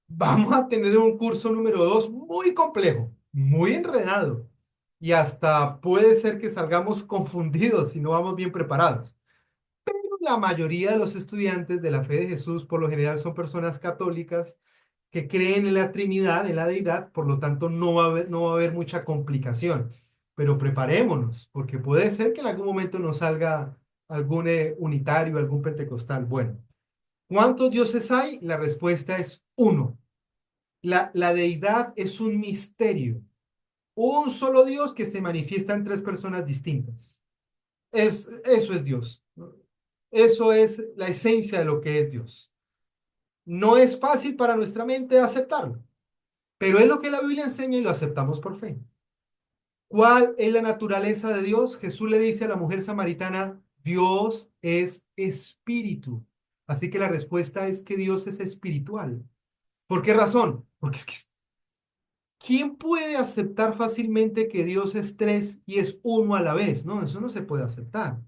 vamos a tener un curso número 2 muy complejo, muy enredado y hasta puede ser que salgamos confundidos si no vamos bien preparados. La mayoría de los estudiantes de la fe de Jesús, por lo general, son personas católicas que creen en la Trinidad, en la deidad, por lo tanto no va a haber mucha complicación. Pero preparémonos, porque puede ser que en algún momento nos salga algún unitario, algún pentecostal. Bueno, ¿cuántos dioses hay? La respuesta es uno. La deidad es un misterio. Un solo Dios que se manifiesta en 3 personas distintas. Eso es Dios. Eso es la esencia de lo que es Dios. No es fácil para nuestra mente aceptarlo, pero es lo que la Biblia enseña y lo aceptamos por fe. ¿Cuál es la naturaleza de Dios? Jesús le dice a la mujer samaritana, Dios es espíritu. Así que la respuesta es que Dios es espiritual. ¿Por qué razón? Porque es que ¿quién puede aceptar fácilmente que Dios es 3 y es uno a la vez? No, eso no se puede aceptar.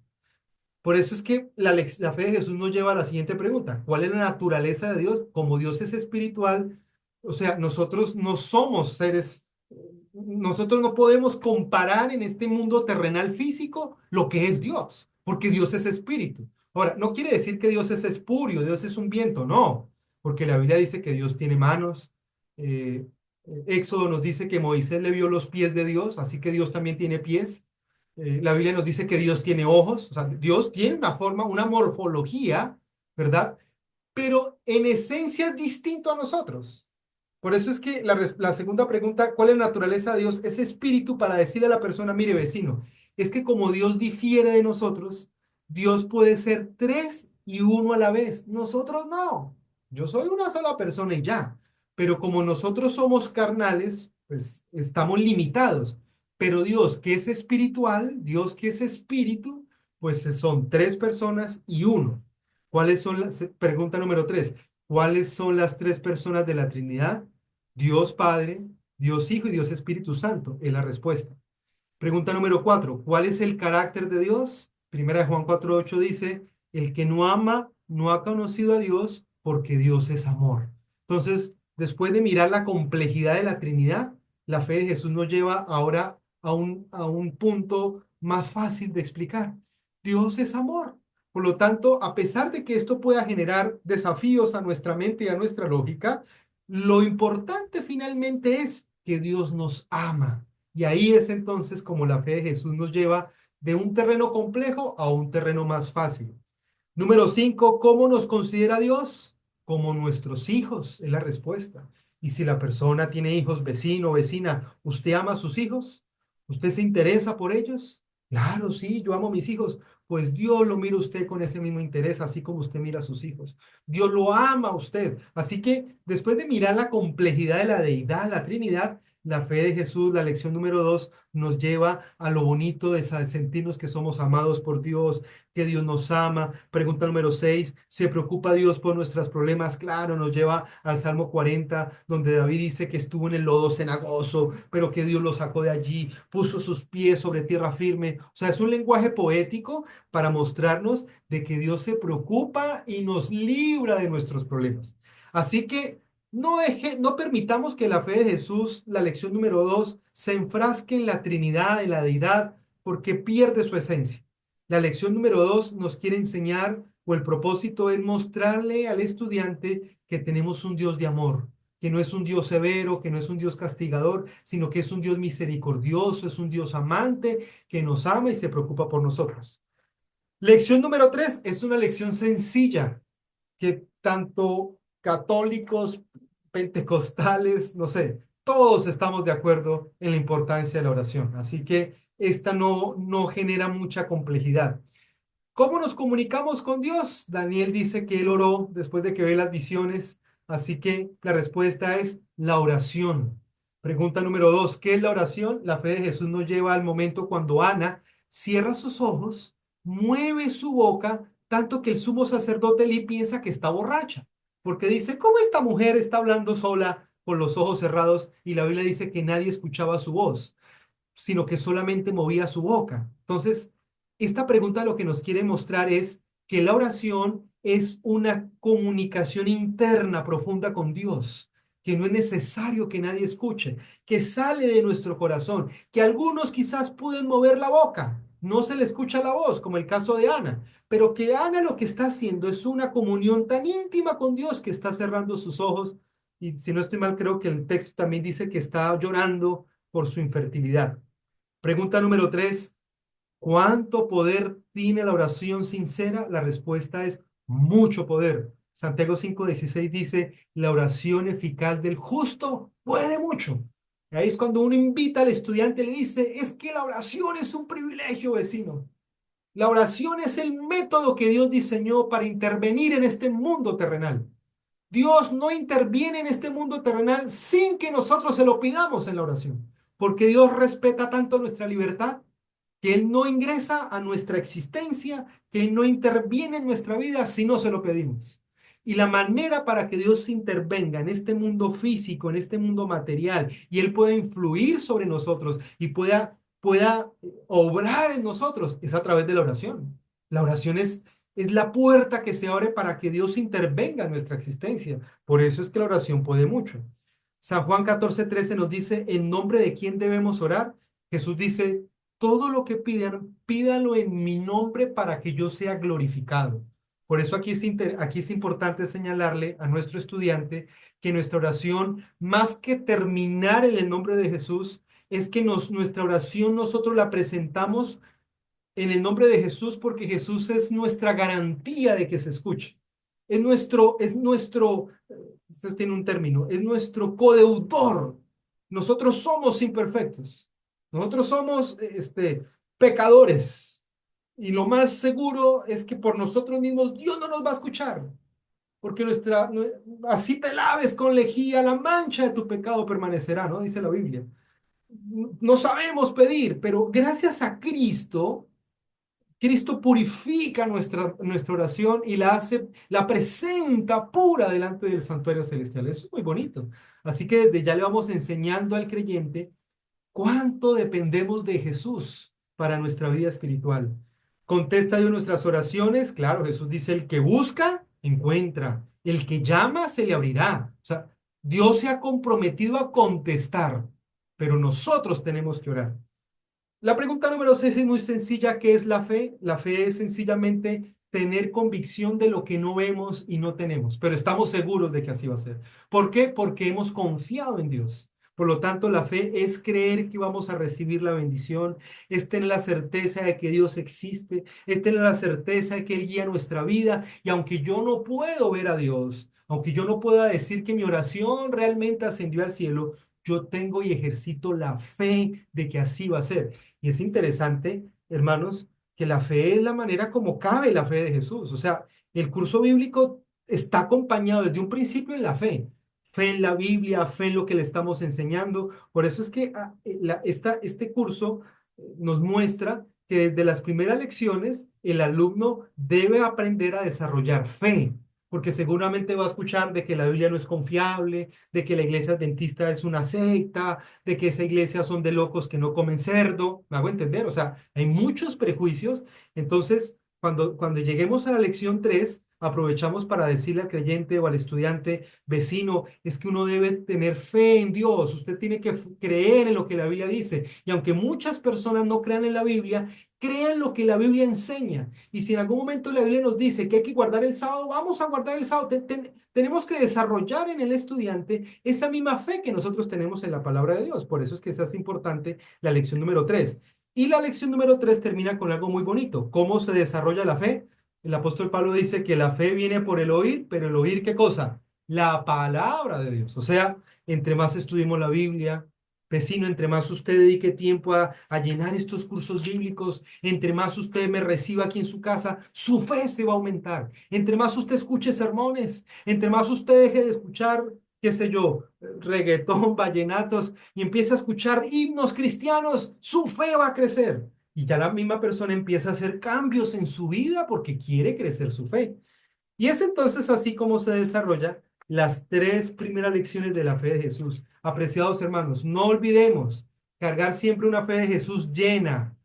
Por eso es que la fe de Jesús nos lleva a la siguiente pregunta. ¿Cuál es la naturaleza de Dios? Como Dios es espiritual, o sea, nosotros no somos seres, nosotros no podemos comparar en este mundo terrenal físico lo que es Dios, porque Dios es espíritu. Ahora, no quiere decir que Dios es espurio, Dios es un viento, no, porque la Biblia dice que Dios tiene manos. eh, Éxodo nos dice que Moisés le vio los pies de Dios, así que Dios también tiene pies. La Biblia nos dice que Dios tiene ojos, o sea, Dios tiene una forma, una morfología, ¿verdad? Pero en esencia es distinto a nosotros. Por eso es que la segunda pregunta, ¿cuál es la naturaleza de Dios? Es espíritu para decirle a la persona, mire vecino, es que como Dios difiere de nosotros, Dios puede ser 3 y uno a la vez. Nosotros no. Yo soy una sola persona y ya. Pero como nosotros somos carnales, pues estamos limitados. Pero Dios que es espiritual, Dios que es espíritu, pues son 3 personas y uno. ¿Cuáles son las, pregunta número 3, ¿cuáles son las 3 personas de la Trinidad? Dios Padre, Dios Hijo y Dios Espíritu Santo, es la respuesta. Pregunta número 4, ¿cuál es el carácter de Dios? Primera de Juan 4:8 dice, el que no ama no ha conocido a Dios porque Dios es amor. Entonces, después de mirar la complejidad de la Trinidad, la fe de Jesús nos lleva ahora a un punto más fácil de explicar. Dios es amor. Por lo tanto, a pesar de que esto pueda generar desafíos a nuestra mente y a nuestra lógica, lo importante finalmente es que Dios nos ama. Y ahí es entonces como la fe de Jesús nos lleva de un terreno complejo a un terreno más fácil. Número 5, ¿cómo nos considera Dios? Como nuestros hijos, es la respuesta. Y si la persona tiene hijos, vecino, vecina, ¿usted ama a sus hijos? ¿Usted se interesa por ellos? Claro, sí, yo amo a mis hijos. Pues Dios lo mira a usted con ese mismo interés, así como usted mira a sus hijos. Dios lo ama a usted. Así que después de mirar la complejidad de la deidad, la Trinidad, la fe de Jesús, la lección número 2, nos lleva a lo bonito de sentirnos que somos amados por Dios, que Dios nos ama. Pregunta número 6, ¿se preocupa Dios por nuestros problemas? Claro, nos lleva al Salmo 40, donde David dice que estuvo en el lodo cenagoso, pero que Dios lo sacó de allí, puso sus pies sobre tierra firme. O sea, es un lenguaje poético para mostrarnos de que Dios se preocupa y nos libra de nuestros problemas. Así que no permitamos que la fe de Jesús, la lección número 2, se enfrasque en la Trinidad, en la deidad, porque pierde su esencia. La lección número 2 nos quiere enseñar, o el propósito es mostrarle al estudiante que tenemos un Dios de amor, que no es un Dios severo, que no es un Dios castigador, sino que es un Dios misericordioso, es un Dios amante, que nos ama y se preocupa por nosotros. Lección número 3 es una lección sencilla, que tanto católicos, pentecostales, no sé, todos estamos de acuerdo en la importancia de la oración. Así que esta no genera mucha complejidad. ¿Cómo nos comunicamos con Dios? Daniel dice que él oró después de que ve las visiones, así que la respuesta es la oración. Pregunta número 2, ¿qué es la oración? La fe de Jesús nos lleva al momento cuando Ana cierra sus ojos, mueve su boca, tanto que el sumo sacerdote Elí piensa que está borracha, porque dice, ¿cómo esta mujer está hablando sola con los ojos cerrados? Y la Biblia dice que nadie escuchaba su voz, sino que solamente movía su boca. Entonces, esta pregunta lo que nos quiere mostrar es que la oración es una comunicación interna profunda con Dios, que no es necesario que nadie escuche, que sale de nuestro corazón, que algunos quizás pueden mover la boca, no se le escucha la voz, como el caso de Ana, pero que Ana lo que está haciendo es una comunión tan íntima con Dios que está cerrando sus ojos, y si no estoy mal, creo que el texto también dice que está llorando por su infertilidad. Pregunta número 3, ¿cuánto poder tiene la oración sincera? La respuesta es mucho poder. Santiago 5:16 dice, la oración eficaz del justo puede mucho. Ahí es cuando uno invita al estudiante y le dice, es que la oración es un privilegio, vecino. La oración es el método que Dios diseñó para intervenir en este mundo terrenal. Dios no interviene en este mundo terrenal sin que nosotros se lo pidamos en la oración, porque Dios respeta tanto nuestra libertad que Él no ingresa a nuestra existencia, que Él no interviene en nuestra vida si no se lo pedimos. Y la manera para que Dios intervenga en este mundo físico, en este mundo material, y Él pueda influir sobre nosotros y pueda obrar en nosotros, es a través de la oración. La oración es la puerta que se abre para que Dios intervenga en nuestra existencia. Por eso es que la oración puede mucho. San Juan 14:13 nos dice, ¿en nombre de quién debemos orar? Jesús dice, todo lo que pidan, pídalo en mi nombre para que yo sea glorificado. Por eso aquí es importante señalarle a nuestro estudiante que nuestra oración, más que terminar en el nombre de Jesús, es que nuestra oración nosotros la presentamos en el nombre de Jesús porque Jesús es nuestra garantía de que se escuche. Esto tiene un término, es nuestro codeudor. Nosotros somos imperfectos. Nosotros somos pecadores. Y lo más seguro es que por nosotros mismos Dios no nos va a escuchar. Porque así te laves con lejía, la mancha de tu pecado permanecerá, ¿no? Dice la Biblia. No sabemos pedir, pero gracias a Cristo, Cristo purifica nuestra oración y la presenta pura delante del santuario celestial. Eso es muy bonito. Así que desde ya le vamos enseñando al creyente cuánto dependemos de Jesús para nuestra vida espiritual. ¿Contesta Dios nuestras oraciones? Claro, Jesús dice, el que busca, encuentra. El que llama, se le abrirá. O sea, Dios se ha comprometido a contestar, pero nosotros tenemos que orar. La pregunta número 6 es muy sencilla. ¿Qué es la fe? La fe es sencillamente tener convicción de lo que no vemos y no tenemos, pero estamos seguros de que así va a ser. ¿Por qué? Porque hemos confiado en Dios. Por lo tanto, la fe es creer que vamos a recibir la bendición, es tener la certeza de que Dios existe, es tener la certeza de que Él guía nuestra vida. Y aunque yo no puedo ver a Dios, aunque yo no pueda decir que mi oración realmente ascendió al cielo, yo tengo y ejercito la fe de que así va a ser. Y es interesante hermanos, que la fe es la manera como cabe la fe de Jesús. O sea, el curso bíblico está acompañado desde un principio en la fe. Fe en la Biblia, fe en lo que le estamos enseñando. Por eso es que este curso nos muestra que desde las primeras lecciones el alumno debe aprender a desarrollar fe, porque seguramente va a escuchar de que la Biblia no es confiable, de que la iglesia adventista es una secta, de que esa iglesia son de locos que no comen cerdo. ¿Me hago entender? O sea, hay muchos prejuicios. Entonces, cuando lleguemos a la lección 3, aprovechamos para decirle al creyente o al estudiante vecino, es que uno debe tener fe en Dios, usted tiene que creer en lo que la Biblia dice. Y aunque muchas personas no crean en la Biblia, crean lo que la Biblia enseña. Y si en algún momento la Biblia nos dice que hay que guardar el sábado, vamos a guardar el sábado. Tenemos que desarrollar en el estudiante esa misma fe que nosotros tenemos en la palabra de Dios. Por eso es que es importante la lección número 3. Y la lección número 3 termina con algo muy bonito. ¿Cómo se desarrolla la fe? El apóstol Pablo dice que la fe viene por el oír, pero el oír, ¿qué cosa? La palabra de Dios. O sea, entre más estudiemos la Biblia, vecino, entre más usted dedique tiempo a llenar estos cursos bíblicos, entre más usted me reciba aquí en su casa, su fe se va a aumentar. Entre más usted escuche sermones, entre más usted deje de escuchar, qué sé yo, reggaetón, vallenatos, y empiece a escuchar himnos cristianos, su fe va a crecer. Y ya la misma persona empieza a hacer cambios en su vida porque quiere crecer su fe. Y es entonces así como se desarrolla las 3 primeras lecciones de la fe de Jesús. Apreciados hermanos, no olvidemos cargar siempre una fe de Jesús llena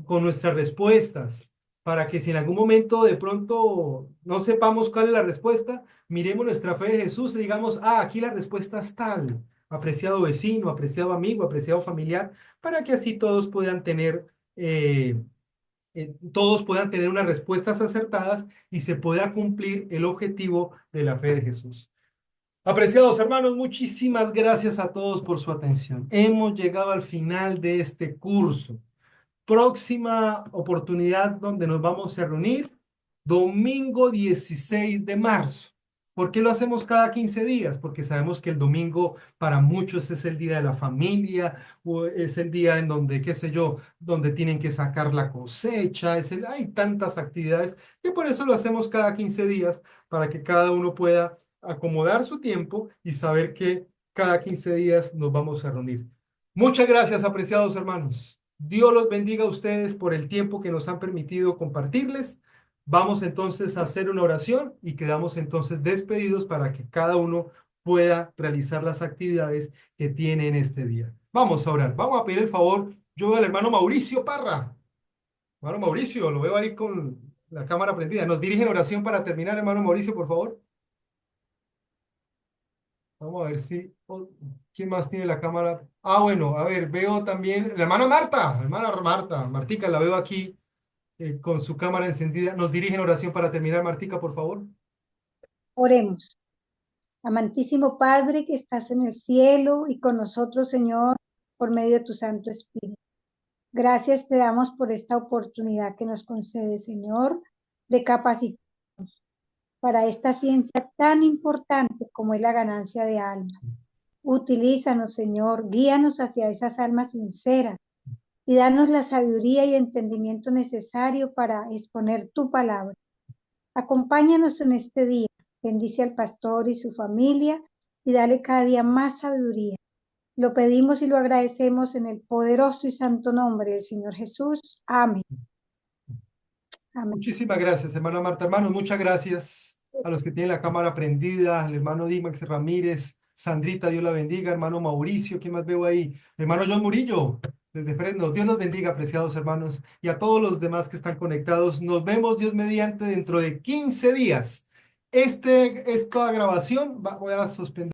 con nuestras respuestas, para que si en algún momento de pronto no sepamos cuál es la respuesta, miremos nuestra fe de Jesús y digamos, aquí la respuesta es tal, apreciado vecino, apreciado amigo, apreciado familiar, para que así todos puedan tener unas respuestas acertadas y se pueda cumplir el objetivo de la fe de Jesús. Apreciados hermanos, muchísimas gracias a todos por su atención. Hemos llegado al final de este curso. Próxima oportunidad donde nos vamos a reunir, domingo 16 de marzo. ¿Por qué lo hacemos cada 15 días? Porque sabemos que el domingo para muchos es el día de la familia, o es el día en donde, qué sé yo, donde tienen que sacar la cosecha, hay tantas actividades que por eso lo hacemos cada 15 días, para que cada uno pueda acomodar su tiempo y saber que cada 15 días nos vamos a reunir. Muchas gracias, apreciados hermanos. Dios los bendiga a ustedes por el tiempo que nos han permitido compartirles. Vamos entonces a hacer una oración y quedamos entonces despedidos para que cada uno pueda realizar las actividades que tiene en este día. Vamos a orar. Vamos a pedir el favor. Yo veo al hermano Mauricio Parra. Hermano Mauricio, lo veo ahí con la cámara prendida. ¿Nos dirige en oración para terminar, hermano Mauricio, por favor? Vamos a ver si... ¿quién más tiene la cámara? Bueno, a ver, veo también... La hermana Marta, Martica, la veo aquí con su cámara encendida. ¿Nos dirige en oración para terminar, Martica, por favor? Oremos. Amantísimo Padre que estás en el cielo y con nosotros, Señor, por medio de tu Santo Espíritu. Gracias te damos por esta oportunidad que nos concede, Señor, de capacitarnos para esta ciencia tan importante como es la ganancia de almas. Utilízanos, Señor, guíanos hacia esas almas sinceras y danos la sabiduría y entendimiento necesario para exponer tu palabra. Acompáñanos en este día, bendice al pastor y su familia y dale cada día más sabiduría. Lo pedimos y lo agradecemos en el poderoso y santo nombre del Señor Jesús. Amén. Amén. Muchísimas gracias, hermana Marta. Hermanos, muchas gracias a los que tienen la cámara prendida, al hermano Dimax Ramírez, Sandrita, Dios la bendiga, hermano Mauricio, ¿quién más veo ahí? Hermano John Murillo, desde Fresno. Dios los bendiga, apreciados hermanos, y a todos los demás que están conectados. Nos vemos, Dios mediante, dentro de 15 días. Esta grabación voy a suspender.